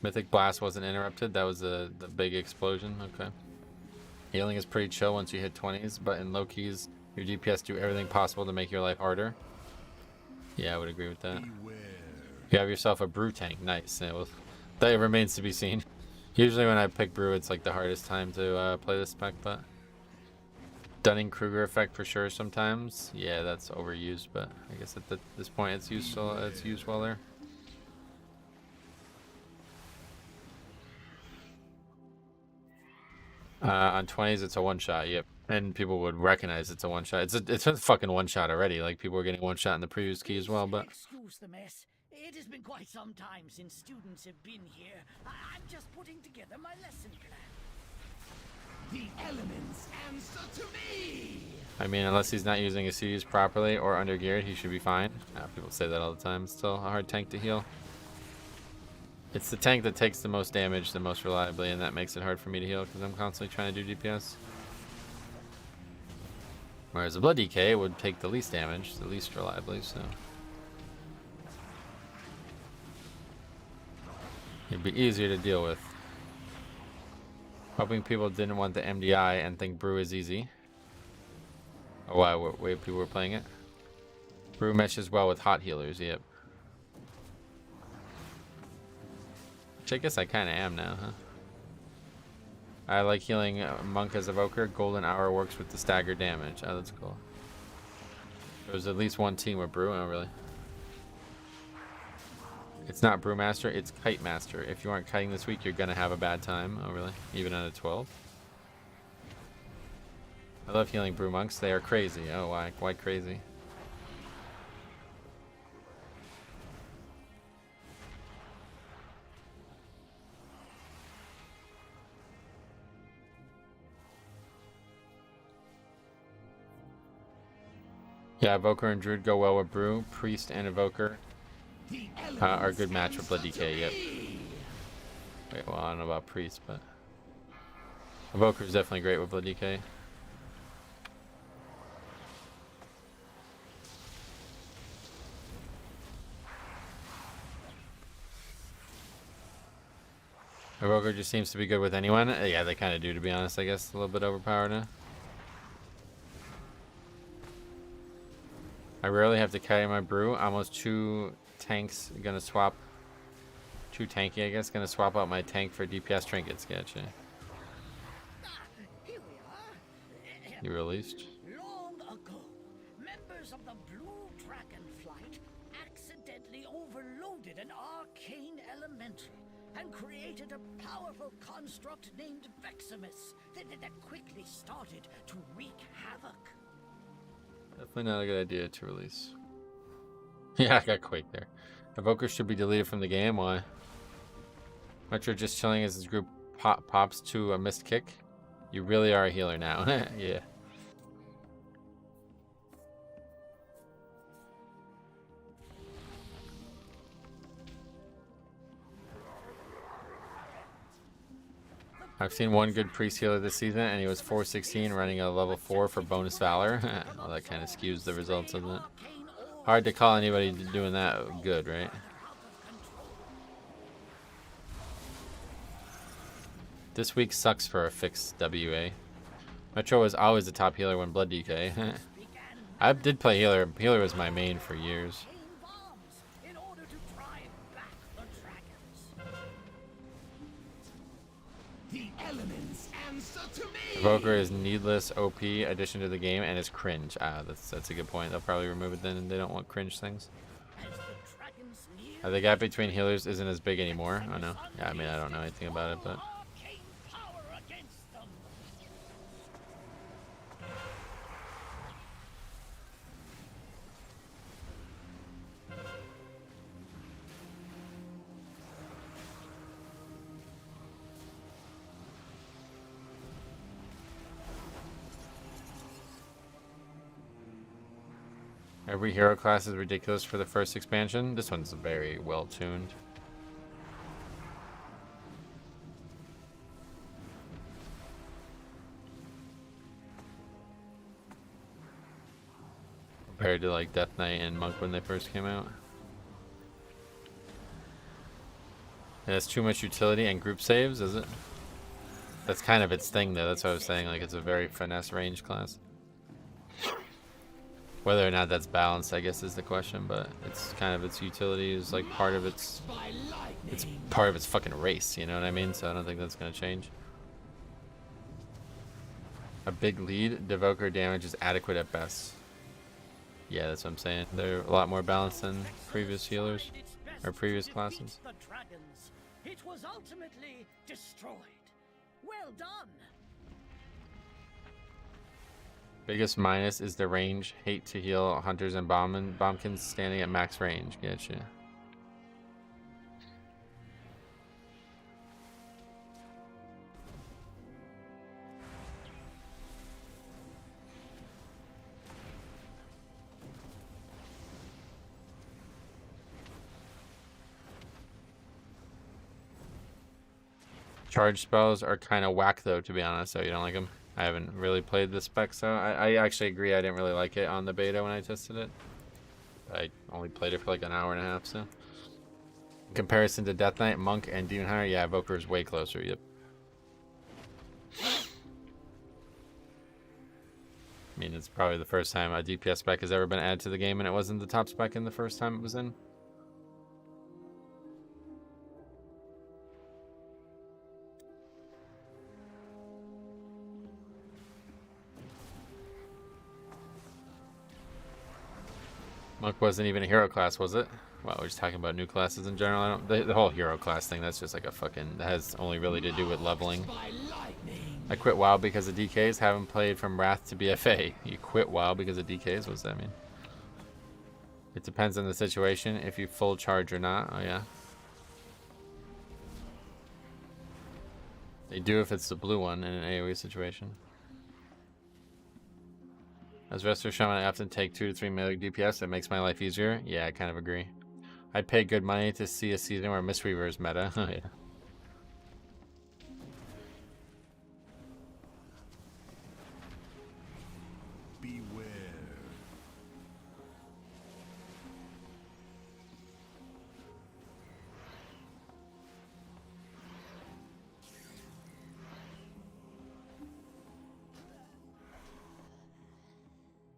Mythic Blast wasn't interrupted, that was the big explosion, okay. Healing is pretty chill once you hit 20s, but in low keys, your DPS do everything possible to make your life harder. Yeah, I would agree with that. You have yourself a brew tank, nice. That remains to be seen. Usually when I pick brew, it's like the hardest time to play this spec, but Dunning-Kruger effect for sure sometimes. Yeah, that's overused, but I guess at this point it's useful. It's used well there. On 20s, it's a one-shot. Yep, and people would recognize it's a one-shot. It's a fucking one-shot already. Like people were getting one-shot in the previous key as well. But Excuse the mess. It has been quite some time since students have been here. I'm just putting together my lesson plan. The elements answer to me. I mean, unless he's not using his CDs properly or under geared, he should be fine. People say that all the time. It's still a hard tank to heal. It's the tank that takes the most damage the most reliably, and that makes it hard for me to heal because I'm constantly trying to do DPS. Whereas a Blood DK would take the least damage, the least reliably, so. It'd be easier to deal with. Hoping people didn't want the MDI and think Brew is easy. Oh, wow, way people were playing it. Brew meshes well with hot healers, yep. Which I guess I kind of am now, huh? I like healing Monk as Evoker. Golden Hour works with the stagger damage. Oh, that's cool. There's at least one team with Brew. Oh, really? It's not Brewmaster, it's Kite Master. If you aren't kiting this week, you're gonna have a bad time. Oh, really? Even at a 12? I love healing Brew Monks. They are crazy. Oh, why? Why crazy? Yeah, Evoker and Druid go well with Brew. Priest and Evoker are a good match with Blood DK, yep. Wait, well, I don't know about Priest, but Evoker is definitely great with Blood DK. Evoker just seems to be good with anyone. Yeah, they kind of do, to be honest, I guess. A little bit overpowered now. I rarely have to carry my Brew. Almost 2 tanks gonna swap. 2 tanky, I guess. Gonna swap out my tank for DPS trinkets. Gotcha. Here we are. You released? Long ago, members of the Blue Dragon Flight accidentally overloaded an arcane elemental and created a powerful construct named Veximus that quickly started to wreak havoc. Definitely not a good idea to release. Yeah, I got Quake there. Evoker should be deleted from the game. Why? Metro just chilling as his group pops to a missed kick. You really are a healer now. Yeah. I've seen one good priest healer this season, and he was 416 running a level 4 for bonus valor. Well, that kind of skews the results, doesn't it? Hard to call anybody doing that good, right? This week sucks for a fixed WA. Metro was always the top healer when Blood DK. I did play healer. Healer was my main for years. Evoker is needless OP addition to the game and is cringe. Ah, that's a good point. They'll probably remove it then, and they don't want cringe things. The gap between healers isn't as big anymore. Oh no. Yeah, I mean, I don't know anything about it, but every hero class is ridiculous for the first expansion. This one's very well tuned. Compared to like Death Knight and Monk when they first came out. It has too much utility and group saves, is it? That's kind of its thing though. That's what I was saying. Like, it's a very finesse range class. Whether or not that's balanced, I guess, is the question, but it's kind of its utility is like part of its part of its fucking race, you know what I mean? So I don't think that's gonna change. A big lead, Devoker damage is adequate at best. Yeah, that's what I'm saying. They're a lot more balanced than previous healers or previous classes. It was ultimately destroyed. Well done. Biggest minus is the range. Hate to heal hunters and bombkins standing at max range. Getcha. Charge spells are kind of whack though, to be honest, so you don't like them? I haven't really played the spec, so I actually agree. I didn't really like it on the beta when I tested it. I only played it for like an hour and a half, so. In comparison to Death Knight, Monk, and Demon Hunter, yeah, Evoker is way closer, yep. I mean, it's probably the first time a DPS spec has ever been added to the game, and it wasn't the top spec in the first time it was in. Monk wasn't even a hero class, was it? Well, we're just talking about new classes in general. I don't. The whole hero class thing, that's just like a fucking. That has only really to do with leveling. I quit WoW because of DKs. Haven't played from Wrath to BFA. You quit WoW because of DKs? What does that mean? It depends on the situation. If you full charge or not. Oh yeah. They do if it's the blue one in an AoE situation. As Resto Shaman, I often take 2 to 3 melee DPS. It makes my life easier. Yeah, I kind of agree. I'd pay good money to see a season where Mistweaver is meta. Oh yeah. Beware.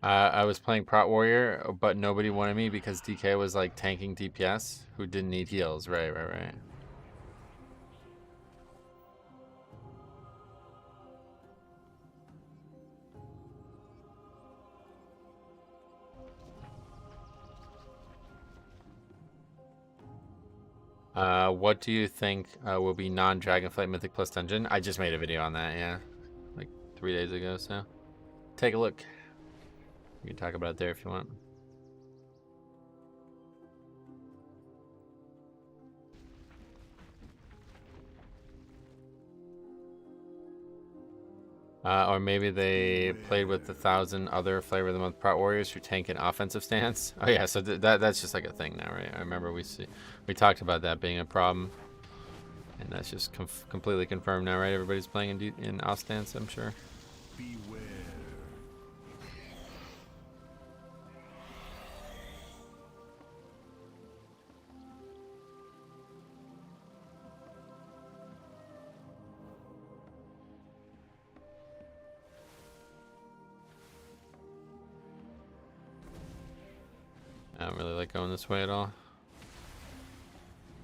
I was playing Prot Warrior, but nobody wanted me because DK was like tanking DPS who didn't need heals. Right. What do you think will be non-Dragonflight Mythic Plus Dungeon? I just made a video on that, yeah. Like 3 days ago, so. Take a look. You can talk about it there if you want. Or maybe they played with 1,000 other Flavor of the Month Prot Warriors who tank an offensive stance. Oh yeah, so that's just like a thing now, right? I remember we talked about that being a problem, and that's just completely confirmed now, right? Everybody's playing in off stance, I'm sure. Beware. I don't really like going this way at all.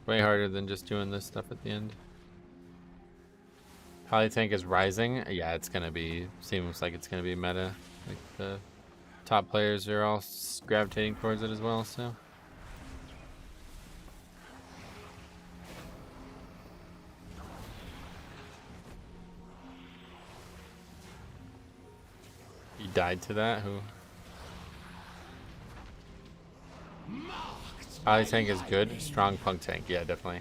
Way harder than just doing this stuff at the end. Polytank is rising. Yeah, it's gonna be. Seems like it's gonna be meta. Like the top players are all gravitating towards it as well. So. You died to that? Who? Polytank is good. Strong punk tank. Yeah, definitely.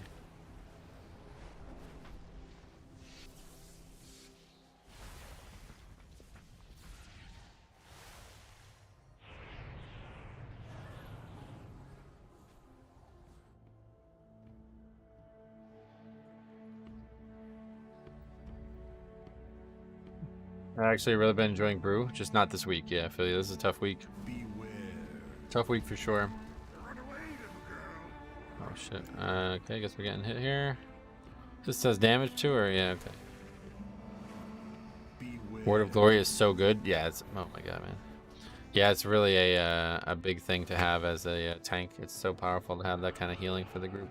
I actually really been enjoying Brew, just not this week. Yeah, I feel you. This is a tough week. Beware. Tough week for sure. Oh shit. Okay, I guess we're getting hit here. This says damage to her? Yeah, okay. Beware. Word of Glory is so good. Yeah, it's. Oh my god, man. Yeah, it's really a big thing to have as a tank. It's so powerful to have that kind of healing for the group.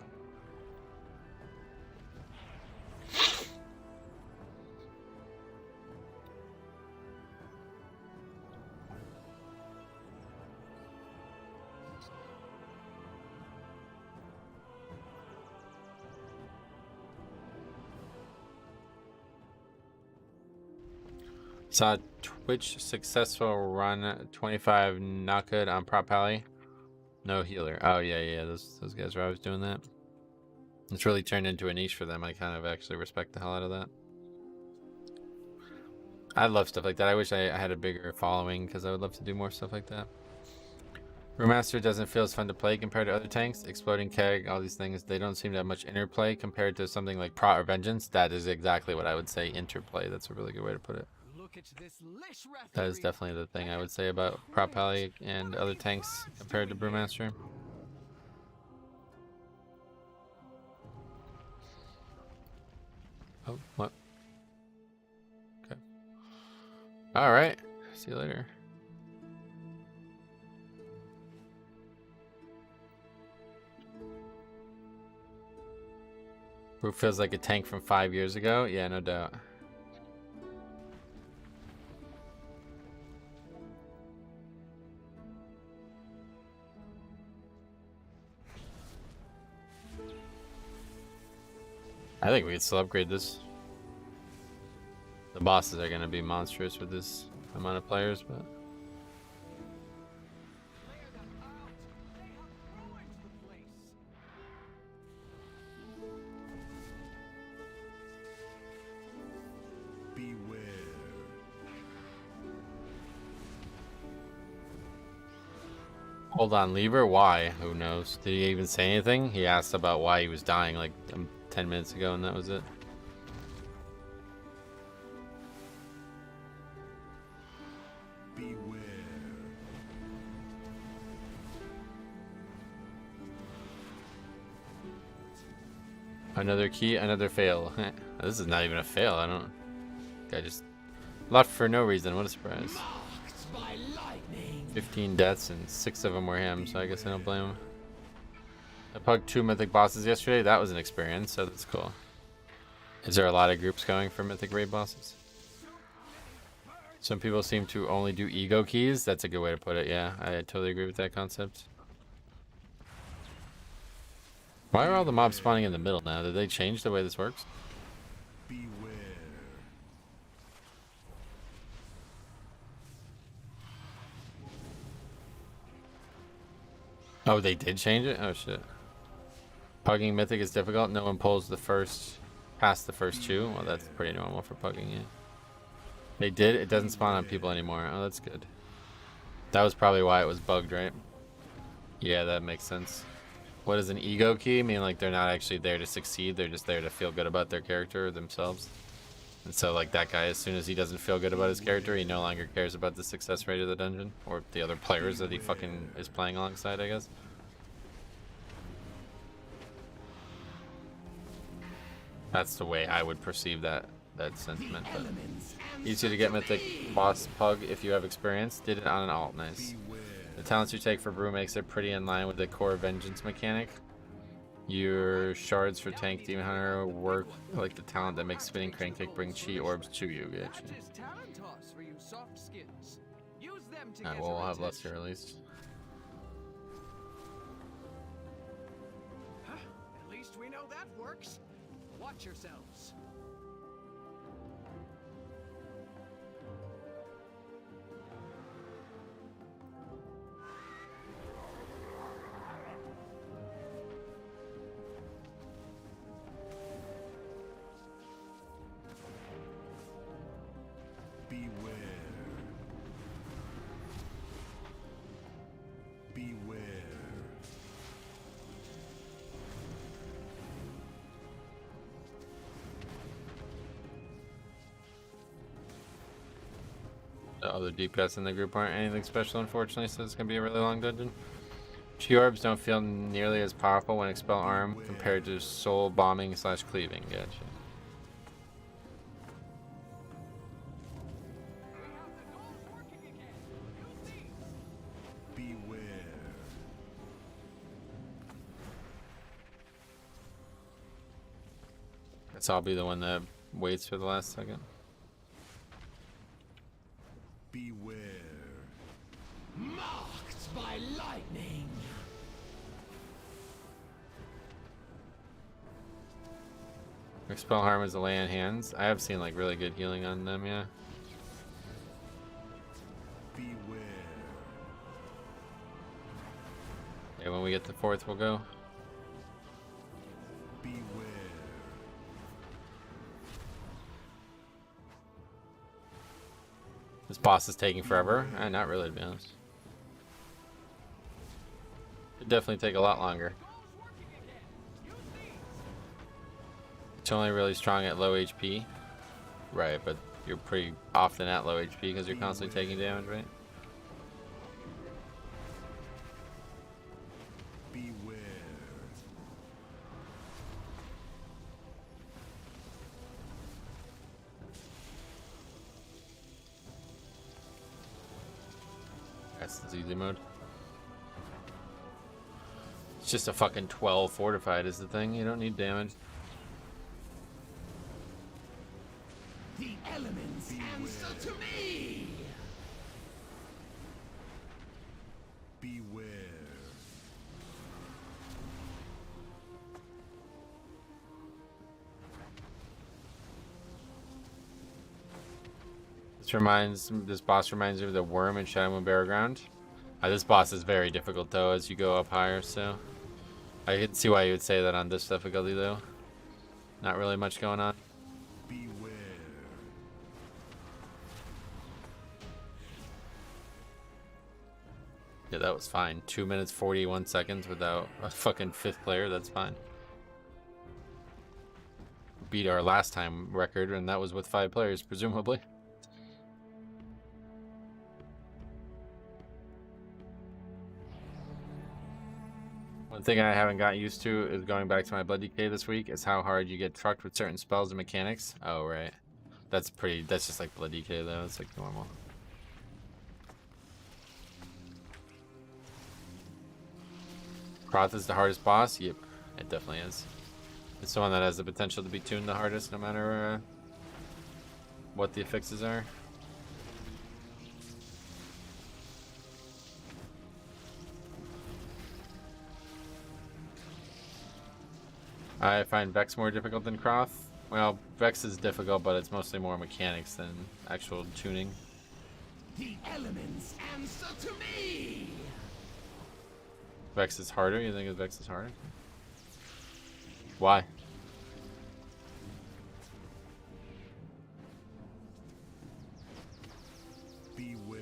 Saw Twitch successful run 25 not good on Prop Pally. No healer. Oh yeah, those guys are always doing that. It's really turned into a niche for them. I kind of actually respect the hell out of that. I love stuff like that. I wish I had a bigger following because I would love to do more stuff like that. Remaster doesn't feel as fun to play compared to other tanks. Exploding Keg, all these things, they don't seem to have much interplay compared to something like Prot or Vengeance. That is exactly what I would say, interplay. That's a really good way to put it. look at this lish That is definitely the thing I would say about Prop Pally and other tanks compared to Brewmaster. Oh, what? Okay. Alright. See you later. Brew feels like a tank from 5 years ago. Yeah, no doubt. I think we could still upgrade this. The bosses are going to be monstrous with this amount of players, but... Beware. Hold on, Lever? Why? Who knows? Did he even say anything? He asked about why he was dying like 10 minutes ago, and that was it. Beware. Another key, another fail. This is not even a fail. I don't... Guy just left for no reason. What a surprise. 15 deaths and 6 of them were him, so I guess I don't blame him. I pugged 2 mythic bosses yesterday. That was an experience, so that's cool. Is there a lot of groups going for mythic raid bosses? Some people seem to only do ego keys. That's a good way to put it. Yeah, I totally agree with that concept. Why are all the mobs spawning in the middle now? Did they change the way this works? Beware. Oh, they did change it? Oh shit. Pugging mythic is difficult. No one pulls the first past the first 2. Well, that's pretty normal for pugging, yeah. They did? It doesn't spawn on people anymore. Oh, that's good. That was probably why it was bugged, right? Yeah, that makes sense. What does an ego key mean? Like they're not actually there to succeed, they're just there to feel good about their character or themselves. And so like that guy, as soon as he doesn't feel good about his character, he no longer cares about the success rate of the dungeon or the other players that he fucking is playing alongside, I guess. That's the way I would perceive that sentiment. But easy to get mythic boss pug if you have experience. Did it on an alt, nice. The talents you take for brew makes it pretty in line with the core vengeance mechanic. Your shards for tank demon hunter work like the talent that makes spinning crane kick bring chi orbs to you. Gotcha. Alright, well, we'll have less here at least. At least we know that works. Watch yourselves. Beware. Beware. The other DPS in the group aren't anything special, unfortunately, so it's gonna be a really long dungeon. Chi orbs don't feel nearly as powerful when expel arm compared to soul bombing / cleaving. Gotcha. Beware. Guess I'll be the one that waits for the last second. Beware. Marked by lightning. Expel harm is a lay on hands. I have seen like really good healing on them, yeah. Beware. Yeah, when we get to 4th, we'll go. Beware. This boss is taking forever. Not really, to be honest. It'd definitely take a lot longer. It's only really strong at low HP. Right, but you're pretty often at low HP because you're constantly taking damage, right? Beware. That's the easy mode. It's just a fucking 12 fortified is the thing. You don't need damage. The elements answer to me! Beware. This boss reminds me of the worm in Shadow and Barrow Ground. This boss is very difficult though as you go up higher, so I can see why you would say that on this difficulty though. Not really much going on. Beware. Yeah, that was fine. 2 minutes 41 seconds without a fucking 5th player, that's fine. Beat our last time record, and that was with 5 players, presumably. One thing I haven't got used to is going back to my Blood Decay this week is how hard you get trucked with certain spells and mechanics. Oh, right. That's just like Blood Decay though, it's like normal. Proth is the hardest boss? Yep, it definitely is. It's the one that has the potential to be tuned the hardest no matter what the affixes are. I find Vex more difficult than Croth. Well, Vex is difficult, but it's mostly more mechanics than actual tuning. The elements answer to me! Vex is harder? You think Vex is harder? Why? Beware.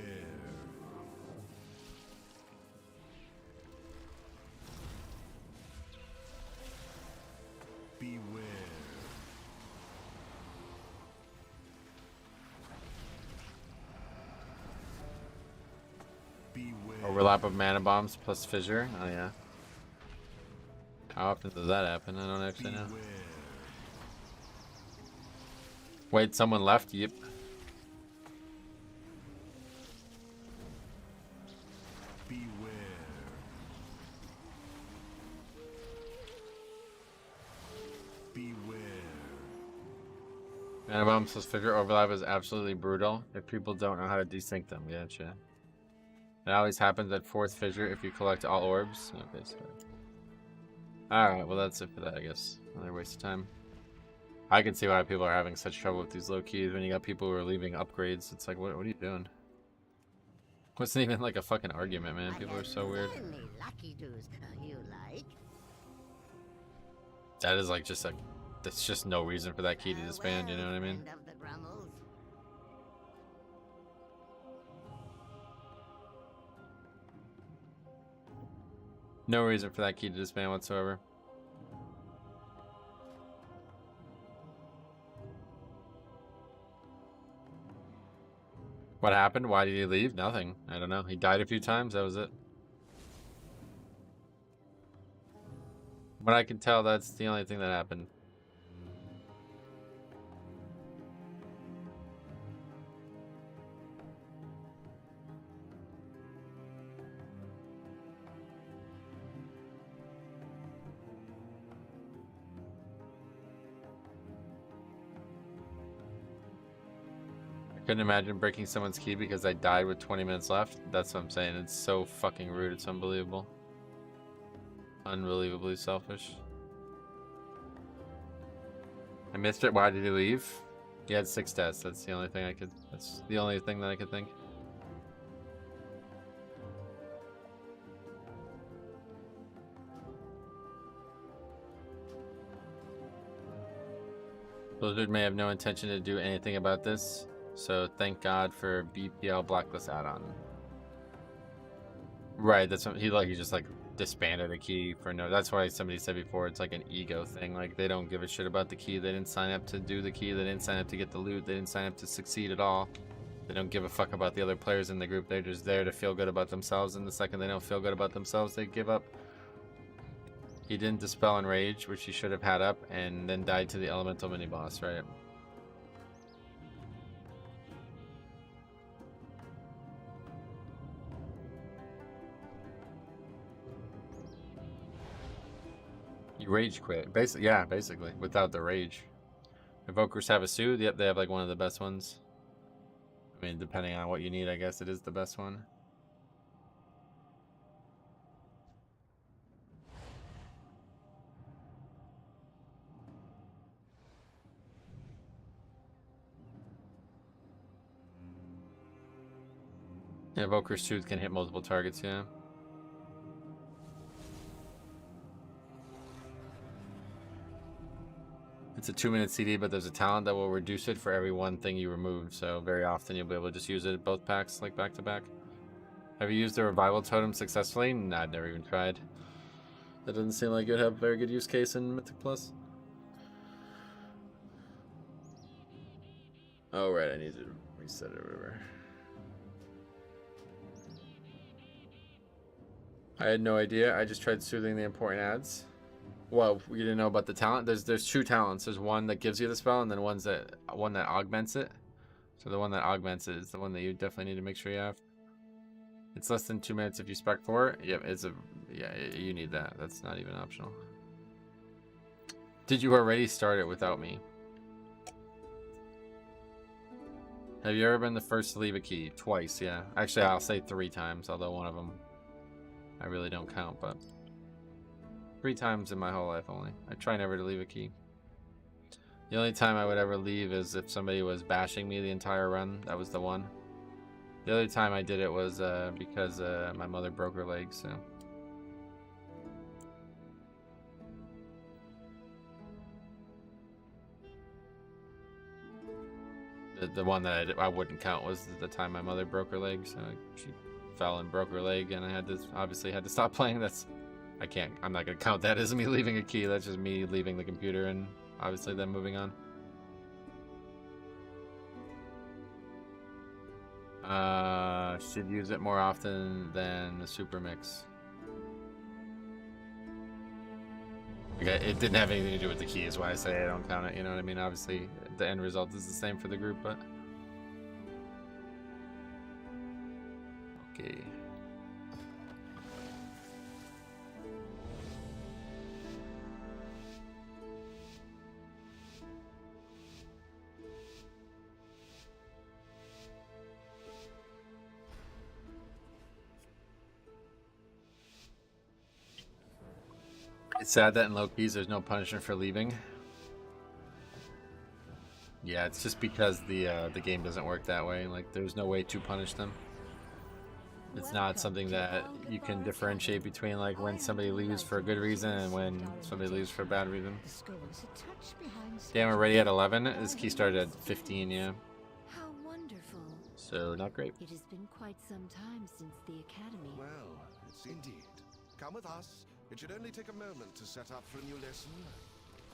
Beware. Beware. Overlap of mana bombs plus fissure? Oh yeah. How often does that happen? I don't actually know. Beware. Wait, someone left? Yep. Beware. Beware. Mana bombs plus fissure overlap is absolutely brutal if people don't know how to desync them. Gotcha. It always happens at 4th fissure if you collect all orbs. Okay, so. Alright, well that's it for that, I guess. Another waste of time. I can see why people are having such trouble with these low keys when you got people who are leaving upgrades. It's like, what are you doing? Wasn't even like a fucking argument, man. People are so weird. That is like just like, that's just no reason for that key to disband, you know what I mean? No reason for that key to disband whatsoever. What happened? Why did he leave? Nothing. I don't know. He died a few times. That was it. What I can tell, that's the only thing that happened. Couldn't imagine breaking someone's key because I died with 20 minutes left. That's what I'm saying. It's so fucking rude. It's unbelievable. Unbelievably selfish. I missed it. Why did he leave? He had 6 deaths. That's the only thing I could. That's the only thing that I could think. Blizzard may have no intention to do anything about this. So thank God for BPL Blacklist add-on. Right, that's what he just like disbanded a key for no. That's why somebody said before it's like an ego thing. Like they don't give a shit about the key. They didn't sign up to do the key. They didn't sign up to get the loot. They didn't sign up to succeed at all. They don't give a fuck about the other players in the group. They're just there to feel good about themselves. And the second they don't feel good about themselves, they give up. He didn't dispel Enrage, which he should have had up, and then died to the elemental mini boss, right? You rage quit. Basically, yeah, basically, without the rage. Evokers have a suit. Yep, they have like one of the best ones. I mean, depending on what you need, I guess it is the best one. Yeah, Evoker's suit can hit multiple targets, yeah. It's a 2-minute CD, but there's a talent that will reduce it for every one thing you remove. So very often you'll be able to just use it at both packs, like back to back. Have you used the revival totem successfully? Nah, I've never even tried. That doesn't seem like it would have a very good use case in Mythic Plus. Oh right, I need to reset it or whatever. I had no idea. I just tried soothing the important ads. Well, you didn't know about the talent. There's two talents. There's one that gives you the spell, and then one that augments it. So the one that augments it is the one that you definitely need to make sure you have. It's less than 2 minutes if you spec for it. Yep, yeah, you need that. That's not even optional. Did you already start it without me? Have you ever been the first to leave a key? Twice, yeah. Actually, I'll say 3 times, although one of them I really don't count, but 3 times in my whole life only. I try never to leave a key. The only time I would ever leave is if somebody was bashing me the entire run. That was the one. The other time I did it was because my mother broke her leg, so. The one that I wouldn't count was the time my mother broke her leg, so she fell and broke her leg, and I obviously had to stop playing. I'm not gonna count that as me leaving a key. That's just me leaving the computer and obviously then moving on. Should use it more often than the super mix. Okay, it didn't have anything to do with the key, is why I say I don't count it. You know what I mean? Obviously, the end result is the same for the group, but okay. It's sad that in low keys there's no punishment for leaving. Yeah, it's just because the game doesn't work that way. Like, there's no way to punish them. It's not something that you can differentiate between, like, when somebody leaves for a good reason and when somebody leaves for a bad reason. Damn, we're already at 11. This key started at 15, yeah. How wonderful. So, not great. It has been quite some time since the academy. Well, it's indeed. Come with us. It should only take a moment to set up for a new lesson.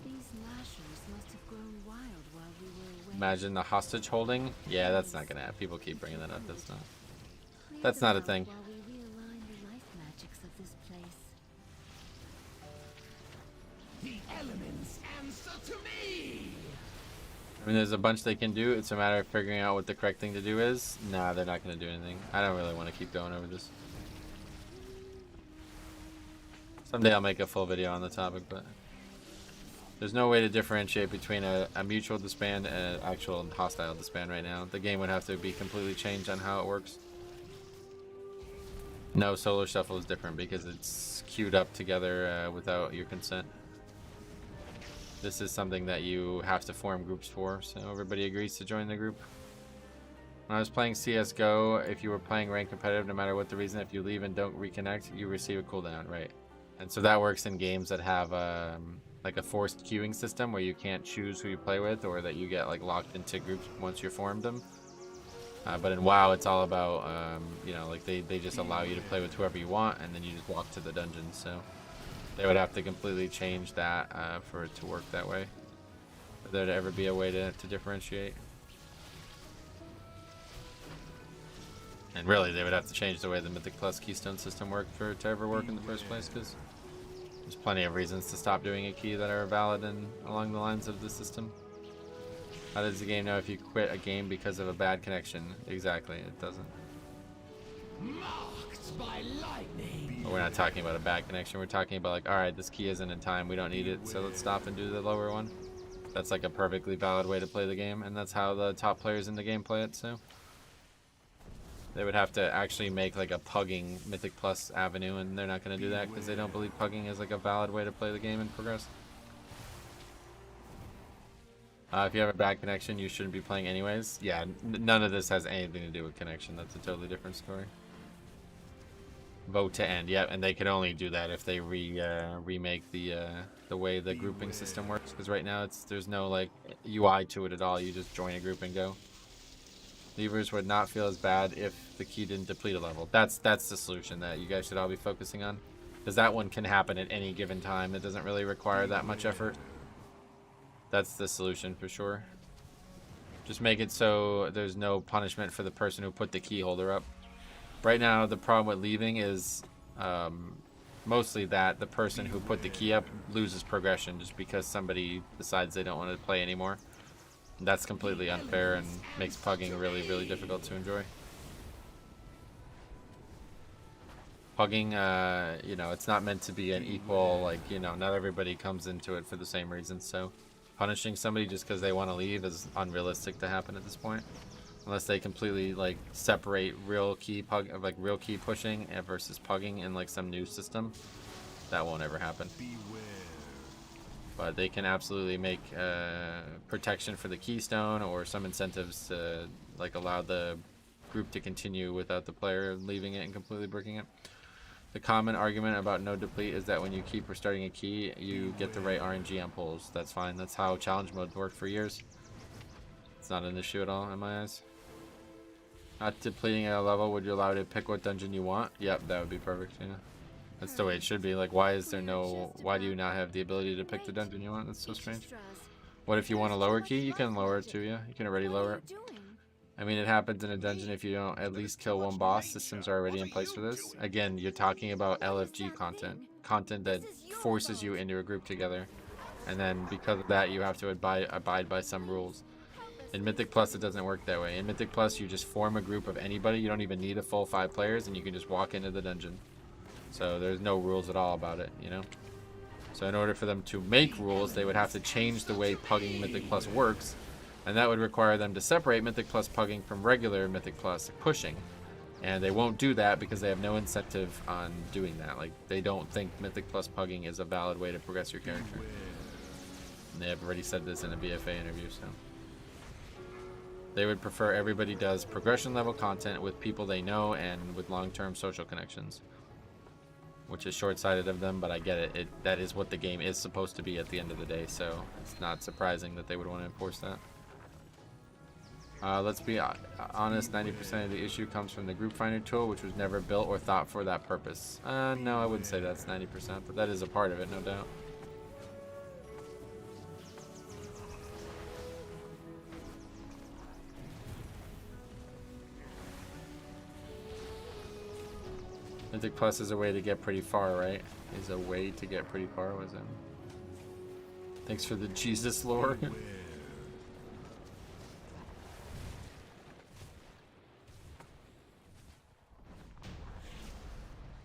These lashers must have grown wild while we were away. Imagine the hostage holding. Yeah, that's not gonna happen. People keep bringing that up. That's not a thing. While we realign the life magics of this place. The elements answer to me! I mean, there's a bunch they can do. It's a matter of figuring out what the correct thing to do is. Nah, they're not gonna do anything. I don't really want to keep going over this. Someday I'll make a full video on the topic, but there's no way to differentiate between a mutual disband and an actual hostile disband right now. The game would have to be completely changed on how it works. No, solo shuffle is different because it's queued up together without your consent. This is something that you have to form groups for, so everybody agrees to join the group. When I was playing CSGO, if you were playing ranked competitive, no matter what the reason, if you leave and don't reconnect, you receive a cooldown, right? And so that works in games that have like a forced queuing system where you can't choose who you play with, or that you get like locked into groups once you formed them. But in WoW, it's all about, you know, like they just allow you to play with whoever you want, and then you just walk to the dungeon. So they would have to completely change that for it to work that way. For there to ever be a way to differentiate. And really, they would have to change the way the Mythic Plus Keystone system worked for it to ever work in the first place, because there's plenty of reasons to stop doing a key that are valid and along the lines of the system. How does the game know if you quit a game because of a bad connection? Exactly, it doesn't. But we're not talking about a bad connection. We're talking about like, alright, this key isn't in time. We don't need it, so let's stop and do the lower one. That's like a perfectly valid way to play the game, and that's how the top players in the game play it, so. They would have to actually make like a pugging Mythic Plus avenue, and they're not going to do that because they don't believe pugging is like a valid way to play the game and progress. If you have a bad connection, you shouldn't be playing anyways. Yeah, none of this has anything to do with connection. That's a totally different story. Vote to end. Yep, and they can only do that if they remake the way the grouping system works. Because right now there's no like UI to it at all. You just join a group and go. Leavers would not feel as bad if the key didn't deplete a level. That's the solution that you guys should all be focusing on. Because that one can happen at any given time. It doesn't really require that much effort. That's the solution for sure. Just make it so there's no punishment for the person who put the key holder up. Right now, the problem with leaving is mostly that the person who put the key up loses progression just because somebody decides they don't want to play anymore. That's completely unfair and makes pugging really, really difficult to enjoy. Pugging, you know, it's not meant to be an equal, like, you know, not everybody comes into it for the same reasons, so punishing somebody just because they want to leave is unrealistic to happen at this point. Unless they completely, like, separate real key pushing versus pugging in, like, some new system. That won't ever happen. But they can absolutely make protection for the keystone or some incentives to like allow the group to continue without the player leaving it and completely breaking it. The common argument about no deplete is that when you keep restarting a key, you get the right RNG on pulls. That's fine. That's how challenge mode worked for years. It's not an issue at all in my eyes. Not depleting at a level, would you allow to pick what dungeon you want? Yep, that would be perfect, yeah. That's the way it should be. Like, why do you not have the ability to pick the dungeon you want? That's so strange. What if you want a lower key? You can lower it too, yeah. You can already lower it. I mean, it happens in a dungeon if you don't at least kill one boss. Systems are already in place for this. Again, you're talking about LFG content. Content that forces you into a group together. And then because of that, you have to abide by some rules. In Mythic Plus, it doesn't work that way. In Mythic Plus, you just form a group of anybody. You don't even need a full 5 players, and you can just walk into the dungeon. So there's no rules at all about it, you know? So in order for them to make rules, they would have to change the way pugging Mythic Plus works, and that would require them to separate Mythic Plus pugging from regular Mythic Plus pushing. And they won't do that because they have no incentive on doing that. Like, they don't think Mythic Plus pugging is a valid way to progress your character. And they have already said this in a BFA interview, so. They would prefer everybody does progression level content with people they know and with long-term social connections. Which is short-sighted of them, but I get it. That is what the game is supposed to be at the end of the day, so it's not surprising that they would want to enforce that. Let's be honest, 90% of the issue comes from the group finder tool, which was never built or thought for that purpose. No, I wouldn't say that's 90%, but that is a part of it, no doubt. Mythic Plus is a way to get pretty far, right? Is a way to get pretty far, was it? Thanks for the Jesus lore.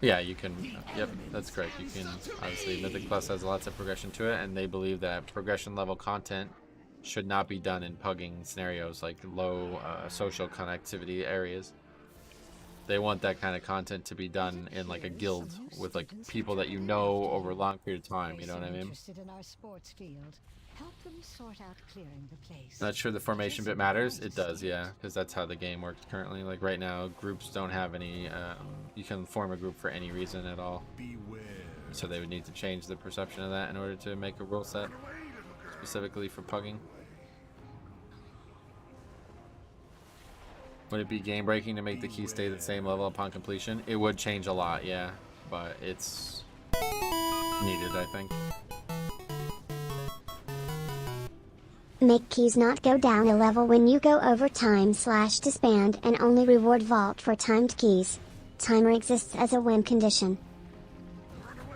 Yeah, you can, yep, that's correct. You can, obviously, Mythic Plus has lots of progression to it, and they believe that progression level content should not be done in pugging scenarios, like low social connectivity areas. They want that kind of content to be done in like a guild with like people that you know over a long period of time, you know what I mean? Not sure the formation bit matters. It does, yeah, because that's how the game works currently. Like right now, groups don't have any, you can form a group for any reason at all. So they would need to change the perception of that in order to make a rule set specifically for pugging. Would it be game breaking to make the key stay the same level upon completion? It would change a lot, yeah, but it's needed, I think. Make keys not go down a level when you go over time/disband and only reward vault for timed keys. Timer exists as a win condition.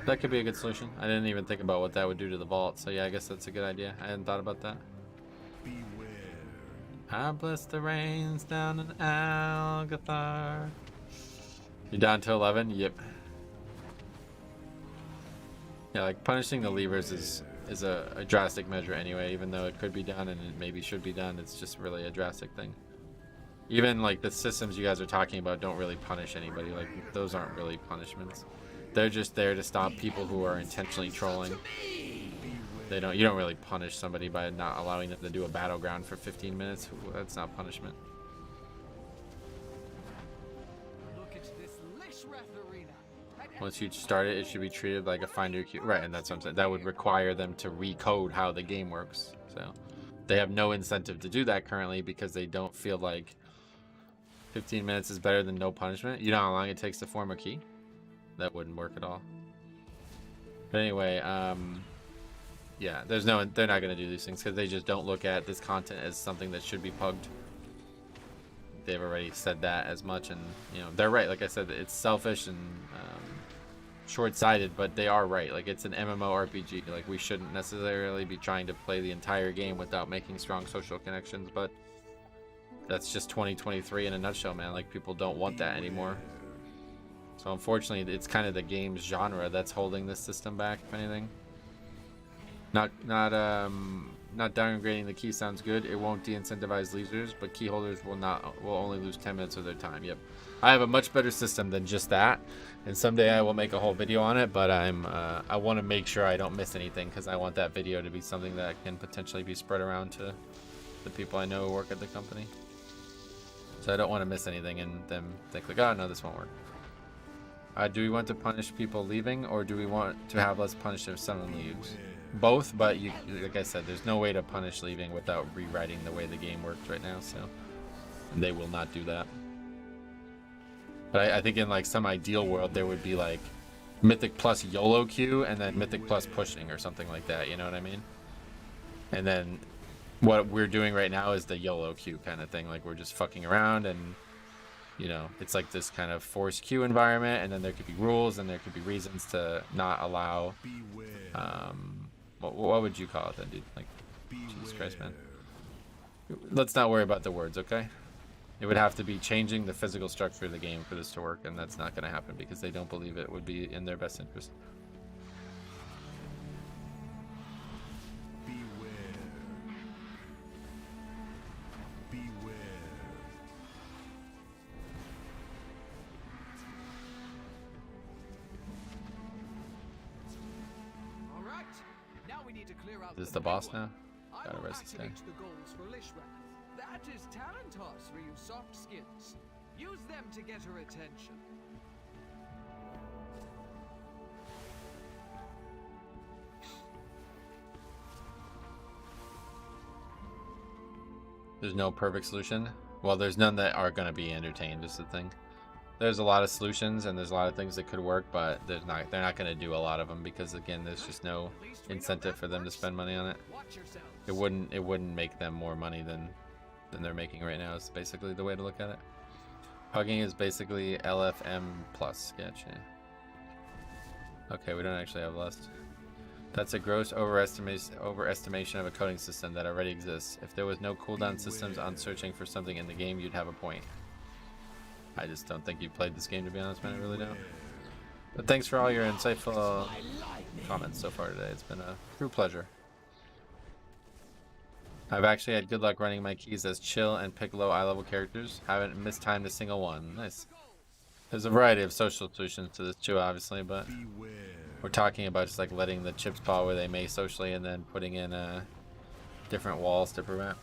That could be a good solution. I didn't even think about what that would do to the vault, so yeah, I guess that's a good idea. I hadn't thought about that. I bless the rains down in Algathar. You down to 11? Yep. Yeah, like punishing the levers is a drastic measure anyway, even though it could be done and it maybe should be done. It's just really a drastic thing. Even like the systems you guys are talking about don't really punish anybody. Like those aren't really punishments. They're just there to stop people who are intentionally trolling. You don't really punish somebody by not allowing them to do a battleground for 15 minutes. That's not punishment. Look at this Lishrath arena. Once you start it, it should be treated like a finder queue. Right, and that's what I'm saying. That would require them to recode how the game works. So they have no incentive to do that currently because they don't feel like 15 minutes is better than no punishment. You know how long it takes to form a key? That wouldn't work at all. But anyway, yeah, they're not going to do these things because they just don't look at this content as something that should be pugged. They've already said that as much, and you know they're right. Like I said, it's selfish and short-sighted, but they are right. Like it's an MMORPG. Like we shouldn't necessarily be trying to play the entire game without making strong social connections, but that's just 2023 in a nutshell, man. Like people don't want that anymore. So unfortunately, it's kind of the game's genre that's holding this system back, if anything. Not downgrading the key sounds good. It won't de-incentivize losers, but key holders will only lose 10 minutes of their time. Yep. I have a much better system than just that, and someday I will make a whole video on it, but I want to make sure I don't miss anything because I want that video to be something that can potentially be spread around to the people I know who work at the company. So I don't want to miss anything and them think like, oh no, this won't work. Do we want to punish people leaving, or do we want to have less punish if someone leaves? Both, but like I said, there's no way to punish leaving without rewriting the way the game works right now, so they will not do that. But I think in like some ideal world there would be like Mythic plus YOLO queue and then Mythic plus pushing or something like that, you know what I mean? And then what we're doing right now is the YOLO queue kind of thing, like we're just fucking around and you know, it's like this kind of forced queue environment, and then there could be rules and there could be reasons to not allow what would you call it then, dude? Like, Jesus Christ, man. Let's not worry about the words, okay? It would have to be changing the physical structure of the game for this to work, and that's not going to happen because they don't believe it would be in their best interest. Is this the boss now? Gotta rest this guy. The goals for Lishrath. That is Talentos for you soft skins. Use them to get her attention. There's no perfect solution. Well, there's none that are going to be entertained is the thing. There's a lot of solutions and there's a lot of things that could work, but they're not going to do a lot of them because again, there's just no incentive for them to spend money on it. It wouldn't make them more money than they're making right now. Is basically the way to look at it. Pugging is basically LFM plus. Gotcha. Okay, we don't actually have lust. That's a gross overestimation of a coding system that already exists. If there was no cooldown systems on searching for something in the game, you'd have a point. I just don't think you played this game, to be honest, man. I really don't. But thanks for all your insightful comments so far today. It's been a true pleasure. I've actually had good luck running my keys as chill and pick low eye-level characters. Haven't mistimed a single one. Nice. There's a variety of social solutions to this too, obviously, but we're talking about just like letting the chips fall where they may socially and then putting in different walls to prevent.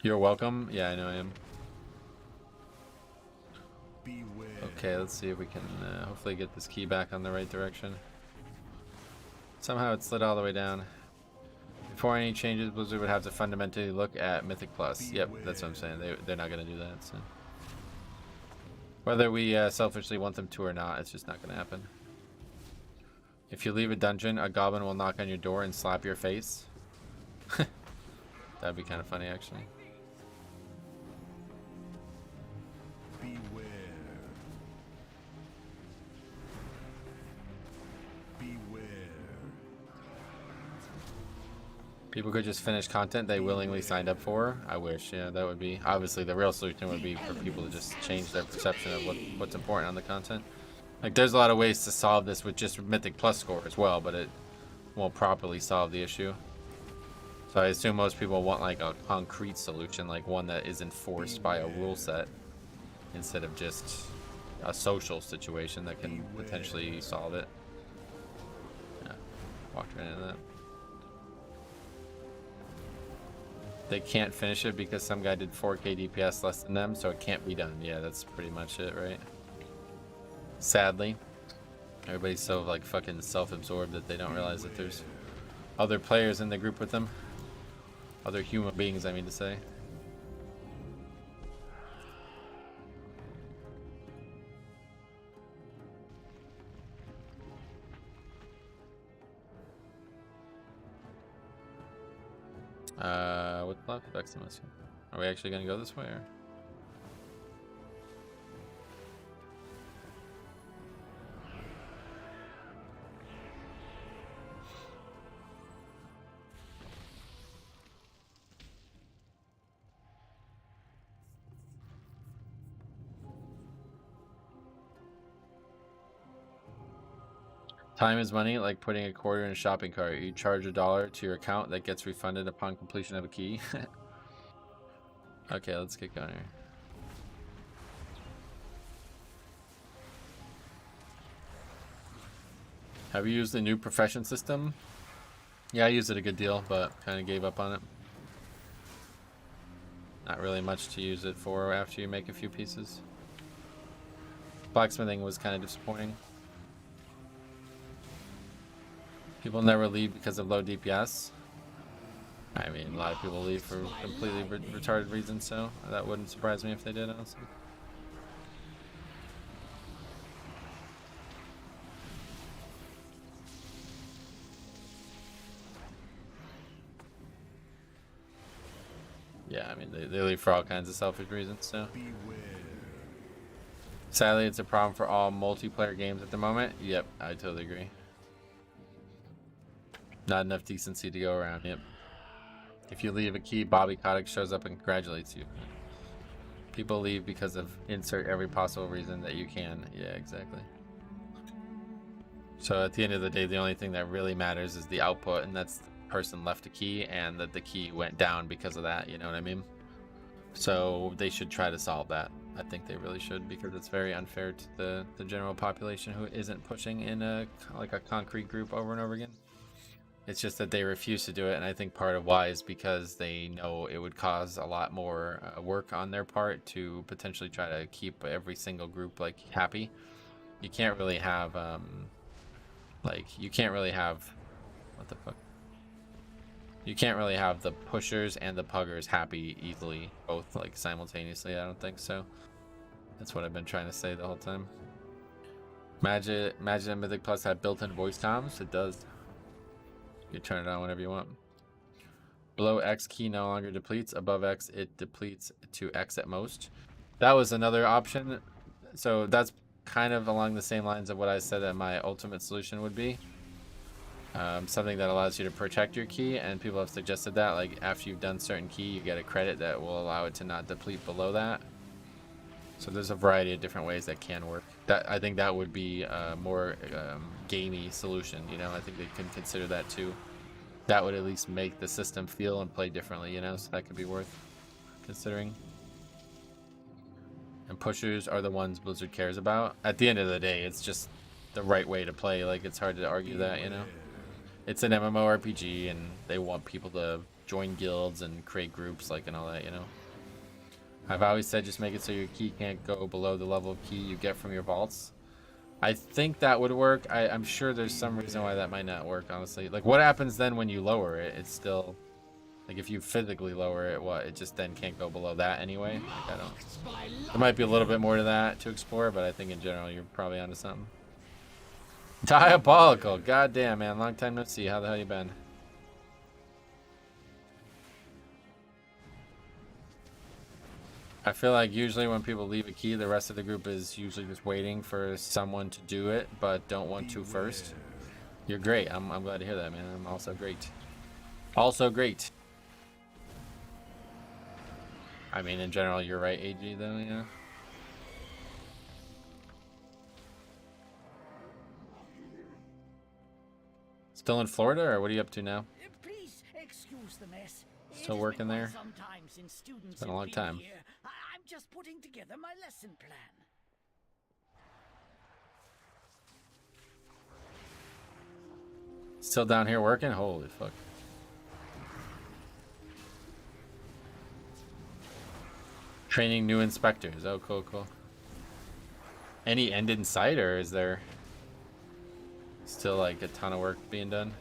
You're welcome. Yeah, I know I am. Okay, let's see if we can hopefully get this key back on the right direction. Somehow it slid all the way down. Before any changes, Blizzard would have to fundamentally look at Mythic Plus. Yep, that's what I'm saying. They're not going to do that. So. Whether we selfishly want them to or not, it's just not going to happen. If you leave a dungeon, a goblin will knock on your door and slap your face. That'd be kind of funny, actually. Beware. Beware. People could just finish content they willingly signed up for. I wish, yeah, that would be... Obviously, the real solution would be for people to just change their perception of what's important on the content. Like, there's a lot of ways to solve this with just Mythic Plus score as well, but it won't properly solve the issue. So I assume most people want, like, a concrete solution, like one that is enforced by a rule set, instead of just a social situation that can potentially solve it. Yeah, walked right into that. They can't finish it because some guy did 4k DPS less than them, so it can't be done. Yeah, that's pretty much it, right? Sadly, everybody's so like fucking self-absorbed that they don't realize that there's other players in the group with them. Other human beings, I mean to say. What's left? Veximus. Are we actually gonna go this way or? Time is money, like putting a quarter in a shopping cart. You charge $1 to your account that gets refunded upon completion of a key. Okay, let's get going here. Have you used the new profession system? Yeah, I used it a good deal, but kind of gave up on it. Not really much to use it for after you make a few pieces. Blacksmithing was kind of disappointing. People never leave because of low DPS. I mean, a lot of people leave for completely retarded reasons, so that wouldn't surprise me if they did, honestly. Yeah, I mean, they leave for all kinds of selfish reasons, so. Sadly, it's a problem for all multiplayer games at the moment. Yep, I totally agree. Not enough decency to go around. Yep. If you leave a key, Bobby Kotick shows up and congratulates you. People leave because of insert every possible reason that you can. Yeah, exactly. So at the end of the day, the only thing that really matters is the output, and that's the person left a key and that the key went down because of that, you know what I mean? So they should try to solve that. I think they really should, because it's very unfair to the general population who isn't pushing in a concrete group over and over again. It's just that they refuse to do it, and I think part of why is because they know it would cause a lot more work on their part to potentially try to keep every single group like happy. You can't really have you can't really have what the fuck? You can't really have the pushers and the puggers happy easily, both like simultaneously. I don't think so. That's what I've been trying to say the whole time. Imagine Mythic Plus had built-in voice comms. It does. You turn it on whenever you want. Below X key no longer depletes. Above X it depletes to X at most. That was another option. So that's kind of along the same lines of what I said that my ultimate solution would be. Something that allows you to protect your key, and people have suggested that, like after you've done certain key, you get a credit that will allow it to not deplete below that. So there's a variety of different ways that can work. That I think that would be a more gamey solution, you know. I think they can consider that too. That would at least make the system feel and play differently, you know, so that could be worth considering. And pushers are the ones Blizzard cares about. At the end of the day, it's just the right way to play. Like, it's hard to argue that, you know. It's an MMORPG, and they want people to join guilds and create groups, like, and all that, you know. I've always said just make it so your key can't go below the level of key you get from your vaults. I think that would work. I'm sure there's some reason why that might not work, honestly. Like, what happens then when you lower it? It's still... Like, if you physically lower it, what? It just then can't go below that anyway? Like, I don't... There might be a little bit more to that to explore, but I think in general you're probably onto something. Diabolical! Goddamn, man. Long time no see. How the hell you been? I feel like usually when people leave a key, the rest of the group is usually just waiting for someone to do it, but don't want to first. You're great. I'm glad to hear that, man. I'm also great. Also great. I mean, in general, you're right, AG, though, yeah. Still in Florida, or what are you up to now? Please excuse the mess. Still working there? Sometimes in students It's been a long time. here. I'm just putting together my lesson plan. Still down here working? Holy fuck. Training new inspectors. Oh, cool, cool. Any end in sight, or is there still like a ton of work being done?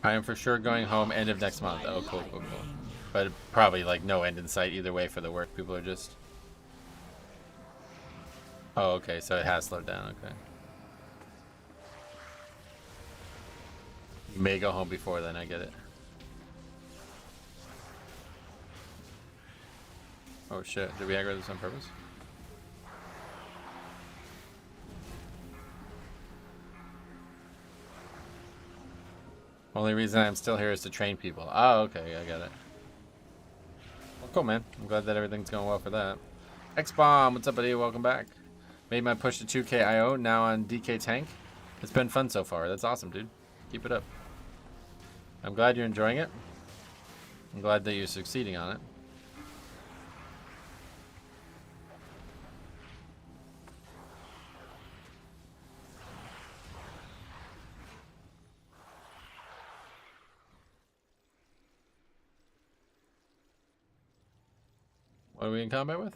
I am for sure going home end of next month. Oh, cool, cool, cool. But probably like no end in sight either way for the work. People are just... Oh, okay, so it has slowed down, okay. You may go home before then, I get it. Oh shit, did we aggro this on purpose? Only reason I'm still here is to train people. Oh, okay, I get it. Well, cool, man. I'm glad that everything's going well for that. X-Bomb, what's up, buddy? Welcome back. Made my push to 2K IO, now on DK Tank. It's been fun so far. That's awesome, dude. Keep it up. I'm glad you're enjoying it. I'm glad that you're succeeding on it. What are we in combat with?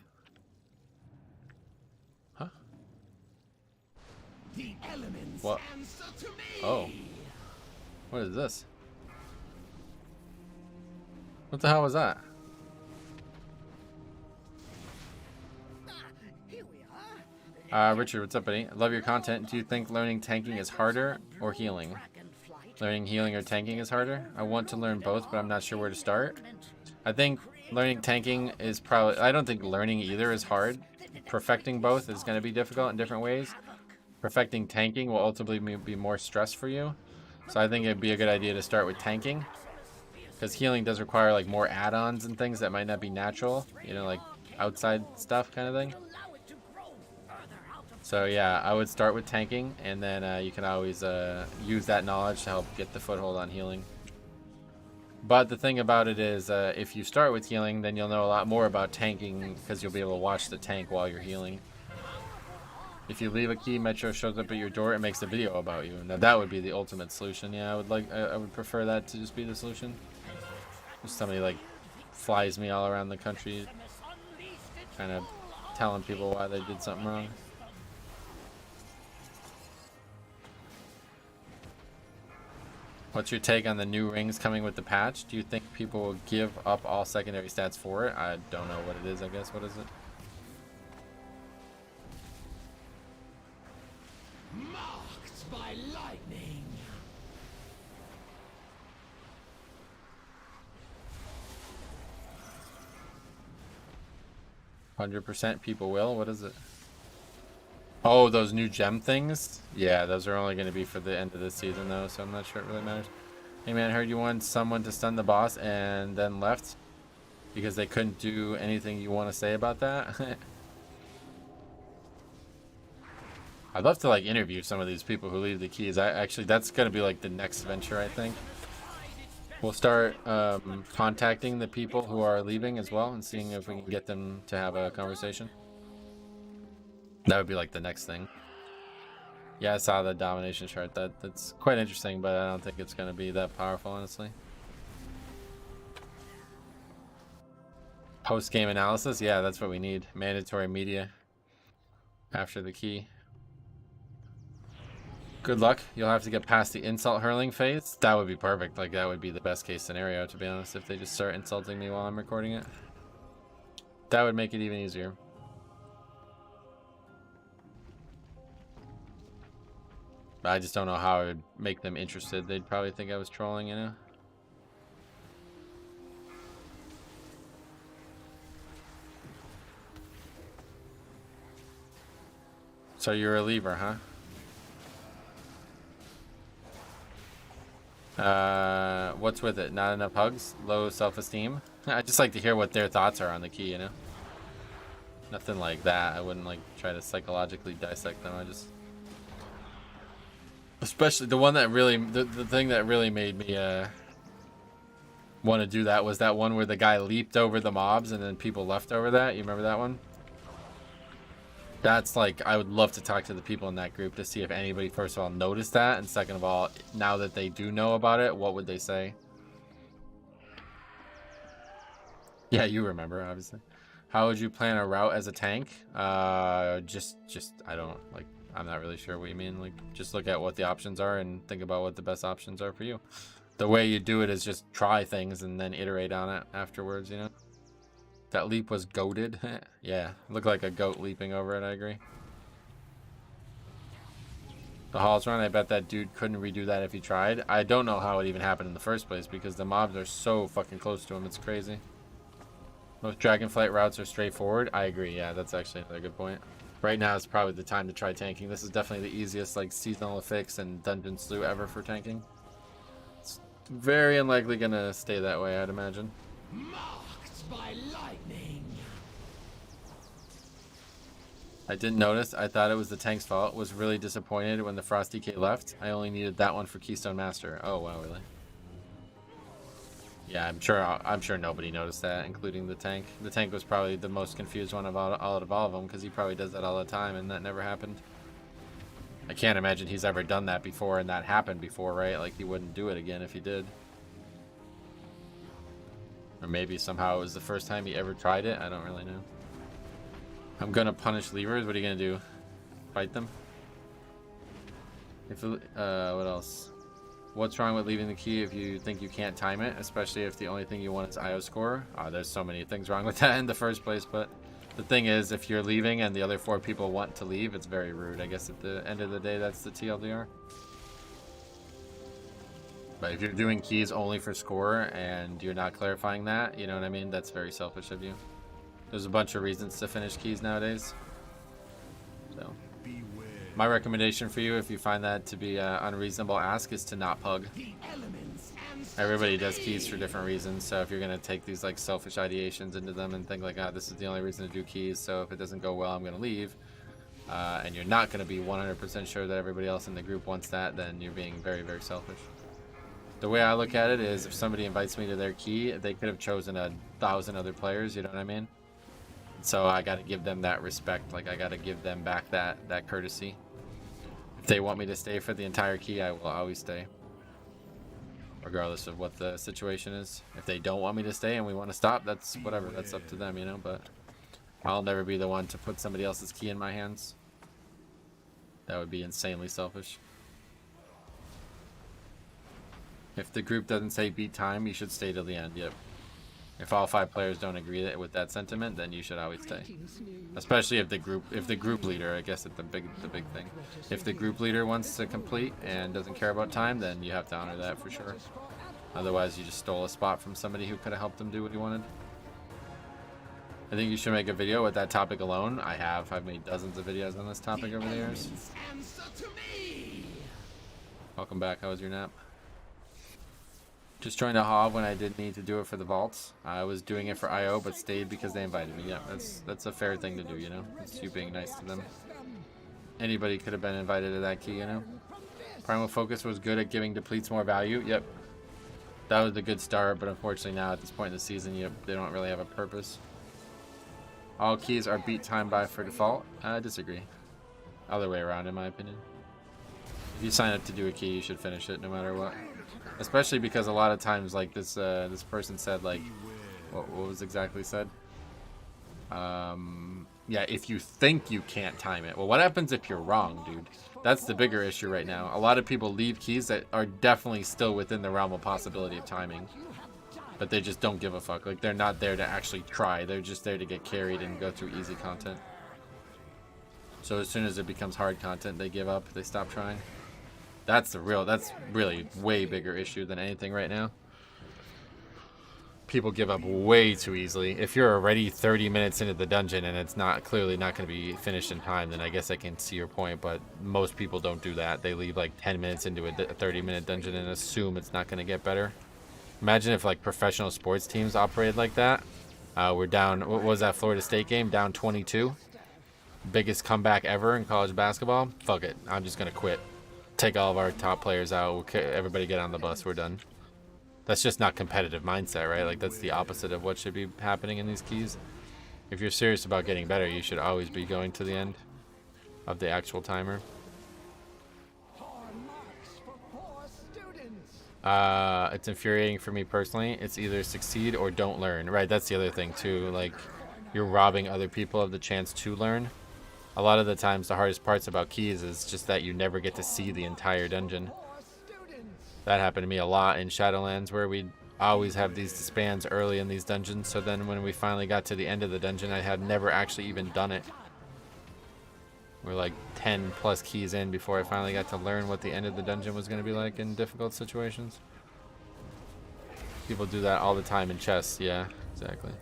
Huh? The elements What? answer to me. Oh. What is this? What the hell was that? Here we are. Richard, what's up, buddy? I love your content. Do you think learning tanking is harder or healing? Learning healing or tanking is harder? I want to learn both, but I'm not sure where to start. I think learning tanking is probably... I don't think learning either is hard. Perfecting both is going to be difficult in different ways. Perfecting tanking will ultimately be more stress for you. So I think it'd be a good idea to start with tanking. Because healing does require like more add-ons and things that might not be natural. You know, like outside stuff kind of thing. So yeah, I would start with tanking, and then you can always use that knowledge to help get the foothold on healing. But the thing about it is, if you start with healing, then you'll know a lot more about tanking because you'll be able to watch the tank while you're healing. If you leave a key, Metro shows up at your door, it makes a video about you. Now that would be the ultimate solution. Yeah, I would prefer that to just be the solution. If somebody like flies me all around the country, kind of telling people why they did something wrong. What's your take on the new rings coming with the patch? Do you think people will give up all secondary stats for it? I don't know what it is, I guess. What is it? Marked by lightning. 100% people will? What is it? Oh, those new gem things? Yeah, those are only going to be for the end of this season, though, so I'm not sure it really matters. Hey, man, I heard you wanted someone to stun the boss and then left because they couldn't do anything you want to say about that. I'd love to, like, interview some of these people who leave the keys. Actually, that's going to be, like, the next venture, I think. We'll start contacting the people who are leaving as well and seeing if we can get them to have a conversation. That would be like the next thing. Yeah, I saw the domination chart. That's quite interesting, but I don't think it's going to be that powerful, honestly. Post-game analysis? Yeah, that's what we need. Mandatory media after the key. Good luck. You'll have to get past the insult hurling phase. That would be perfect. Like, that would be the best case scenario, to be honest, if they just start insulting me while I'm recording it. That would make it even easier. But I just don't know how I would make them interested. They'd probably think I was trolling, you know? So you're a lever, huh? What's with it? Not enough hugs? Low self-esteem? I just like to hear what their thoughts are on the key, you know? Nothing like that. I wouldn't like try to psychologically dissect them. I just... Especially the one that really... The thing that really made me want to do that was that one where the guy leaped over the mobs and then people left over that. You remember that one? That's like, I would love to talk to the people in that group to see if anybody, first of all, noticed that, and second of all, now that they do know about it, what would they say? Yeah, you remember, obviously. How would you plan a route as a tank? Just, I don't, like, I'm not really sure what you mean. Like, just look at what the options are and think about what the best options are for you. The way you do it is just try things and then iterate on it afterwards, you know? That leap was goated. Yeah, looked like a goat leaping over it, I agree. The Halls run, I bet that dude couldn't redo that if he tried. I don't know how it even happened in the first place because the mobs are so fucking close to him, it's crazy. Most Dragonflight routes are straightforward. I agree, yeah, that's actually another good point. Right now is probably the time to try tanking. This is definitely the easiest like seasonal fix and dungeon slew ever for tanking. It's very unlikely gonna stay that way, I'd imagine. By lightning. I didn't notice. I thought it was the tank's fault. Was really disappointed when the Frost DK left. I only needed that one for Keystone Master. Oh wow, really? Yeah, I'm sure nobody noticed that, including the tank. The tank was probably the most confused one of all of them because he probably does that all the time, and that never happened. I can't imagine he's ever done that before, and that happened before, right? Like he wouldn't do it again if he did. Or maybe somehow it was the first time he ever tried it. I don't really know. I'm gonna punish levers. What are you gonna do? Fight them? If what else? What's wrong with leaving the key if you think you can't time it? Especially if the only thing you want is IO score. There's so many things wrong with that in the first place. But the thing is, if you're leaving and the other 4 people want to leave, it's very rude. I guess at the end of the day, that's the TLDR. But if you're doing keys only for score and you're not clarifying that, you know what I mean? That's very selfish of you. There's a bunch of reasons to finish keys nowadays. So, my recommendation for you, if you find that to be an unreasonable ask, is to not pug. Everybody does keys for different reasons, so if you're going to take these like selfish ideations into them and think like, this is the only reason to do keys, so if it doesn't go well, I'm going to leave. And you're not going to be 100% sure that everybody else in the group wants that, then you're being very, very selfish. The way I look at it is if somebody invites me to their key, they could have chosen 1,000 other players, you know what I mean? So I got to give them that respect. Like I got to give them back that courtesy. If they want me to stay for the entire key, I will always stay. Regardless of what the situation is. If they don't want me to stay and we want to stop, that's whatever. That's up to them, you know? But I'll never be the one to put somebody else's key in my hands. That would be insanely selfish. If the group doesn't say beat time, you should stay till the end. Yep. If all 5 players don't agree with that sentiment, then you should always stay. Especially if the group leader, I guess it's the big thing. If the group leader wants to complete and doesn't care about time, then you have to honor that for sure. Otherwise, you just stole a spot from somebody who could have helped them do what he wanted. I think you should make a video with that topic alone. I've made dozens of videos on this topic over the years. Welcome back. How was your nap? Just joined a HOV when I did need to do it for the vaults. I was doing it for IO, but stayed because they invited me. Yeah, that's a fair thing to do, you know? It's you being nice to them. Anybody could have been invited to that key, you know? Primal Focus was good at giving depletes more value. Yep. That was a good start, but unfortunately now at this point in the season, they don't really have a purpose. All keys are beat time by for default. I disagree. Other way around, in my opinion. If you sign up to do a key, you should finish it no matter what. Especially because a lot of times, like this this person said, like, what was exactly said? Yeah, if you think you can't time it. Well, what happens if you're wrong, dude? That's the bigger issue right now. A lot of people leave keys that are definitely still within the realm of possibility of timing. But they just don't give a fuck. Like, they're not there to actually try. They're just there to get carried and go through easy content. So as soon as it becomes hard content, they give up. They stop trying. That's really way bigger issue than anything right now. People give up way too easily. If you're already 30 minutes into the dungeon and it's clearly not going to be finished in time, then I guess I can see your point, but most people don't do that. They leave like 10 minutes into a 30-minute dungeon and assume it's not going to get better. Imagine if like professional sports teams operated like that. We're down, what was that Florida State game? Down 22. Biggest comeback ever in college basketball. Fuck it. I'm just going to quit. Take all of our top players out. Everybody get on the bus. We're done. That's just not competitive mindset, right? Like, that's the opposite of what should be happening in these keys. If you're serious about getting better, you should always be going to the end of the actual timer. It's infuriating for me personally. It's either succeed or don't learn, right? That's the other thing too. Like, you're robbing other people of the chance to learn. A lot of the times the hardest parts about keys is just that you never get to see the entire dungeon. That happened to me a lot in Shadowlands, where we'd always have these disbands early in these dungeons, so then when we finally got to the end of the dungeon, I had never actually even done it. We're like 10 plus keys in before I finally got to learn what the end of the dungeon was going to be like in difficult situations. People do that all the time in chess. Yeah, exactly.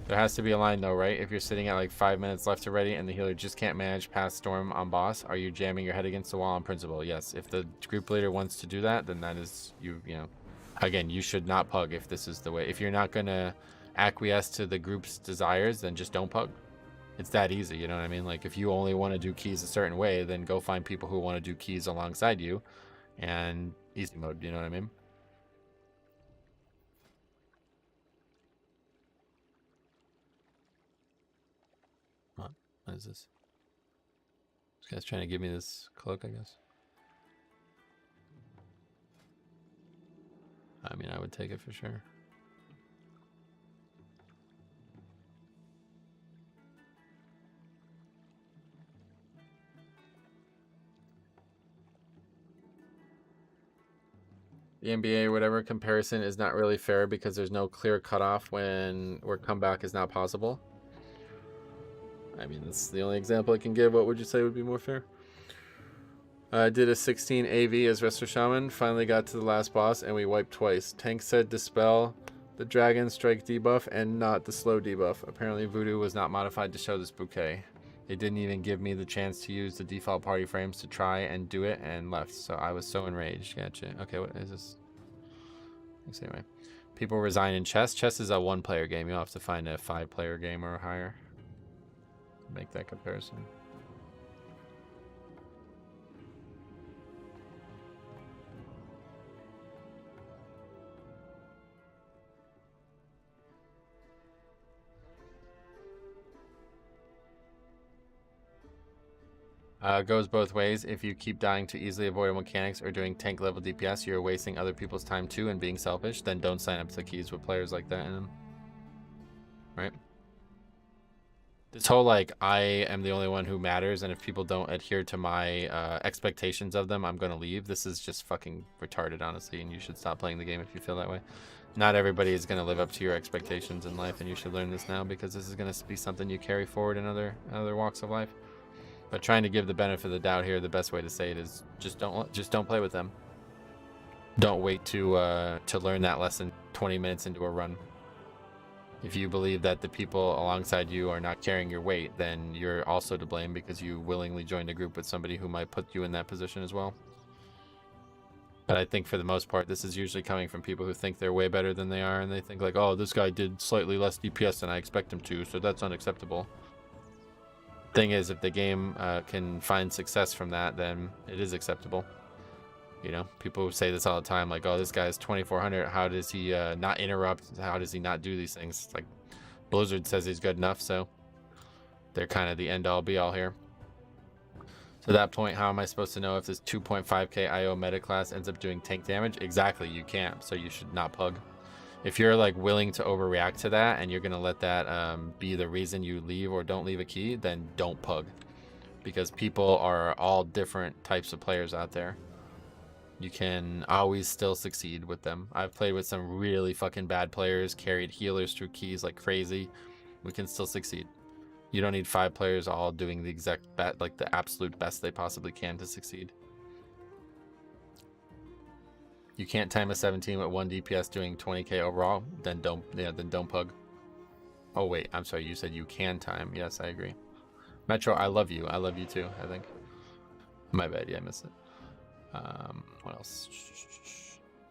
There has to be a line though, right? If you're sitting at like 5 minutes left to ready and the healer just can't manage past Storm on boss, are you jamming your head against the wall on principle? Yes. If the group leader wants to do that, then that is, you know, again, you should not pug if this is the way. If you're not going to acquiesce to the group's desires, then just don't pug. It's that easy, you know what I mean? Like, if you only want to do keys a certain way, then go find people who want to do keys alongside you and easy mode, you know what I mean? What is this? This guy's trying to give me this cloak, I guess. I mean, I would take it for sure. The NBA or whatever comparison is not really fair because there's no clear cutoff where comeback is not possible. I mean, that's the only example I can give. What would you say would be more fair? I did a 16 AV as Resto Shaman. Finally got to the last boss and we wiped twice. Tank said dispel the dragon strike debuff and not the slow debuff. Apparently Voodoo was not modified to show this bouquet. They didn't even give me the chance to use the default party frames to try and do it and left. So I was so enraged. Gotcha. Okay, what is this? Anyway, people resign in chess. Chess is a 1-player game. You'll have to find a 5-player game or higher. Make that comparison. Goes both ways. If you keep dying to easily avoid mechanics or doing tank level DPS, you're wasting other people's time too and being selfish. Then don't sign up to keys with players like that in them. Right? This whole, like, I am the only one who matters, and if people don't adhere to my expectations of them, I'm going to leave. This is just fucking retarded, honestly, and you should stop playing the game if you feel that way. Not everybody is going to live up to your expectations in life, and you should learn this now, because this is going to be something you carry forward in other walks of life. But trying to give the benefit of the doubt here, the best way to say it is just don't play with them. Don't wait to learn that lesson 20 minutes into a run. If you believe that the people alongside you are not carrying your weight, then you're also to blame because you willingly joined a group with somebody who might put you in that position as well. But I think for the most part, this is usually coming from people who think they're way better than they are, and they think like, oh, this guy did slightly less DPS than I expect him to, so that's unacceptable. Thing is, if the game can find success from that, then it is acceptable. You know, people say this all the time, like, oh, this guy's 2400, how does he not interrupt, how does he not do these things? It's like, Blizzard says he's good enough, so they're kind of the end-all be-all here. So at that point, how am I supposed to know if this 2.5k IO meta class ends up doing tank damage? Exactly, you can't, so you should not pug. If you're like willing to overreact to that and you're going to let that be the reason you leave or don't leave a key, then don't pug. Because people are all different types of players out there. You can always still succeed with them. I've played with some really fucking bad players, carried healers through keys like crazy. We can still succeed. You don't need 5 players all doing the exact like the absolute best they possibly can to succeed. You can't time a 17 with 1 DPS doing 20k overall, then don't pug. Oh wait, I'm sorry, you said you can time. Yes, I agree. Metro, I love you. I love you too, I think. My bad, yeah, I missed it. What else?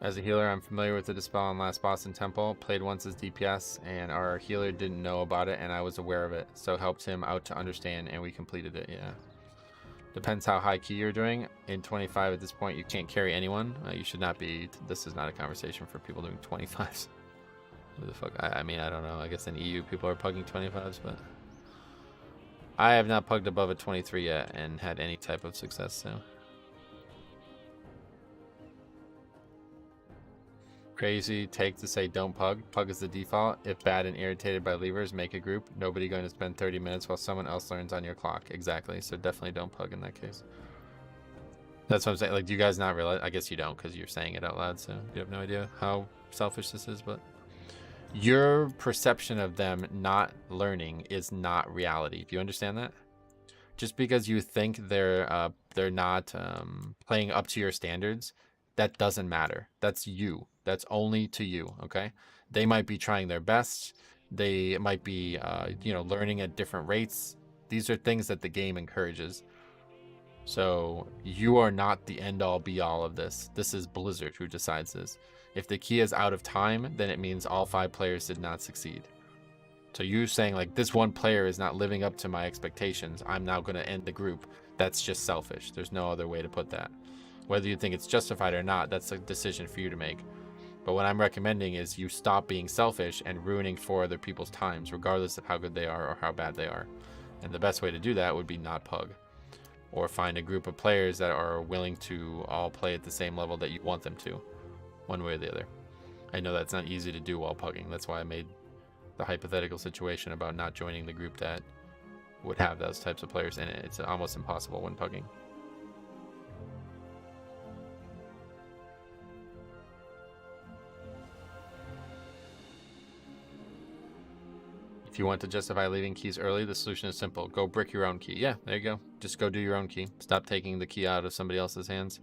As a healer, I'm familiar with the Dispel on Last Boss in Temple. Played once as DPS, and our healer didn't know about it, and I was aware of it. So helped him out to understand, and we completed it, yeah. Depends how high key you're doing. In 25 at this point, you can't carry anyone. You should not be... This is not a conversation for people doing 25s. Who the fuck? I mean, I don't know. I guess in EU, people are pugging 25s, but... I have not pugged above a 23 yet, and had any type of success, so... Crazy take to say don't pug. Pug is the default. If bad and irritated by levers, make a group. Nobody going to spend 30 minutes while someone else learns on your clock. Exactly. So definitely don't pug in that case. That's what I'm saying. Like, do you guys not realize? I guess you don't because you're saying it out loud. So you have no idea how selfish this is. But your perception of them not learning is not reality. Do you understand that? Just because you think they're not playing up to your standards, that doesn't matter. That's you. That's only to you, okay? They might be trying their best. They might be, learning at different rates. These are things that the game encourages. So you are not the end-all, be-all of this. This is Blizzard who decides this. If the key is out of time, then it means all 5 players did not succeed. So you saying, like, this one player is not living up to my expectations, I'm now going to end the group. That's just selfish. There's no other way to put that. Whether you think it's justified or not, that's a decision for you to make. But what I'm recommending is you stop being selfish and ruining 4 other people's times, regardless of how good they are or how bad they are. And the best way to do that would be not pug. Or find a group of players that are willing to all play at the same level that you want them to, one way or the other. I know that's not easy to do while pugging. That's why I made the hypothetical situation about not joining the group that would have those types of players in it. It's almost impossible when pugging. If you want to justify leaving keys early, the solution is simple. Go brick your own key. Yeah, there you go. Just go do your own key. Stop taking the key out of somebody else's hands.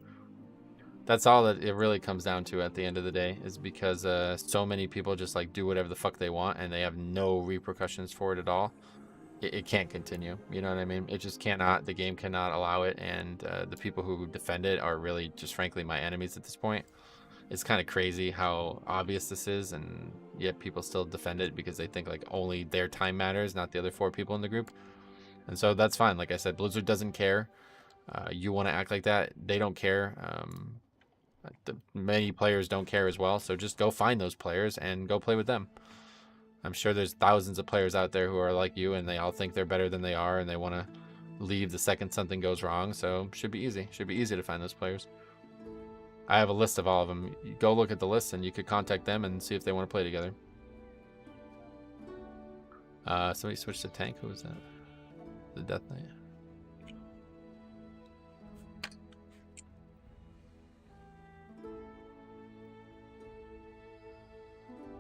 That's all that it really comes down to at the end of the day, is because so many people just like do whatever the fuck they want and they have no repercussions for it at all. It can't continue. You know what I mean? It just cannot. The game cannot allow it, and the people who defend it are really just frankly my enemies at this point. It's kind of crazy how obvious this is, and yet people still defend it because they think like only their time matters, not the other 4 people in the group. And so that's fine. Like I said, Blizzard doesn't care. You want to act like that, they don't care. Many players don't care as well, so just go find those players and go play with them. I'm sure there's thousands of players out there who are like you, and they all think they're better than they are, and they want to leave the second something goes wrong. So should be easy. Should be easy to find those players. I have a list of all of them. You go look at the list and you could contact them and see if they want to play together. Somebody switched to tank. Who was that? The Death Knight.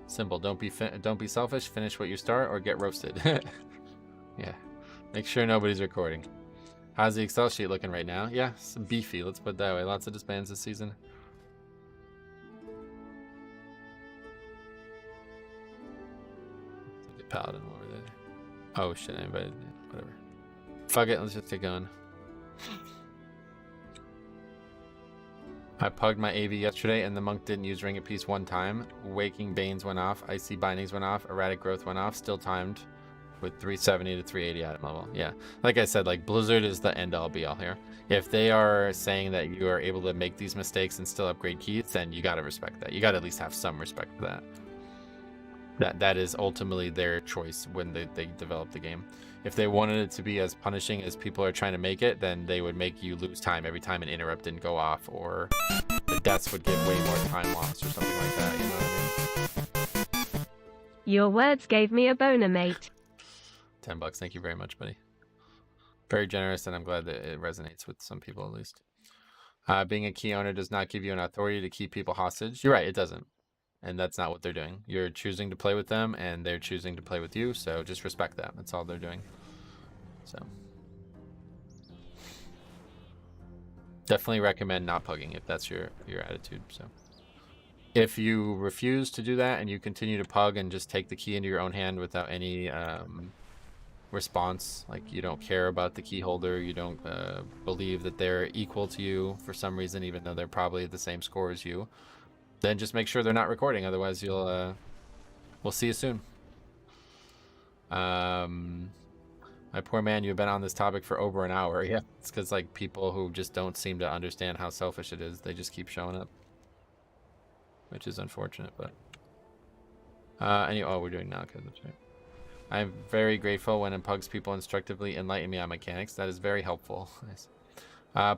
Simple. Don't be selfish. Finish what you start or get roasted. Yeah. Make sure nobody's recording. How's the Excel sheet looking right now? Yeah, some beefy. Let's put it that way. Lots of disbands this season. Paladin over there. Oh shit, I invited. Whatever. Fuck it, let's just get going. I pugged my AV yesterday and the monk didn't use Ring of Peace 1 time. Waking Banes went off, Icy Bindings went off, Erratic Growth went off, still timed with 370 to 380 item level. Yeah, like I said, like Blizzard is the end all be all here. If they are saying that you are able to make these mistakes and still upgrade keys, then you gotta respect that. You gotta at least have some respect for that. That is ultimately their choice when they develop the game. If they wanted it to be as punishing as people are trying to make it, then they would make you lose time every time an interrupt didn't go off, or the deaths would give way more time lost or something like that, you know what I mean? Your words gave me a boner, mate. $10, thank you very much, buddy. Very generous, and I'm glad that it resonates with some people at least. Being a key owner does not give you an authority to keep people hostage. You're right, it doesn't. And that's not what they're doing. You're choosing to play with them, and they're choosing to play with you, so just respect that. That's all they're doing. So definitely recommend not pugging if that's your attitude. So if you refuse to do that and you continue to pug and just take the key into your own hand without any response, like you don't care about the key holder, you don't believe that they're equal to you for some reason, even though they're probably at the same score as you, then just make sure they're not recording. Otherwise, we'll see you soon. My poor man, you've been on this topic for over an hour. Yeah, it's because like people who just don't seem to understand how selfish it is, they just keep showing up, which is unfortunate. But we're doing now because that's right. I'm very grateful when pugs people instructively enlighten me on mechanics. That is very helpful. Nice.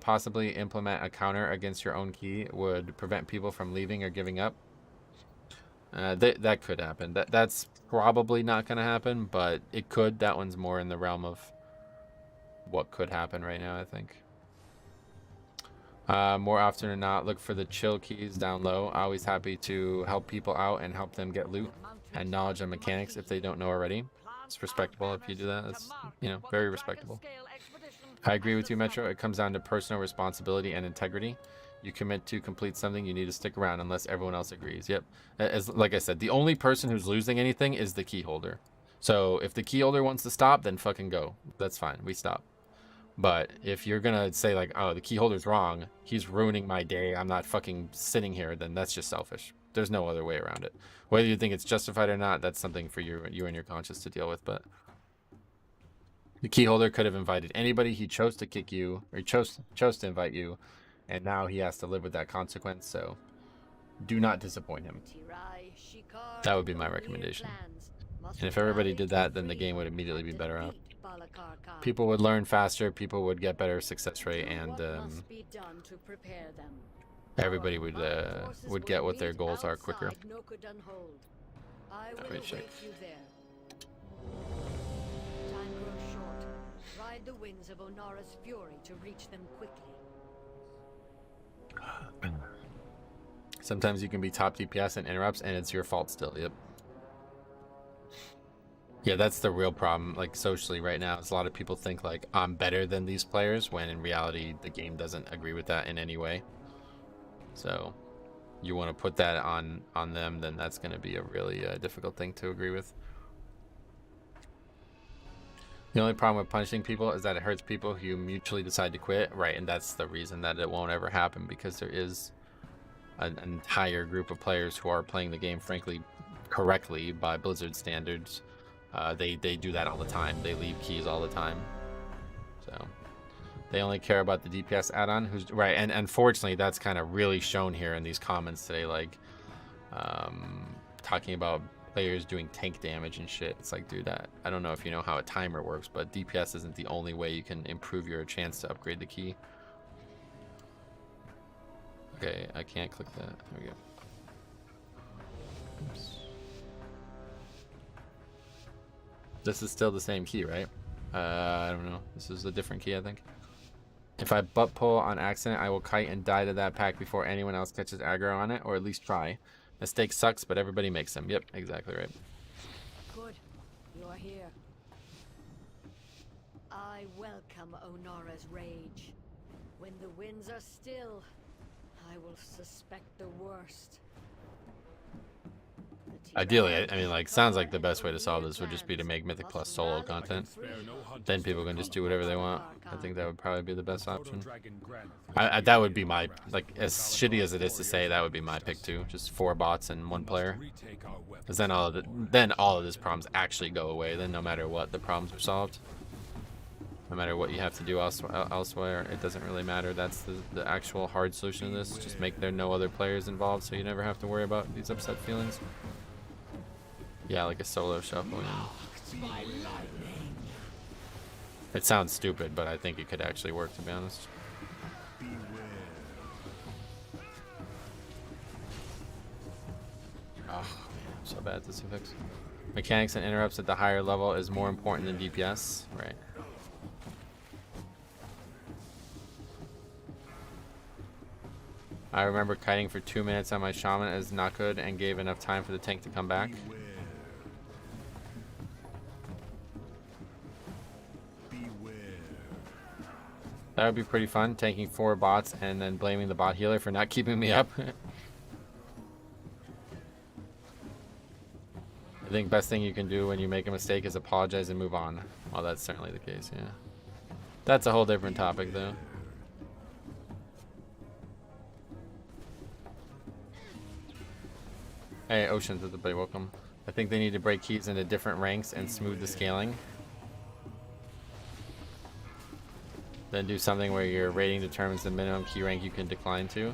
Possibly implement a counter against your own key would prevent people from leaving or giving up. That could happen. That's probably not going to happen, but it could. That one's more in the realm of what could happen right now, I think. More often than not, look for the chill keys down low. Always happy to help people out and help them get loot and knowledge on mechanics if they don't know already. It's respectable if you do that. It's, very respectable. I agree with you, Metro. It comes down to personal responsibility and integrity. You commit to complete something, you need to stick around unless everyone else agrees. Yep. Like I said, the only person who's losing anything is the key holder. So if the key holder wants to stop, then fucking go. That's fine. We stop. But if you're gonna say like, oh, the key holder's wrong, he's ruining my day, I'm not fucking sitting here, then that's just selfish. There's no other way around it. Whether you think it's justified or not, that's something for you and your conscience to deal with. But the key holder could have invited anybody. He chose to kick you, or he chose to invite you, and now he has to live with that consequence. So do not disappoint him. That would be my recommendation. And if everybody did that, then the game would immediately be better off. People would learn faster, people would get better success rate, and everybody would get what their goals are quicker. Wait, check. Time grows short. Ride the winds of Onara's fury to reach them quickly. Sometimes you can be top DPS and interrupts, and it's your fault still. Yep. Yeah, that's the real problem, like socially right now, is a lot of people think like I'm better than these players, when in reality the game doesn't agree with that in any way. So you want to put that on them, then that's going to be a really difficult thing to agree with. The only problem with punishing people is that it hurts people who mutually decide to quit, right? And that's the reason that it won't ever happen, because there is an entire group of players who are playing the game, frankly, correctly by Blizzard standards. They do that all the time. They leave keys all the time. So they only care about the DPS add-on. Who's right? And unfortunately, that's kind of really shown here in these comments today, like talking about players doing tank damage and shit. It's like, dude, I don't know if you know how a timer works, but DPS isn't the only way you can improve your chance to upgrade the key. Okay, I can't click that. There we go. Oops. This is still the same key, right? I don't know. This is a different key, I think. If I butt pull on accident, I will kite and die to that pack before anyone else catches aggro on it, or at least try. Mistake sucks, but everybody makes them. Yep, exactly right. Good. You are here. I welcome Onara's rage. When the winds are still, I will suspect the worst. Ideally, I mean, like, sounds like the best way to solve this would just be to make Mythic Plus solo content. Then people can just do whatever they want. I think that would probably be the best option. That would be my, like, as shitty as it is to say, that would be my pick too. Just 4 bots and 1 player. Because then all of these problems actually go away. Then no matter what, the problems are solved. No matter what you have to do elsewhere, it doesn't really matter. That's the actual hard solution to this. Just make there no other players involved, so you never have to worry about these upset feelings. Yeah, like a solo shuffle. Yeah. It sounds stupid, but I think it could actually work, to be honest. Oh, man, I'm so bad at this fix. Mechanics and interrupts at the higher level is more important than DPS. Right. I remember kiting for 2 minutes on my Shaman is not good and gave enough time for the tank to come back. That would be pretty fun, tanking 4 bots and then blaming the bot healer for not keeping me up. I think best thing you can do when you make a mistake is apologize and move on. Well, that's certainly the case, yeah. That's a whole different topic, though. Hey, Oceans, everybody, welcome. I think they need to break keys into different ranks and smooth the scaling. Then do something where your rating determines the minimum key rank you can decline to.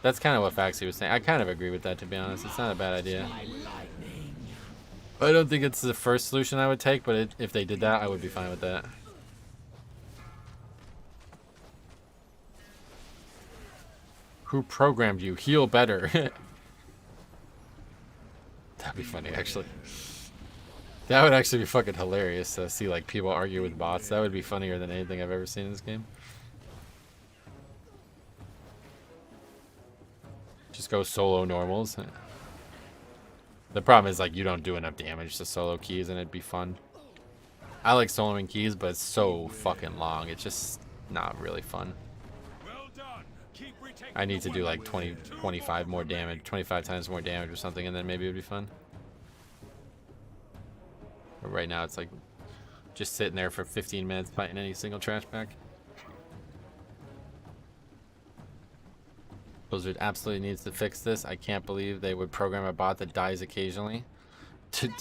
That's kind of what Faxi was saying. I kind of agree with that, to be honest. It's not a bad idea. I don't think it's the first solution I would take, but if they did that, I would be fine with that. Who programmed you? Heal better. That'd be funny, actually. That would actually be fucking hilarious to see like people argue with bots. That would be funnier than anything I've ever seen in this game. Just go solo normals. The problem is like you don't do enough damage to solo keys and it'd be fun. I like soloing keys, but it's so fucking long. It's just not really fun. I need to do like 25 more damage, 25 times more damage or something, and then maybe it'd be fun. But right now it's like just sitting there for 15 minutes fighting any single trash bag. Blizzard absolutely needs to fix this. I can't believe they would program a bot that dies occasionally. Dude,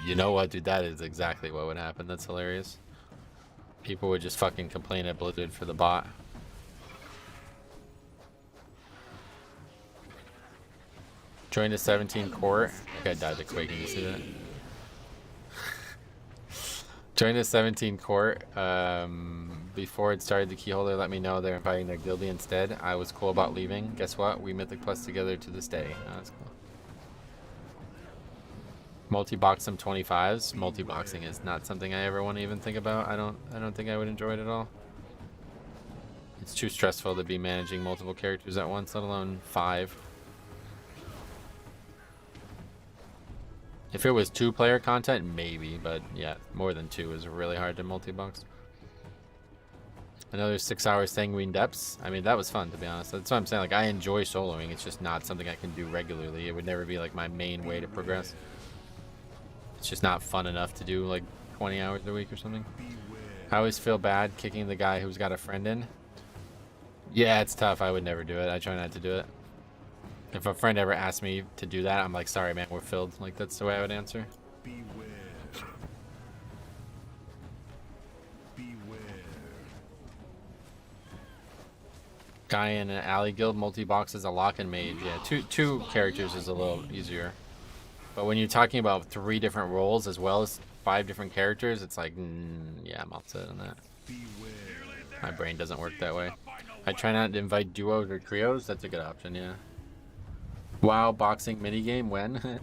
you know what, dude? That is exactly what would happen. That's hilarious. People would just fucking complain at Blizzard for the bot. Join the 17 court. That guy died to quaking. You see that? Join the 17 court. Before it started, the keyholder let me know they're inviting their guildie instead. I was cool about leaving. Guess what? We Mythic Plus together to this day. Oh, that's cool. Multi-box some 25s. Multi-boxing is not something I ever want to even think about. I don't think I would enjoy it at all. It's too stressful to be managing multiple characters at once, let alone 5. If it was 2-player content, maybe, but yeah, more than 2 is really hard to multi-box. Another 6 hours Sanguine Depths. I mean, that was fun, to be honest. That's what I'm saying. Like, I enjoy soloing. It's just not something I can do regularly. It would never be like my main way to progress. It's just not fun enough to do like 20 hours a week or something. I always feel bad kicking the guy who's got a friend in. Yeah, it's tough. I would never do it. I try not to do it. If a friend ever asked me to do that, I'm like, sorry, man, we're filled. Like, that's the way I would answer. Guy in an alley guild multi-box is a lock and mage. Yeah, two characters is a little easier. But when you're talking about 3 different roles as well as 5 different characters, it's like, yeah, I'm upset on that. My brain doesn't work that way. I try not to invite duos or trios. That's a good option, yeah. WoW boxing minigame when?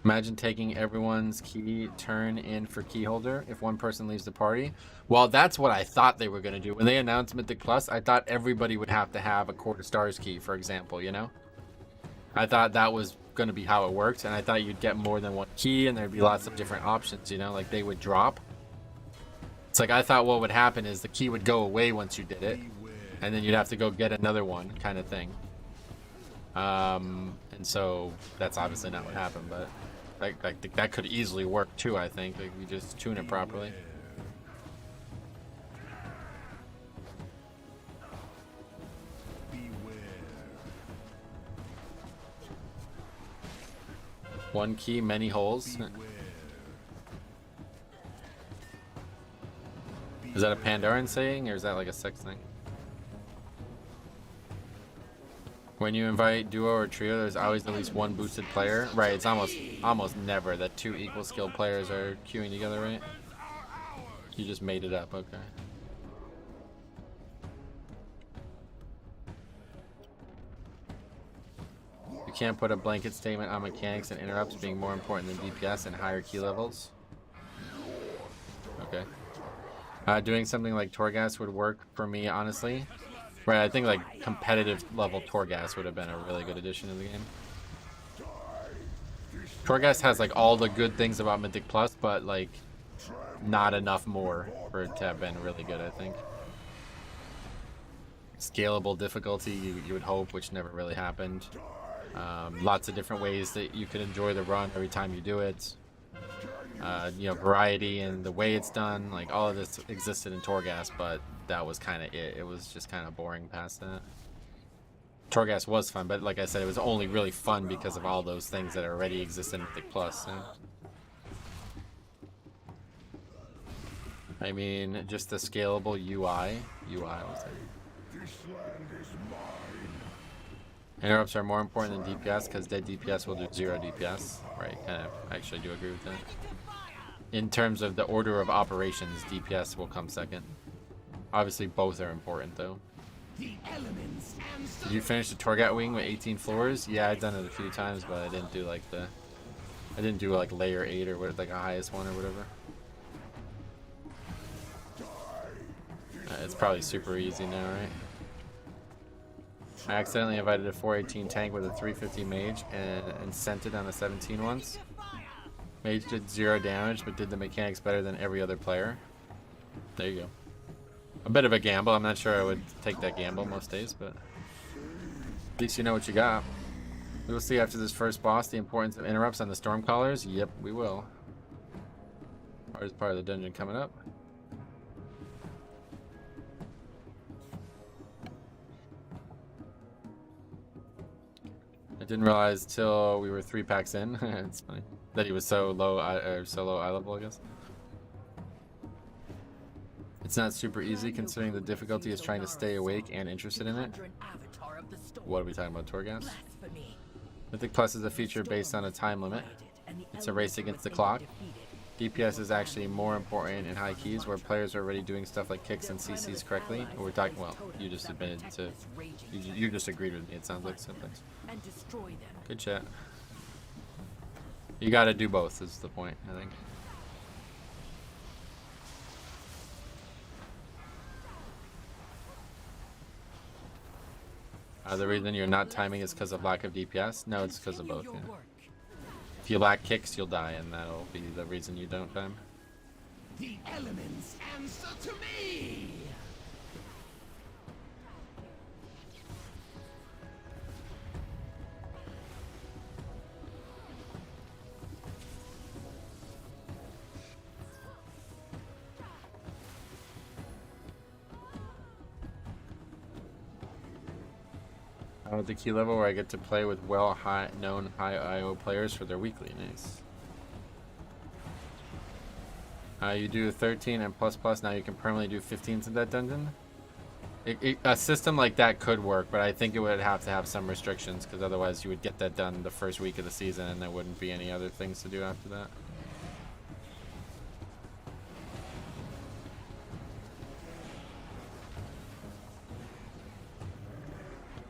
Imagine taking everyone's key turn in for keyholder if one person leaves the party. Well, that's what I thought they were going to do. When they announced Mythic Plus, I thought everybody would have to have a Court of Stars key, for example, you know? I thought that was going to be how it worked, and I thought you'd get more than one key, and there'd be lots of different options, you know? Like, they would drop. It's like, I thought what would happen is the key would go away once you did it, and then you'd have to go get another one kind of thing. And so that's obviously not what happened, but like that could easily work too, I think. Like, you just tune it properly. One key, many holes. Is that a Pandaran saying, or is that like a sex thing? When you invite duo or trio, there's always at least one boosted player. Right, it's almost never that two equal skilled players are queuing together, right? You just made it up, okay. You can't put a blanket statement on mechanics and interrupts being more important than DPS and higher key levels. Okay. Doing something like Torghast would work for me, honestly. Right, I think like competitive level Torghast would have been a really good addition to the game. Torghast has like all the good things about Mythic Plus, but like not enough more for it to have been really good, I think. Scalable difficulty, you would hope, which never really happened. Lots of different ways that you could enjoy the run every time you do it. You know, variety and the way it's done, like all of this existed in Torghast, but that was kind of it. It was just kind of boring past that. Torghast was fun, but like I said, it was only really fun because of all those things that already exist in Mythic Plus. So. I mean, just the scalable UI was there. Interrupts are more important than DPS because dead DPS will do 0 DPS. Right, kind of actually do agree with that. In terms of the order of operations, DPS will come second. Obviously, both are important though. Did you finish the Torghast wing with 18 floors? Yeah, I've done it a few times, but I didn't do like layer 8 or what, like a highest one or whatever. It's probably super easy now, right? I accidentally invited a 418 tank with a 350 mage and sent it on a 17 once. Mage did 0 damage, but did the mechanics better than every other player. There you go. A bit of a gamble. I'm not sure I would take that gamble most days, but at least you know what you got. We will see after this first boss the importance of interrupts on the Stormcallers. Yep, we will. Hardest part of the dungeon coming up. I didn't realize till we were 3 packs in. It's funny that he was so low eye level, I guess. It's not super easy considering the difficulty is trying to stay awake and interested in it. What are we talking about, Torghast? Mythic Plus is a feature based on a time limit. It's a race against the clock. DPS is actually more important in high keys where players are already doing stuff like kicks and CCs correctly. We're talking, well, you just admitted to, you just agreed with me, it sounds like something. Good chat. You gotta do both is the point, I think. The reason you're not timing is because of lack of DPS? No, it's because of both, yeah. If you lack kicks, you'll die, and that'll be the reason you don't time. The elements answer to me! At the key level where I get to play with known high IO players for their weekly. Nice. You do 13 and plus, now you can permanently do 15s in that dungeon. A system like that could work, but I think it would have to have some restrictions because otherwise you would get that done the first week of the season and there wouldn't be any other things to do after that.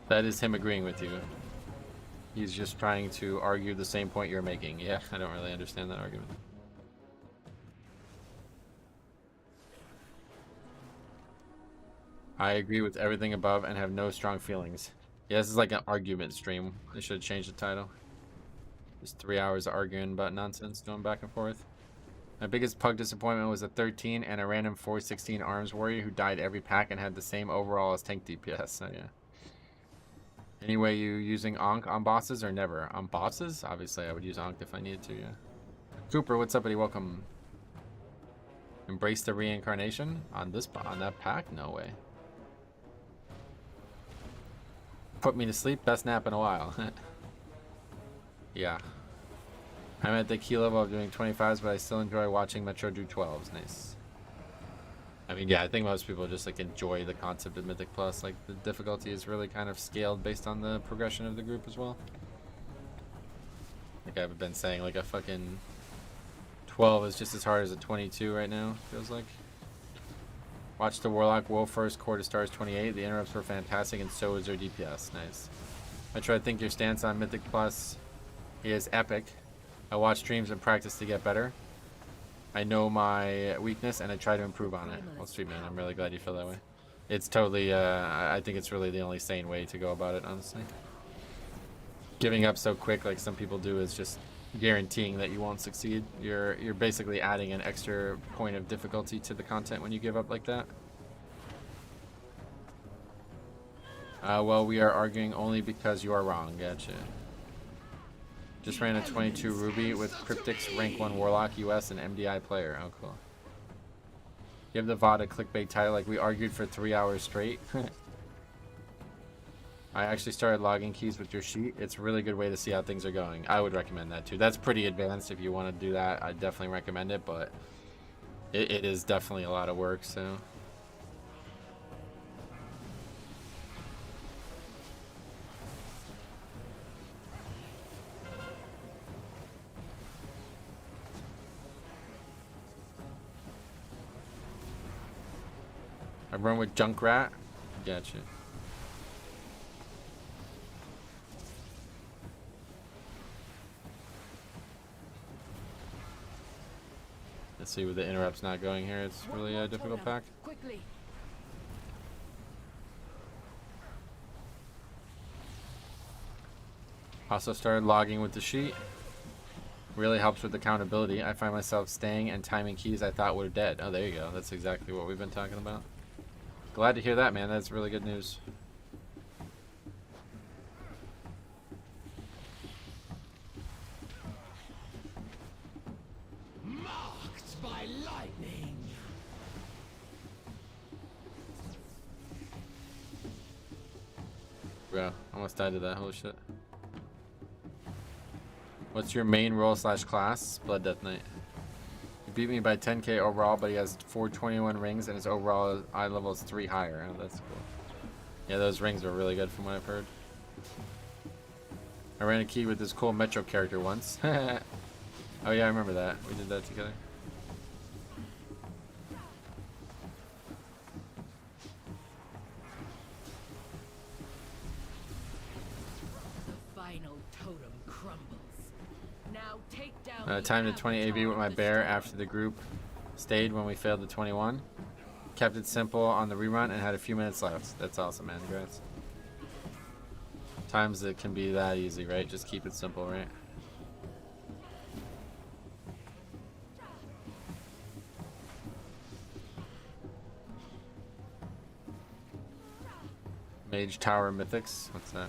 That is him agreeing with you. He's just trying to argue the same point you're making. Yeah, I don't really understand that argument. I agree with everything above and have no strong feelings. Yeah, this is like an argument stream. They should have changed the title. Just 3 hours arguing about nonsense, going back and forth. My biggest pug disappointment was a 13 and a random 416 arms warrior who died every pack and had the same overall as tank DPS. So yeah. Anyway, you using Ankh on bosses or never? On bosses? Obviously, I would use Ankh if I needed to, yeah. Cooper, what's up, buddy? Welcome. Embrace the reincarnation? On that pack? No way. Put me to sleep? Best nap in a while. Yeah. I'm at the key level of doing 25s, but I still enjoy watching Metro do 12s. Nice. I mean, yeah, I think most people just like enjoy the concept of Mythic Plus. Like the difficulty is really kind of scaled based on the progression of the group as well. Like I've been saying, like a fucking 12 is just as hard as a 22 right now, feels like. Watch the Warlock Wolf first, Quarter Stars 28. The interrupts were fantastic, and so is their DPS. Nice. I try to think your stance on Mythic Plus is epic. I watch streams and practice to get better. I know my weakness, and I try to improve on it. Well, sweet man, I'm really glad you feel that way. It's totally, I think it's really the only sane way to go about it, honestly. Giving up so quick, like some people do, is just guaranteeing that you won't succeed. You're basically adding an extra point of difficulty to the content when you give up like that. Well, we are arguing only because you are wrong. Gotcha. Just ran a 22 Ruby with Cryptics, rank 1 Warlock, US, and MDI player. Oh, cool. Give the VOD a clickbait title like we argued for 3 hours straight. I actually started logging keys with your sheet. It's a really good way to see how things are going. I would recommend that too. That's pretty advanced if you want to do that. I definitely recommend it, but it is definitely a lot of work, so. I run with Junkrat. Gotcha. Let's see with the interrupts not going here. It's really a difficult pack. Quickly. Also started logging with the sheet. Really helps with accountability. I find myself staying and timing keys I thought were dead. Oh, there you go. That's exactly what we've been talking about. Glad to hear that, man. That's really good news. Marked by lightning. Bro, almost died to that. Holy shit. What's your main role / class? Blood Death Knight. He beat me by 10k overall, but he has 421 rings and his overall eye level is 3 higher. Oh, that's cool. Yeah, those rings are really good from what I've heard. I ran a key with this cool Metro character once. Oh yeah, I remember that. We did that together. The final totem crumbles. Now take down Time to 20 AV with my bear after the group stayed when we failed the 21. Kept it simple on the rerun and had a few minutes left. That's awesome, man. Congrats. Times it can be that easy, right? Just keep it simple, right? Mage Tower Mythics. What's that?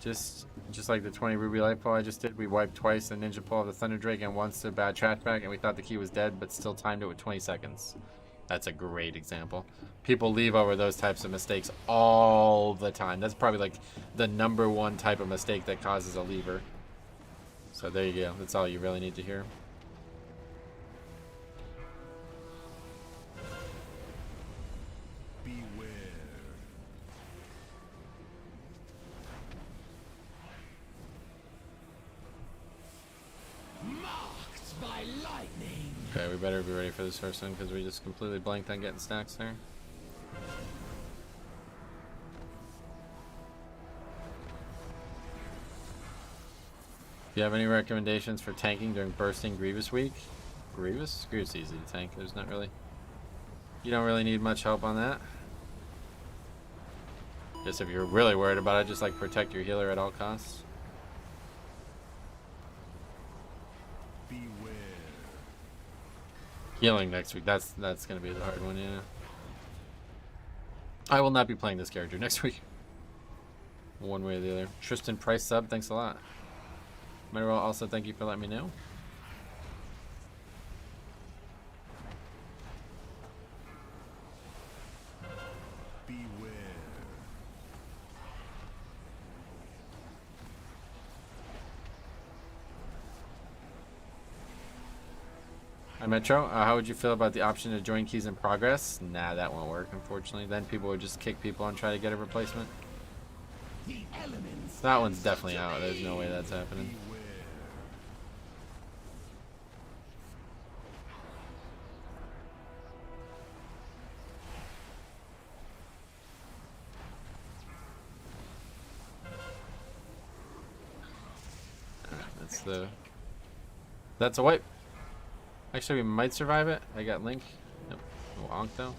Just like the 20 Ruby Light Pull I just did, we wiped twice the Ninja Pull of the Thunder Drake and once the bad trash bag, and we thought the key was dead, but still timed it with 20 seconds. That's a great example. People leave over those types of mistakes all the time. That's probably like the #1 type of mistake that causes a lever. So there you go. That's all you really need to hear. Beware. Marked by lightning. Okay, we better be ready for this first one because we just completely blanked on getting stacks there. Do you have any recommendations for tanking during bursting Grievous week? Grievous? Grievous easy to tank. There's not really... You don't really need much help on that. Just if you're really worried about it, just like protect your healer at all costs. Beware. Healing next week. That's gonna be the hard one, yeah. I will not be playing this character next week. One way or the other. Tristan Price sub, thanks a lot. Mineral also thank you for letting me know. Beware. Hi Metro, how would you feel about the option to join keys in progress? Nah, that won't work, unfortunately. Then people would just kick people and try to get a replacement. That one's definitely out. There's no way that's happening. That's a wipe. Actually, we might survive it. I got Link. Nope. No Ankh though.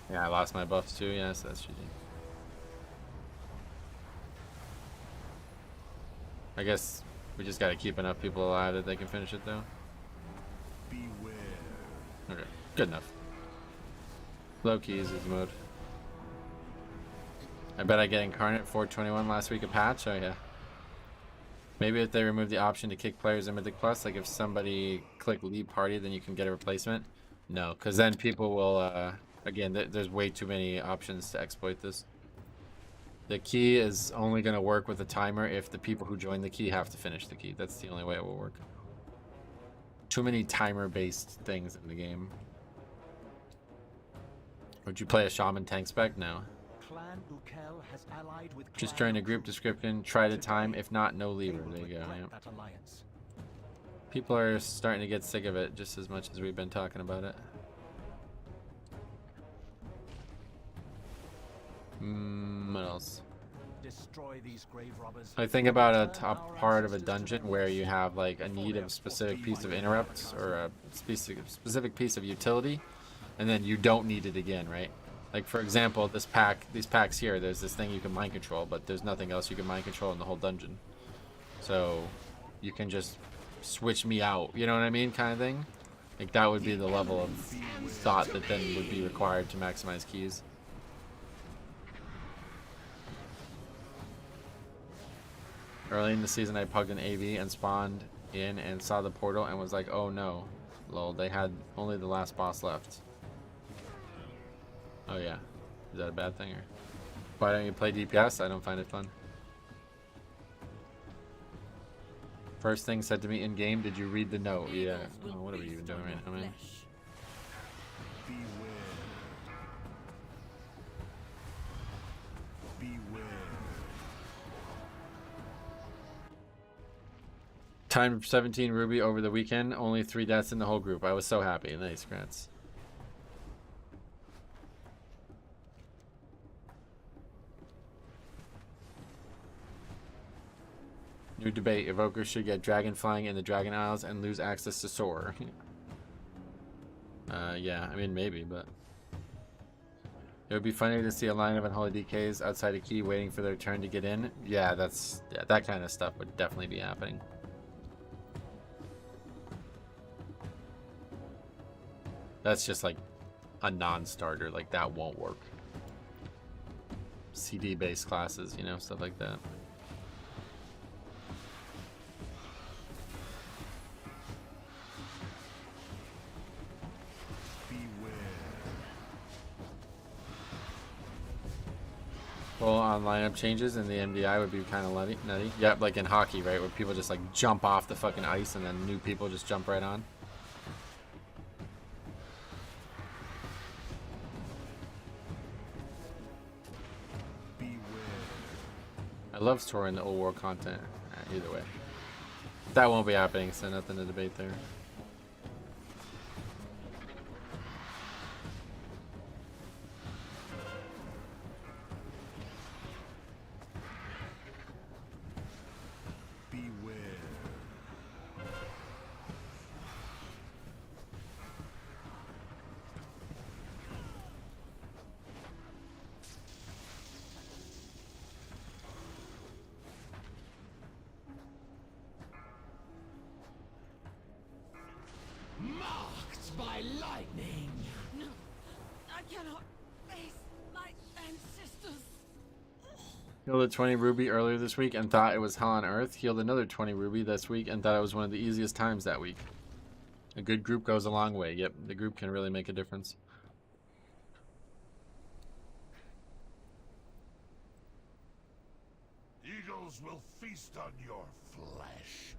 Yeah, I lost my buffs too. Yeah, so that's cheating. I guess we just gotta keep enough people alive that they can finish it though. Beware. Okay, good enough. Low keys is mode. I bet I get Incarnate 421 last week a patch. Oh yeah. Maybe if they remove the option to kick players in Mythic Plus, like if somebody click leave party, then you can get a replacement. No, because then people will, again, there's way too many options to exploit this. The key is only going to work with a timer if the people who join the key have to finish the key. That's the only way it will work. Too many timer-based things in the game. Would you play a Shaman tank spec? No. Just join a group description, try to time, if not, no leaver. There you go. Yep. People are starting to get sick of it just as much as we've been talking about it. What else? Destroy these grave robbers. I think about a top part of a dungeon where you have like a need of a specific piece of interrupt or a specific piece of utility, and then you don't need it again, right? Like for example, these packs here, there's this thing you can mind control, but there's nothing else you can mind control in the whole dungeon. So you can just switch me out, you know what I mean, kind of thing. Like that would be the level of thought that then would be required to maximize keys. Early in the season, I pugged an AV and spawned in and saw the portal and was like, oh no. Lol, they had only the last boss left. Oh yeah. Is that a bad thing or? Why don't you play DPS? I don't find it fun. First thing said to me in game, did you read the note? Yeah. Oh, what are we even doing right now, man? Timed 17 Ruby over the weekend. Only 3 deaths in the whole group. I was so happy. Nice, congrats. New debate. Evokers should get dragon flying in the Dragon Isles and lose access to soar. Yeah, I mean, maybe, but... It would be funny to see a line of unholy DKs outside a key waiting for their turn to get in. Yeah, that kind of stuff would definitely be happening. That's just like a non-starter. Like, that won't work. CD-based classes, you know, stuff like that. Full on lineup changes in the MDI would be kind of nutty. Yep, like in hockey, right? Where people just like jump off the fucking ice and then new people just jump right on. I love storing the old world content. Either way. That won't be happening, so nothing to debate there. Marked by lightning. No, I cannot face my ancestors. Healed a 20 Ruby earlier this week and thought it was hell on earth. Healed another 20 Ruby this week and thought it was one of the easiest times that week. A good group goes a long way. Yep, the group can really make a difference. Eagles will feast on your flesh.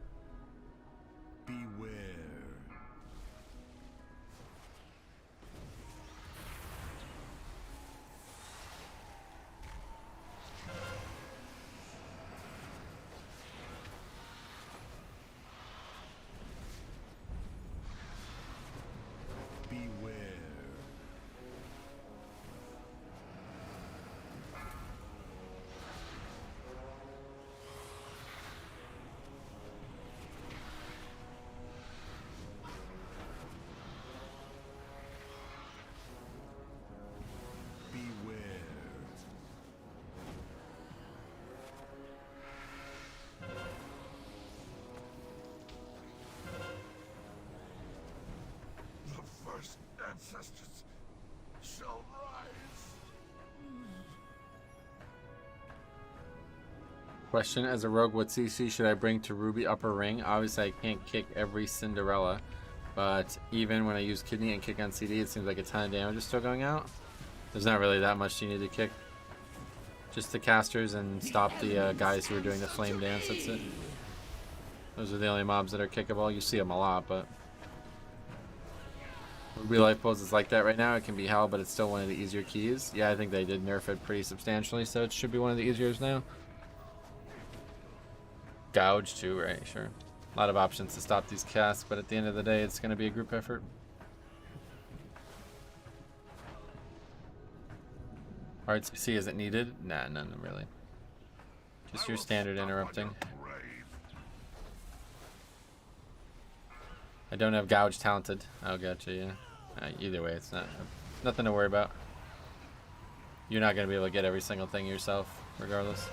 ancestors shall rise. Question: as a rogue, what CC should I bring to Ruby Upper Ring? Obviously, I can't kick every Cinderella, but even when I use Kidney and kick on CD, it seems like a ton of damage is still going out. There's not really that much you need to kick. Just the casters and stop the guys who are doing the flame dance, that's it. Those are the only mobs that are kickable. You see them a lot, but... Ruby Life Pulse is like that right now. It can be hell, but it's still one of the easier keys. Yeah, I think they did nerf it pretty substantially, so it should be one of the easier now. Gouge too, right? Sure. A lot of options to stop these casts, but at the end of the day, it's going to be a group effort. Hard CC isn't needed? Nah, none really. Just your standard interrupting. I don't have Gouge talented. Oh, gotcha, yeah. Either way, it's nothing to worry about. You're not going to be able to get every single thing yourself, regardless.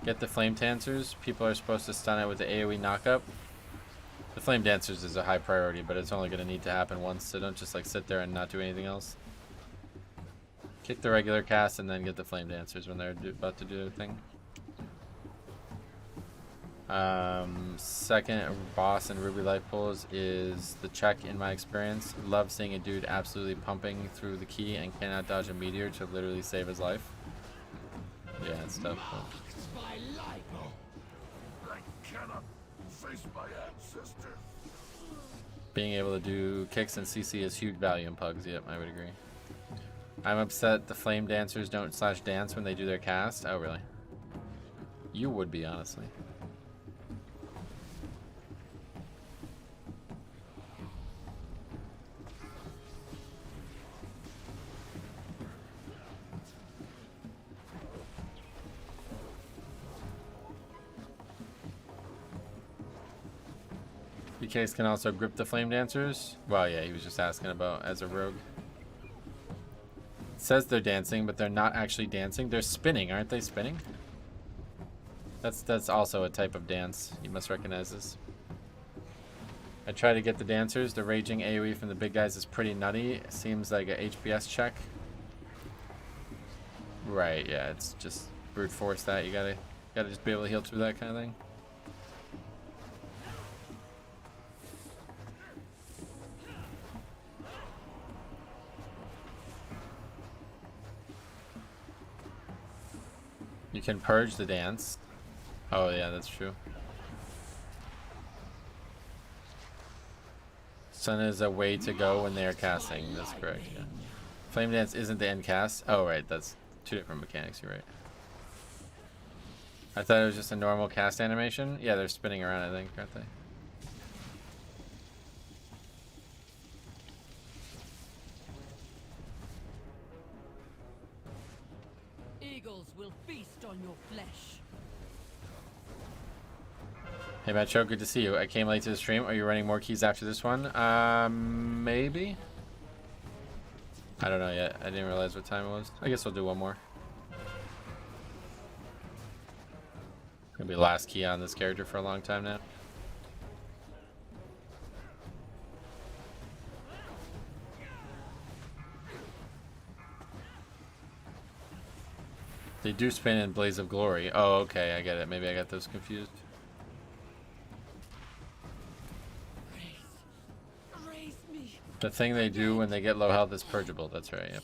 Get the Flame Dancers. People are supposed to stun it with the AoE knockup. The Flame Dancers is a high priority, but it's only going to need to happen once, so don't just like sit there and not do anything else. Kick the regular cast and then get the Flame Dancers when they're about to do their thing. Second boss in Ruby Life Pulls is the check, in my experience. Love seeing a dude absolutely pumping through the key and cannot dodge a meteor to literally save his life. Yeah, it's tough. I cannot face my ancestors. Being able to do kicks and CC is huge value in pugs. Yep, I would agree. I'm upset the Flame Dancers don't /dance when they do their cast. Oh, really? You would be, honestly. BKs can also grip the Flame Dancers. Well, yeah, he was just asking about as a rogue. It says they're dancing, but they're not actually dancing. They're spinning, aren't they? Spinning? That's also a type of dance. You must recognize this. I try to get the dancers. The raging AoE from the big guys is pretty nutty. It seems like a HPS check. Right, yeah, it's just brute force that. You gotta just be able to heal through that kind of thing. You can purge the dance. Oh yeah, that's true. Sun is a way to go when they are casting. That's correct, yeah. Flame Dance isn't the end cast. Oh right, that's two different mechanics, you're right. I thought it was just a normal cast animation. Yeah, they're spinning around, I think, aren't they? Eagles will feast on your flesh. Hey Macho, good to see you. I came late to the stream. Are you running more keys after this one? Maybe? I don't know yet. I didn't realize what time it was. I guess we'll do one more. Gonna be the last key on this character for a long time now. They do spin in Blaze of Glory. Oh, okay, I get it. Maybe I got those confused. The thing they do when they get low health is purgeable. That's right, yep.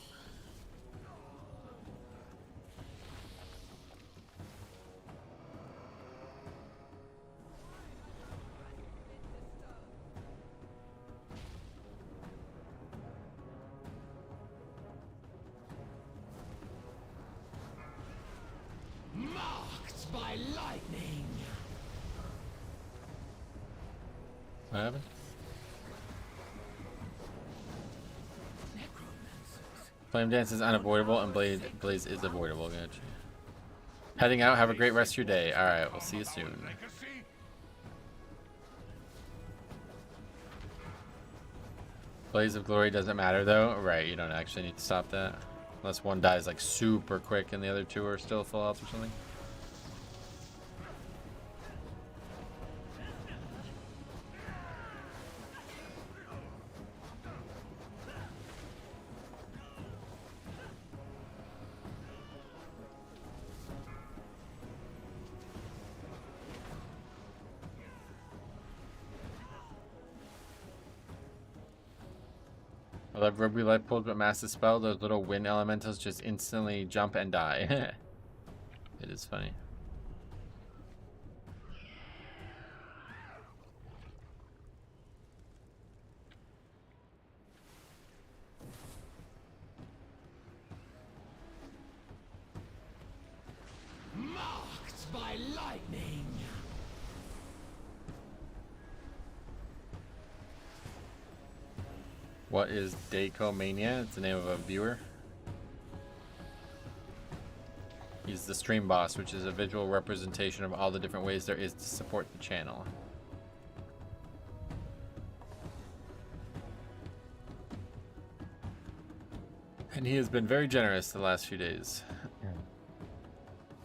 Marked by lightning. What happened? Flame Dance is unavoidable and Blaze is avoidable. Gotcha. Heading out. Have a great rest of your day. Alright, we'll see you soon. Blaze of Glory doesn't matter though. Right, you don't actually need to stop that. Unless one dies like super quick and the other two are still full health or something. I love Ruby Life Pools, but Massive Spell, those little wind elementals just instantly jump and die. It is funny. Marked by lightning. What is Dacomania? It's the name of a viewer. He's the stream boss, which is a visual representation of all the different ways there is to support the channel. And he has been very generous the last few days.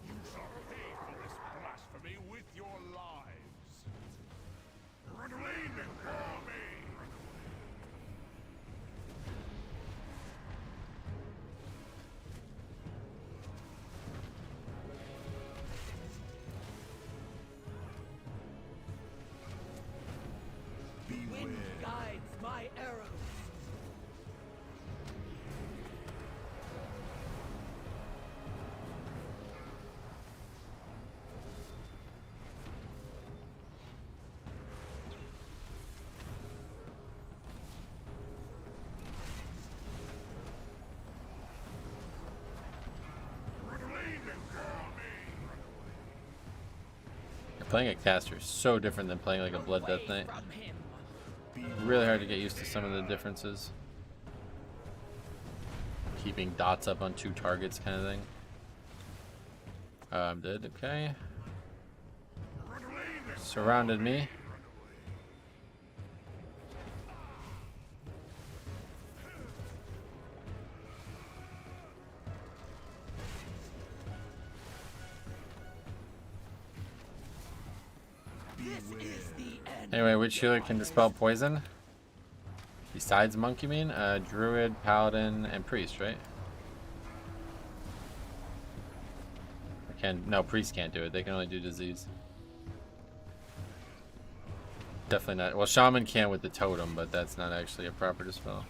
You shall pay for this blasphemy with your lives. Run away before me. Wind guides my arrows. Playing a caster is so different than playing like a Blood Death Knight. From him. Really hard to get used to some of the differences. Keeping dots up on 2 targets kind of thing. I'm dead, okay. Surrounded me. This is the end. Anyway, which healer can dispel poison? Besides Monk, you mean? Druid, Paladin, and Priest, right? No, Priest can't do it. They can only do disease. Definitely not. Well, Shaman can with the totem, but that's not actually a proper dispel.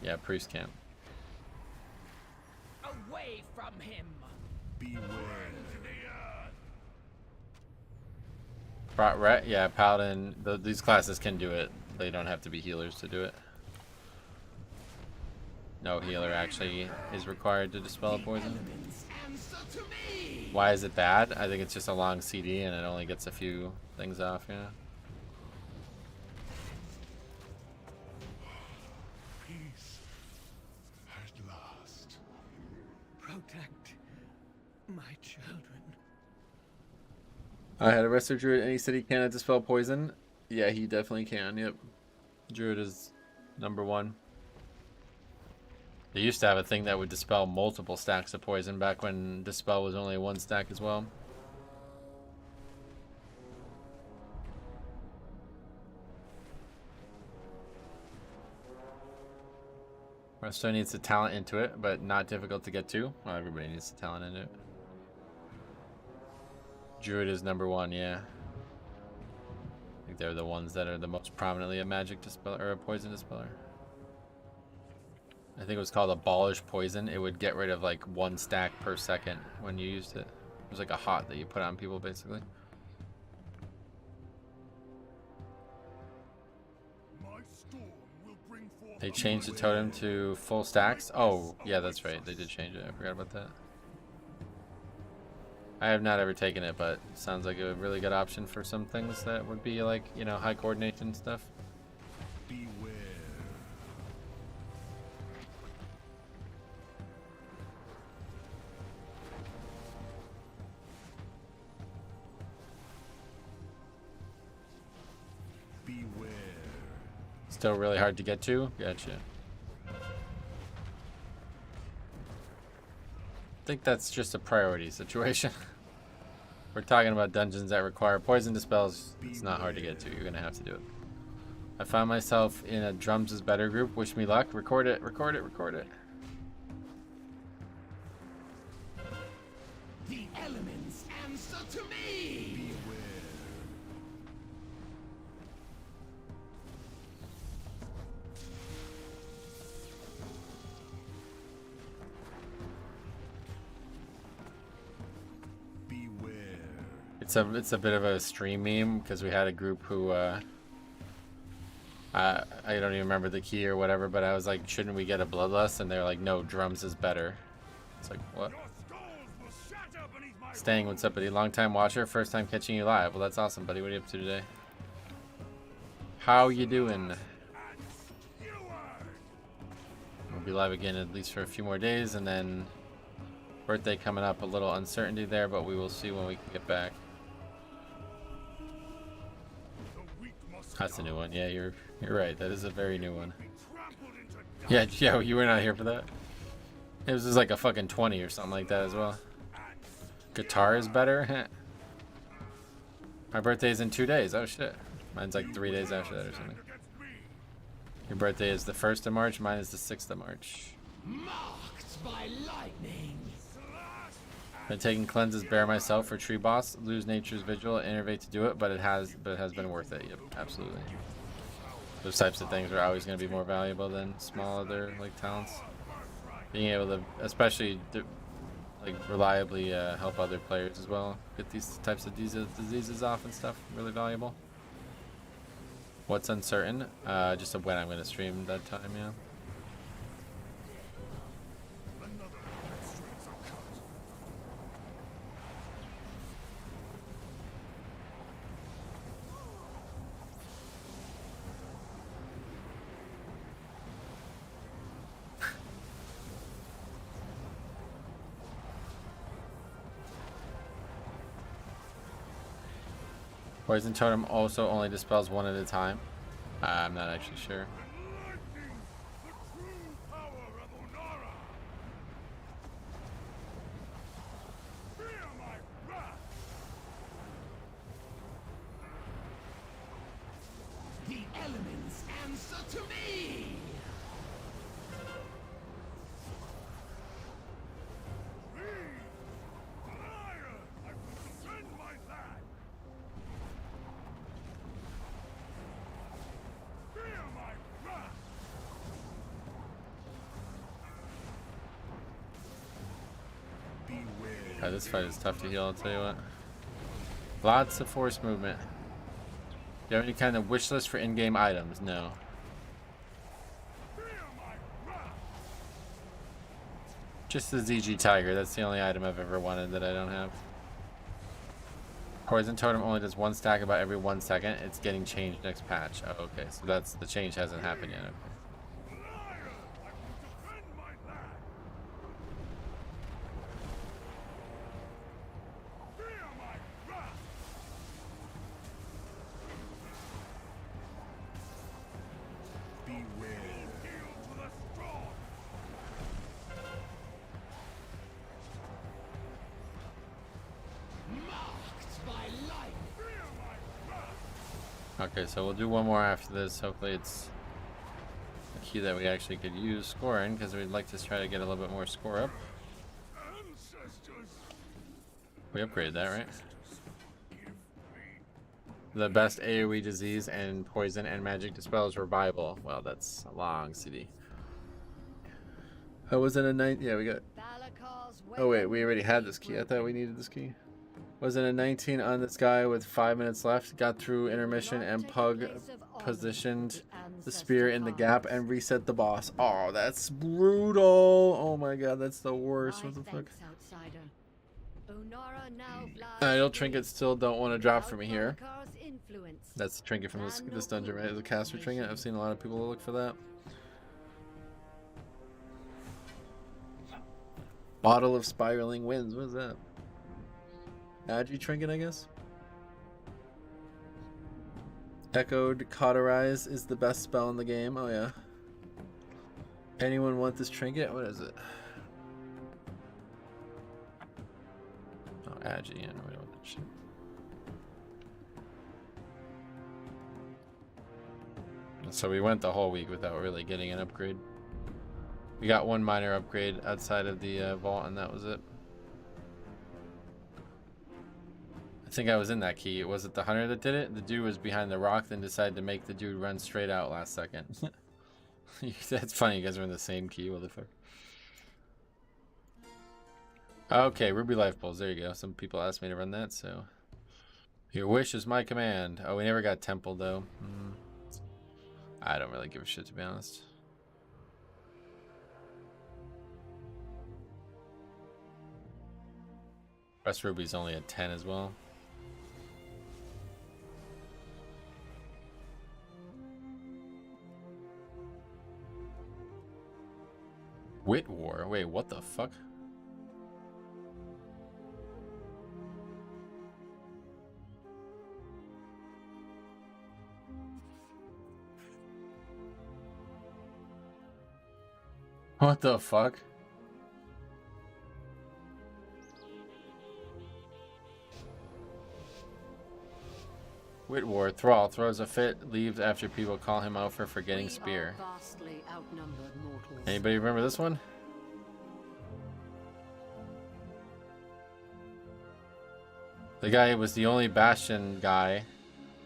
Yeah, Priest can't. Away from him. Yeah, Paladin. These classes can do it. They don't have to be healers to do it. No healer actually is required to dispel a poison. Answer to me. Why is it bad? I think it's just a long CD and it only gets a few things off, you know? Peace at last. Protect my children. I had a Resto Druid and he said he cannot dispel poison. Yeah, he definitely can, yep. Druid is #1. They used to have a thing that would dispel multiple stacks of poison back when dispel was only 1 stack as well. Resto needs the talent into it, but not difficult to get to. Well, everybody needs the talent into it. Druid is #1, yeah. I think they're the ones that are the most prominently a magic dispeller or a poison dispeller. I think it was called Abolish Poison. It would get rid of like 1 stack per second when you used it. It was like a hot that you put on people basically. My storm will bring forth They changed the totem to full stacks. Oh, yeah, that's right. They did change it. I forgot about that. I have not ever taken it, but it sounds like a really good option for some things that would be like, you know, high coordination stuff. beware. Beware. Still really hard to get to. Gotcha. I think that's just a priority situation. We're talking about dungeons that require poison dispels. It's not hard to get to. You're gonna have to do it. I found myself in a Drums is Better group. Wish me luck. Record it, record it, record it. The elements answer to me. It's a bit of a stream meme because we had a group who I don't even remember the key or whatever, but I was like, shouldn't we get a bloodlust? And they're like, no, drums is better. It's like, what? Staying, what's up, buddy? Long time watcher, first time catching you live. Well, that's awesome, buddy. What are you up to today? How you doing? We'll be live again at least for a few more days, and then birthday coming up. A little uncertainty there, but we will see when we can get back. That's a new one. Yeah, you're right. That is a very new one. Yeah, you were not here for that. It was just like a fucking 20 or something like that as well. Guitar is better. My birthday's in 2 days. Oh shit. Mine's like 3 days after that or something. Your birthday is the 1st of March. Mine is the 6th of March. Marked by lightning. Been taking cleanses bare myself for tree boss. Lose nature's vigil. Innervate to do it, but it has been worth it. Yep, absolutely. Those types of things are always going to be more valuable than small other like talents. Being able to, especially like reliably help other players as well. Get these types of diseases off and stuff. Really valuable. What's uncertain? Just of when I'm going to stream that time, yeah. Poison Totem also only dispels one at a time. I'm not actually sure. The elements answer to me. God, this fight is tough to heal, I'll tell you what. Lots of force movement. Do you have any kind of wish list for in-game items? No. Just the ZG Tiger. That's the only item I've ever wanted that I don't have. Poison Totem only does 1 stack about every 1 second. It's getting changed next patch. Oh, okay. So that's the change hasn't happened yet. Okay. Okay, so we'll do one more after this. Hopefully it's a key that we actually could use scoring, because we'd like to try to get a little bit more score up. We upgraded that, right? The best AoE disease and poison and magic dispels revival. Well, that's a long CD. Oh, was it a 9? Yeah, we got... Oh wait, we already had this key. I thought we needed this key. Was it a 19 on this guy with 5 minutes left? Got through intermission and Pug positioned the spear in the gap and reset the boss. Oh, that's brutal. Oh my god, that's the worst. What the fuck? Idle trinkets still don't want to drop for me here. That's the trinket from this dungeon, right? The caster trinket. I've seen a lot of people look for that. Bottle of spiraling winds. What is that? Agi trinket, I guess. Echoed Cauterize is the best spell in the game. Oh yeah. Anyone want this trinket? What is it? Oh, Agi. Yeah, no, we don't want that shit. So we went the whole week without really getting an upgrade. We got one minor upgrade outside of the vault, and that was it. I think I was in that key. Was it the hunter that did it? The dude was behind the rock, then decided to make the dude run straight out last second. That's funny, you guys are in the same key. What the fuck? Okay, Ruby Life Pulls. There you go. Some people asked me to run that, so Your wish is my command. Oh, we never got temple though. I don't really give a shit, to be honest. Rest Ruby's only at 10 as well. Wit War? Wait, what the fuck? What the fuck? Wit War. Thrall throws a fit, leaves after people call him out for forgetting spear. Anybody remember this one? The guy was the only Bastion guy,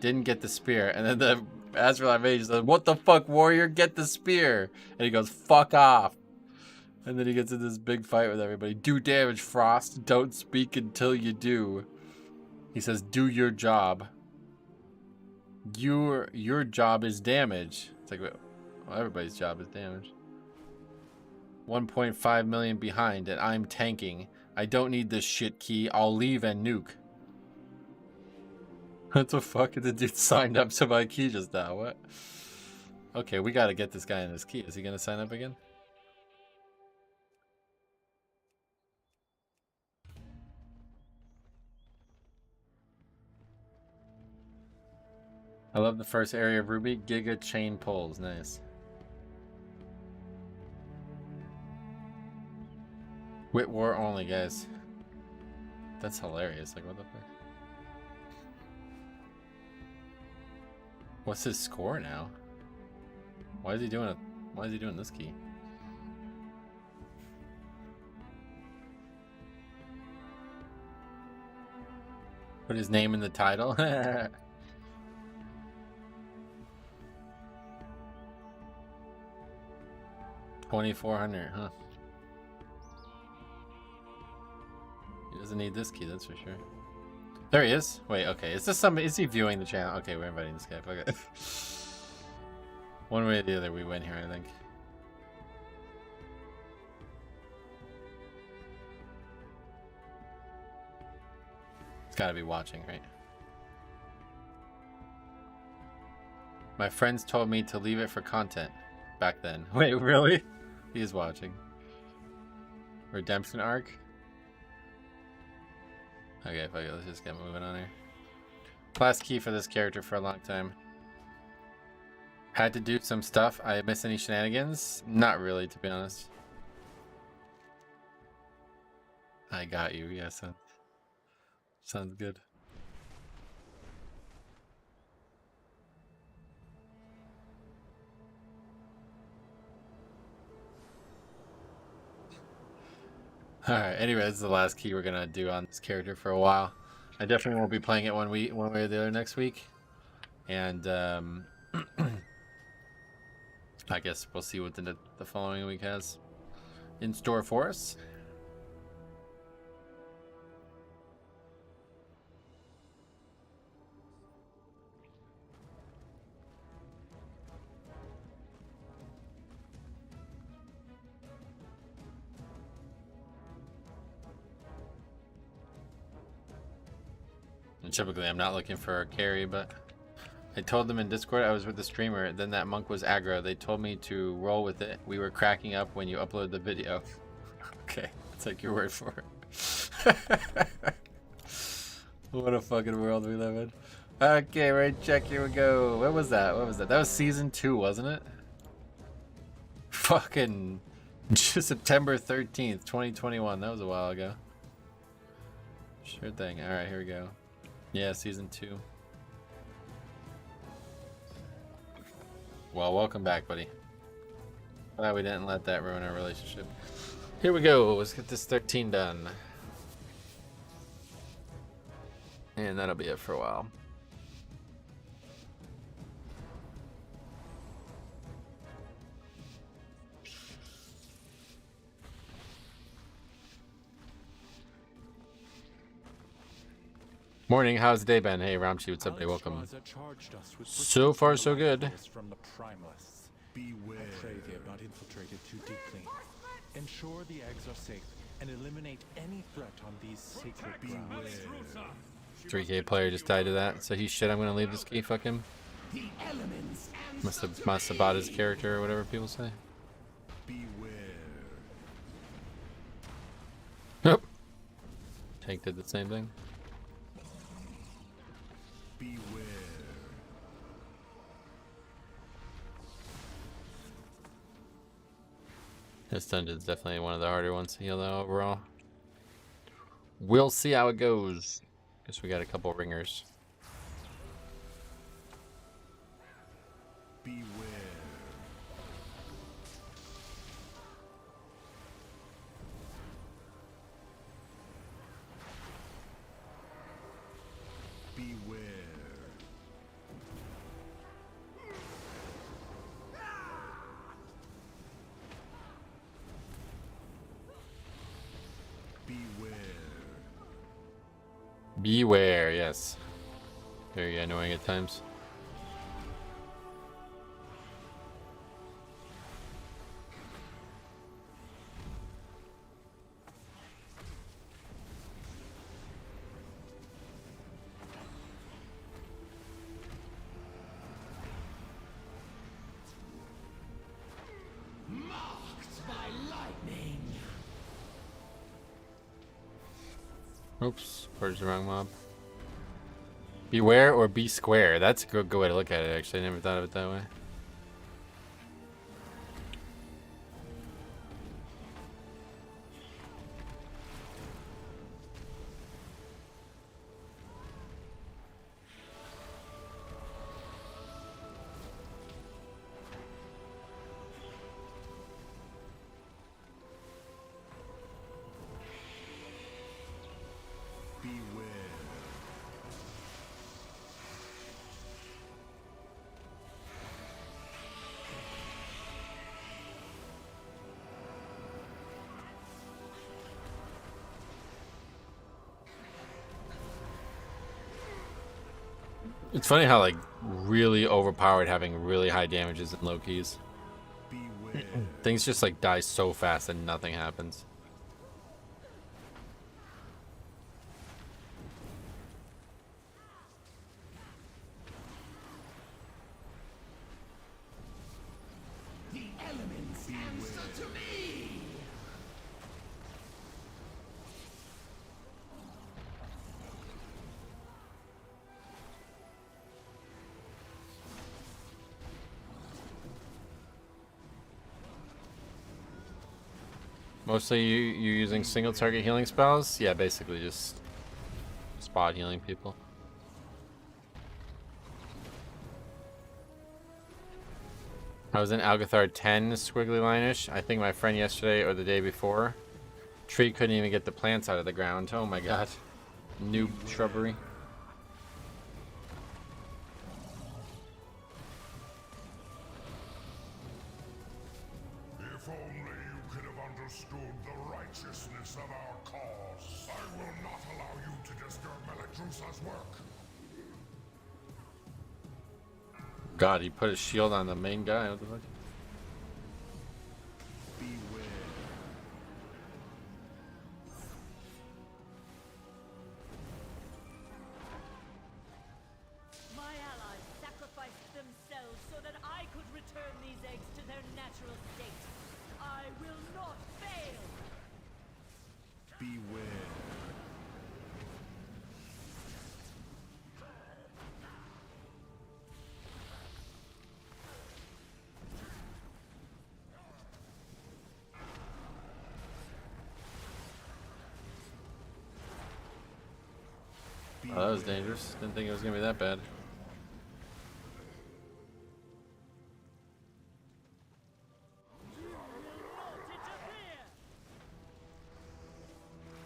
didn't get the spear, and then the Azrael Mage says, "What the fuck, warrior? Get the spear!" And he goes, "Fuck off!" And then he gets in this big fight with everybody. Do damage, Frost. Don't speak until you do. He says, "Do your job." Your job is damage. It's like, well, everybody's job is damage. 1.5 million behind, and I'm tanking. I don't need this shit key. I'll leave and nuke. What the fuck? The dude signed up to my key just now. What? Okay, we gotta get this guy in his key. Is he gonna sign up again? I love the first area of Ruby. Giga chain pulls. Nice. Wit War only, guys. That's hilarious. Like, what the fuck? What's his score now? Why is he doing it? Why is he doing this key? Put his name in the title. 2,400, huh? He doesn't need this key, that's for sure. There he is. Wait, okay. Is this somebody? Is he viewing the channel? Okay, we're inviting this guy. Okay. One way or the other, we win here, I think. It's gotta be watching, right? My friends told me to leave it for content back then. Wait, really? He is watching. Redemption arc? Okay, fuck it. Let's just get moving on here. Class key for this character for a long time. Had to do some stuff. I miss any shenanigans? Not really, to be honest. I got you. Yeah, sounds good. Alright, anyway, this is the last key we're gonna do on this character for a while. I definitely won't be playing it one way or the other next week. And I guess we'll see what the following week has in store for us. And typically I'm not looking for a carry, but I told them in Discord I was with the streamer, then that monk was aggro. They told me to roll with it. We were cracking up when you upload the video. Okay, I'll take your word for it. What a fucking world we live in. Okay, right, check, here we go. What was that? What was that? That was season 2, wasn't it? Fucking September 13th, 2021. That was a while ago. Sure thing. Alright, here we go. Yeah, season 2. Well, welcome back, buddy. Glad we didn't let that ruin our relationship. Here we go. Let's get this 13 done. And that'll be it for a while. Morning, how's the day been? Hey, Ramchi, what's up, buddy? Welcome. So far, so good. From the primalists. Beware. I pray they have not infiltrated too deeply. Ensure the eggs are safe and eliminate any threat on these sacred grounds. 3K player just died to that. So he's shit. I'm gonna leave this key. Fuck him. Must have bought his character or whatever people say. Beware. Nope. Tank did the same thing. Beware. This dungeon's definitely one of the harder ones to heal though overall. We'll see how it goes. Guess we got a couple ringers. Beware. Beware. Beware. Beware, yes. Very annoying at times. Oops, where's the wrong mob? Beware or be square. That's a good way to look at it, actually. I never thought of it that way. It's funny how like really overpowered having really high damages and low keys. Things just like die so fast and nothing happens. Mostly you're using single target healing spells? Yeah, basically just spot healing people. I was in Algathar 10 squiggly line-ish. I think my friend yesterday or the day before. Tree couldn't even get the plants out of the ground. Oh my god. Noob shrubbery. If only you could have understood the righteousness of our cause. I will not allow you to disturb Meladrusa's work. God, he put his shield on the main guy. What the fuck? Beware. My allies sacrificed themselves so that I could return these eggs to their natural state. I will not fail! Beware. Oh, that was dangerous. Didn't think it was gonna be that bad.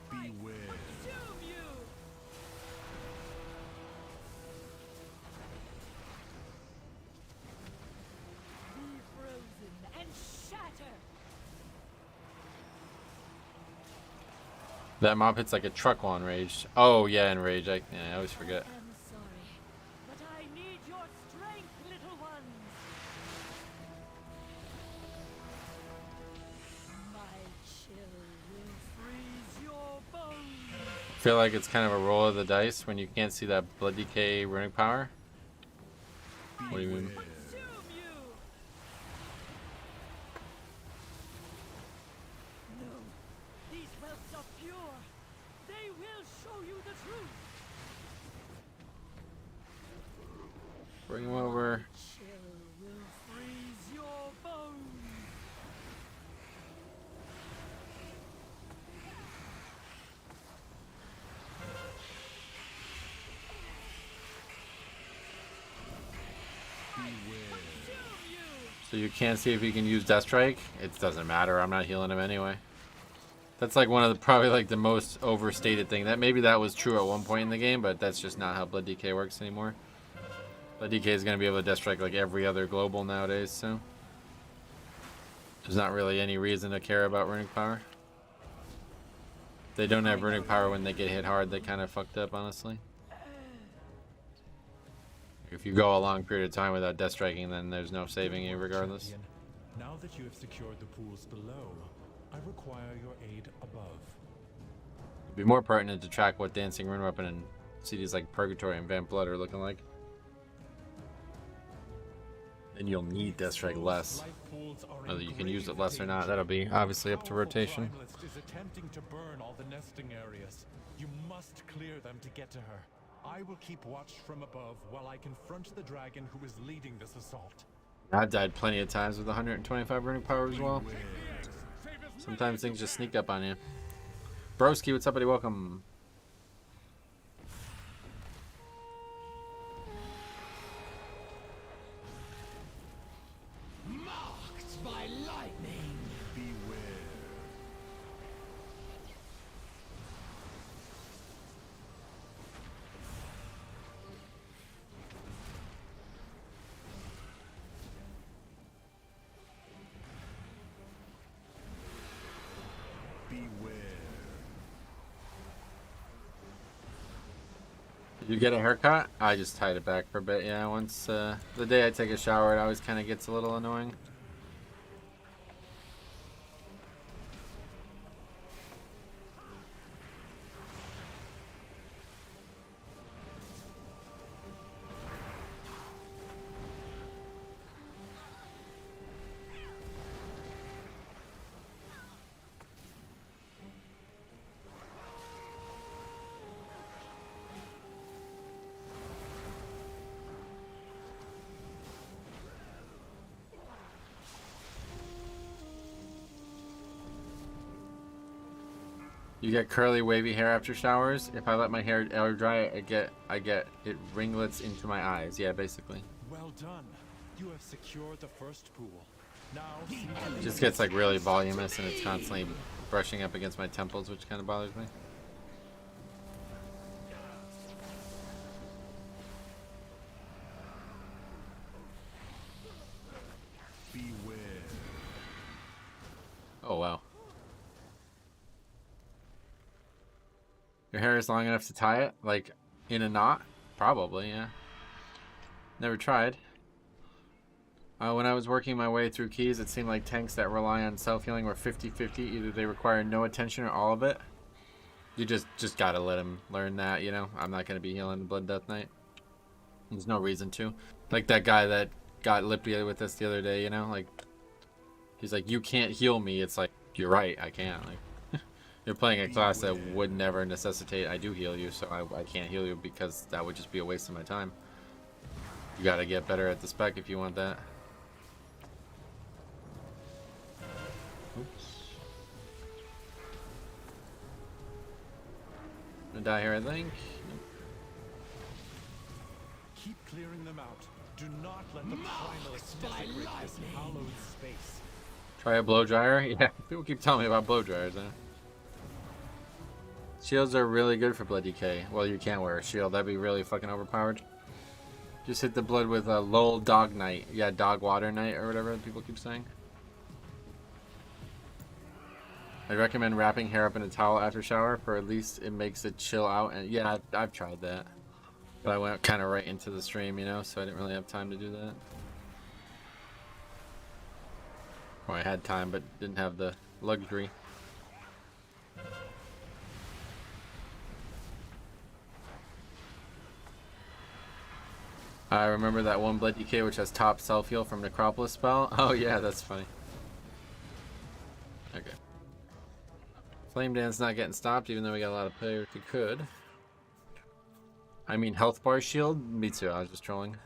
Beware. Doom you! Be frozen and shatter! That mob hits like a truck while enraged. Oh yeah, enraged. I always forget. I am sorry, but I need your strength, little ones. My chill will freeze your bones. I feel like it's kind of a roll of the dice when you can't see that blood decay runic power. What do you mean? Consume you. No, these welts are pure. They will show you the truth. Bring him over. Chill will freeze your bones. So you can't see if he can use Death Strike? It doesn't matter. I'm not healing him anyway. That's like one of the probably like the most overstated thing. That maybe that was true at one point in the game, but that's just not how Blood DK works anymore. Blood DK is going to be able to Death Strike like every other global nowadays, so there's not really any reason to care about runic power. If they don't have runic power when they get hit hard, they kind of fucked up, honestly. If you go a long period of time without Death Striking, then there's no saving you regardless. Now that you have secured the pools below, I require your aid above. It'd be more pertinent to track what Dancing Rune Weapon and CDs like Purgatory and Vamp Blood are looking like. Then you'll need Death Strike less. Whether you can use it less or not, that'll be obviously up to rotation. Is attempting to burn all the nesting areas. You must clear them to get to her. I will keep watch from above while I confront the dragon who is leading this assault. I've died plenty of times with 125 runic power as well. Sometimes things just sneak up on you. Broski, what's up, buddy? Welcome. Marked by lightning. Beware. Did you get a haircut? I just tied it back for a bit, yeah. Once the day I take a shower, it always kind of gets a little annoying. You get curly, wavy hair after showers. If I let my hair air dry, I get it ringlets into my eyes. Yeah, basically. Well done. You have secured the first pool. Now It just gets like really voluminous and it's constantly brushing up against my temples, which kind of bothers me. beware. Oh wow. Your hair is long enough to tie it? Like, in a knot? Probably, yeah. Never tried. When I was working my way through keys, it seemed like tanks that rely on self-healing were 50-50. Either they require no attention or all of it. You just gotta let him learn that, you know? I'm not gonna be healing Blood Death Knight. There's no reason to. Like that guy that got lippy with us the other day, you know? Like, he's like, you can't heal me. It's like, you're right, I can't. Like, you're playing a class that would never necessitate I do heal you, so I can't heal you because that would just be a waste of my time. You gotta get better at the spec if you want that. Oops. Gonna die here, I think. Nope. Keep clearing them out. Do not let the primalists desecrate this hallowed space. Try a blow dryer? Yeah, people keep telling me about blow dryers, huh? Shields are really good for blood decay. Well, you can't wear a shield. That'd be really fucking overpowered. Just hit the blood with a lol dog knight. Yeah, dog water knight or whatever people keep saying. I recommend wrapping hair up in a towel after shower, for at least it makes it chill out. And yeah, I've tried that, but I went kind of right into the stream, you know, so I didn't really have time to do that. Or I had time, but didn't have the luxury. I remember that one Blood DK which has top self-heal from Necropolis spell. Oh yeah, that's funny. Okay. Flame Dance not getting stopped, even though we got a lot of players who could. I mean, health bar shield? Me too, I was just trolling.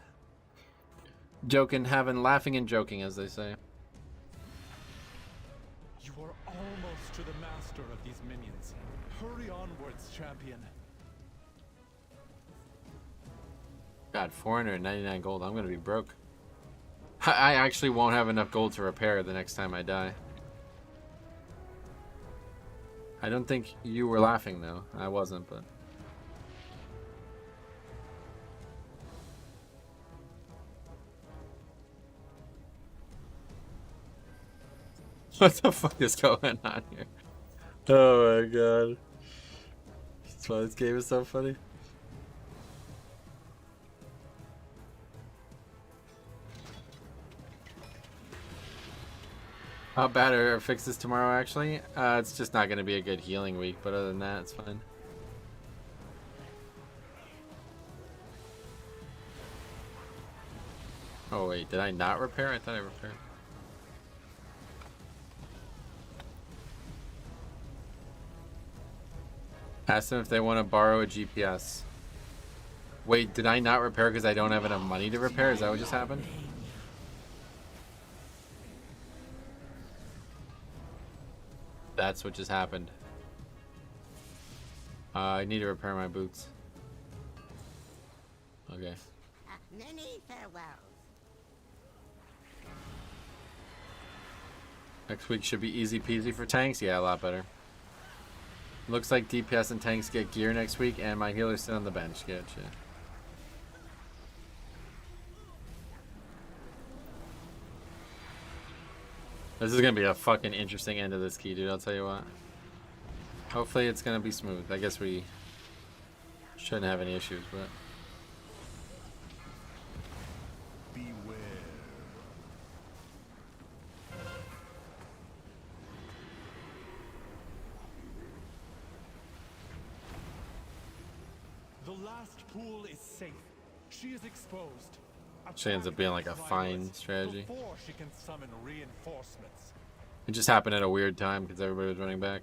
Joking, laughing and joking, as they say. You are almost to the master of these minions. Hurry onwards, champion. God, 499 gold. I'm gonna be broke. I actually won't have enough gold to repair the next time I die. I don't think you were laughing though. I wasn't, but... What the fuck is going on here? Oh my god. That's why this game is so funny. How bad are our fixes tomorrow, actually? It's just not going to be a good healing week, but other than that, it's fine. Oh wait, did I not repair? I thought I repaired. Ask them if they want to borrow a GPS. Wait, did I not repair because I don't have enough money to repair? Is that what just happened? That's what just happened. I need to repair my boots. Okay. Many farewells. Next week should be easy peasy for tanks. Yeah, a lot better. Looks like DPS and tanks get gear next week, and my healers sit on the bench. Gotcha. This is gonna be a fucking interesting end of this key, dude. I'll tell you what. Hopefully it's gonna be smooth. I guess we shouldn't have any issues, but... Beware. The last pool is safe. She is exposed. She ends up being like a fine strategy. Before she can summon reinforcements. It just happened at a weird time because everybody was running back.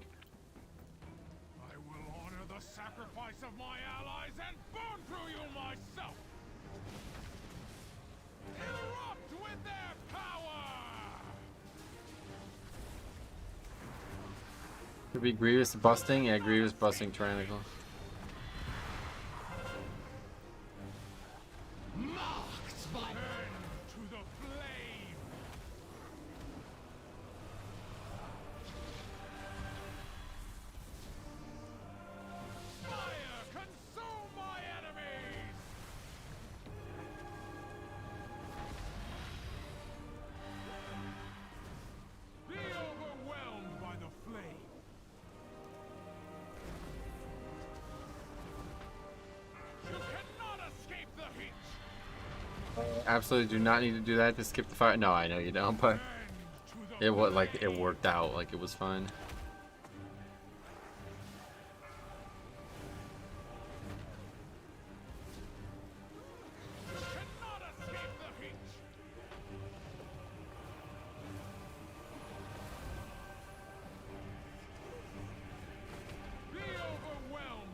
I will honor the sacrifice of my allies and burn through you myself. Erupt with their power. Could be Grievous busting? Yeah, Grievous busting Tyrannical. Marked by to the flame. Fire consume my enemies. Be overwhelmed by the flame. You cannot escape the heat. Absolutely do not need to do that to skip the fire. No, I know you don't, but it was like it worked out. Like it was fine.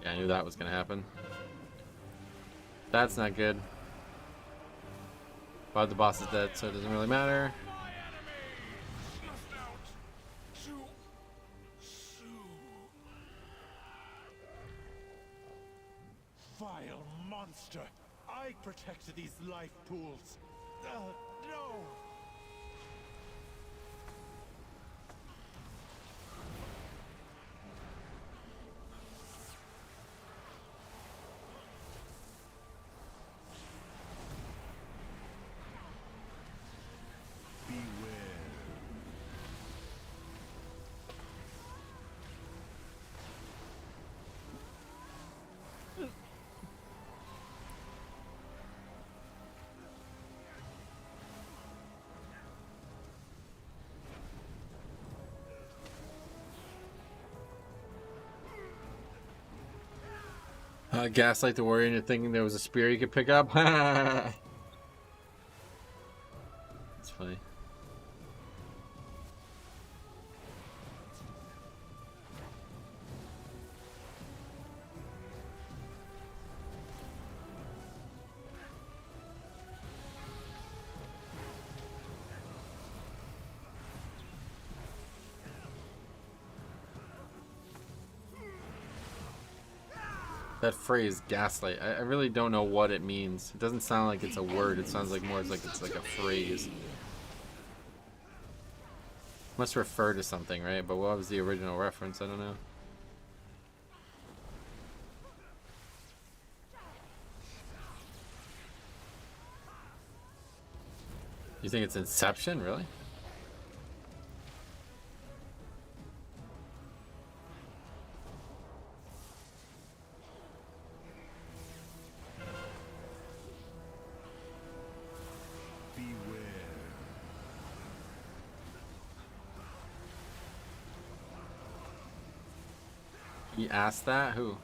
Yeah, I knew that was gonna happen. That's not good. But the boss is dead, so it doesn't really matter. Vile monster! I protect these life pools. No! Gaslight the warrior into thinking there was a spear you could pick up. That's funny. That phrase gaslight, I really don't know what it means. It doesn't sound like it's a word, it sounds like more like it's like a phrase. Must refer to something, right? But what was the original reference? I don't know. You think it's Inception, really? He asked that? Who?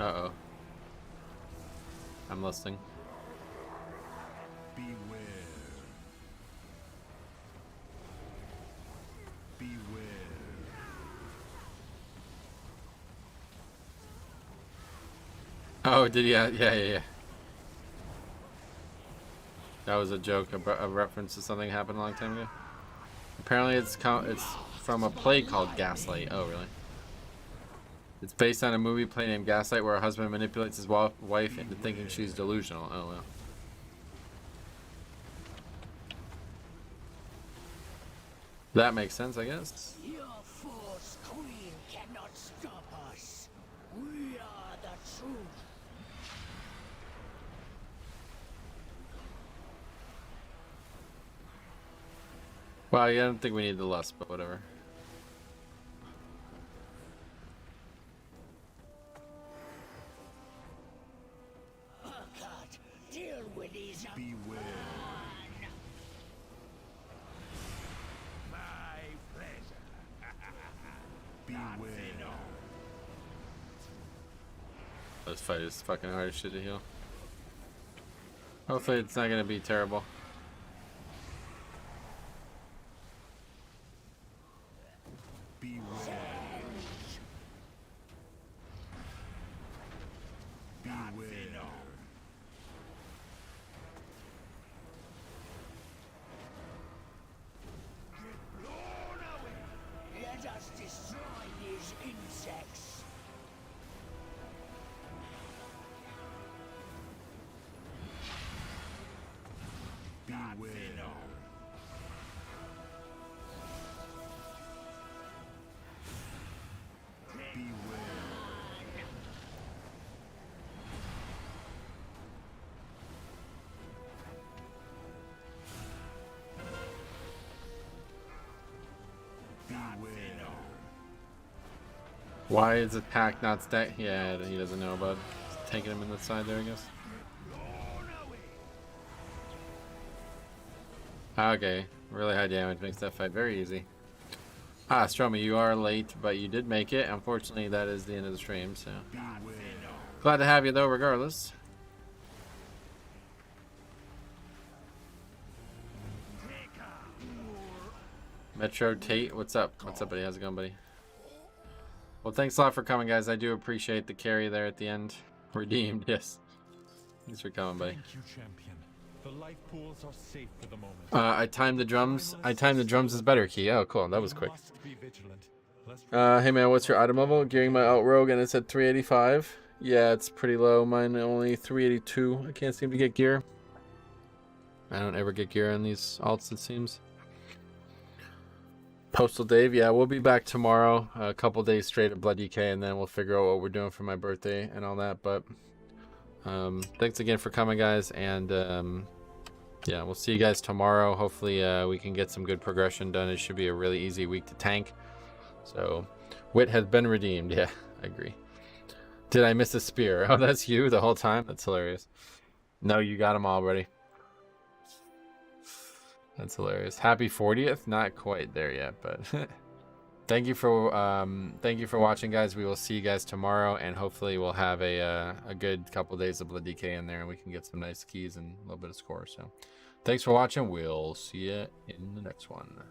Uh-oh. I'm listening. Beware. Beware. Oh, did he? Yeah. That was a joke, a reference to something happened a long time ago. Apparently it's from a play called Gaslight. Oh, really? It's based on a movie play named Gaslight where a husband manipulates his wife into thinking she's delusional. Oh, well. That makes sense, I guess. Your force queen cannot stop us. We are the truth. Well, yeah, I don't think we need the lust, but whatever. Oh God, deal with these. Beware. My pleasure. Beware. This fight is fucking hard as shit to heal. Hopefully it's not gonna be terrible. Beware. Beware. Let us destroy these insects. Beware. Why is attack not stack? Yeah, he doesn't know about taking him in the side there, I guess. Okay, really high damage makes that fight very easy. Ah, Stromy, you are late, but you did make it. Unfortunately, that is the end of the stream, so. Glad to have you, though, regardless. Metro Tate, what's up? What's up, buddy? How's it going, buddy? Well, thanks a lot for coming, guys. I do appreciate the carry there at the end. Redeemed, yes. Thanks for coming, buddy. Thank you, champion. The life pools are safe for the moment. I timed the drums. I timed the drums as better key. Oh, cool. That was quick. Hey, man, what's your item level? Gearing my Outrogue, and it's at 385. Yeah, it's pretty low. Mine only 382. I can't seem to get gear. I don't ever get gear on these alts, it seems. Postal Dave, yeah, we'll be back tomorrow, a couple days straight at Blood DK, and then we'll figure out what we're doing for my birthday and all that. But thanks again for coming, guys, and yeah, we'll see you guys tomorrow. Hopefully we can get some good progression done. It should be a really easy week to tank. So Wit has been redeemed. Yeah, I agree. Did I miss a spear? Oh, that's you the whole time? That's hilarious. No, you got them all, buddy. That's hilarious. Happy 40th. Not quite there yet, but thank you for watching, guys. We will see you guys tomorrow, and hopefully we'll have a good couple days of Blood DK in there, and we can get some nice keys and a little bit of score. So thanks for watching. We'll see you in the next one.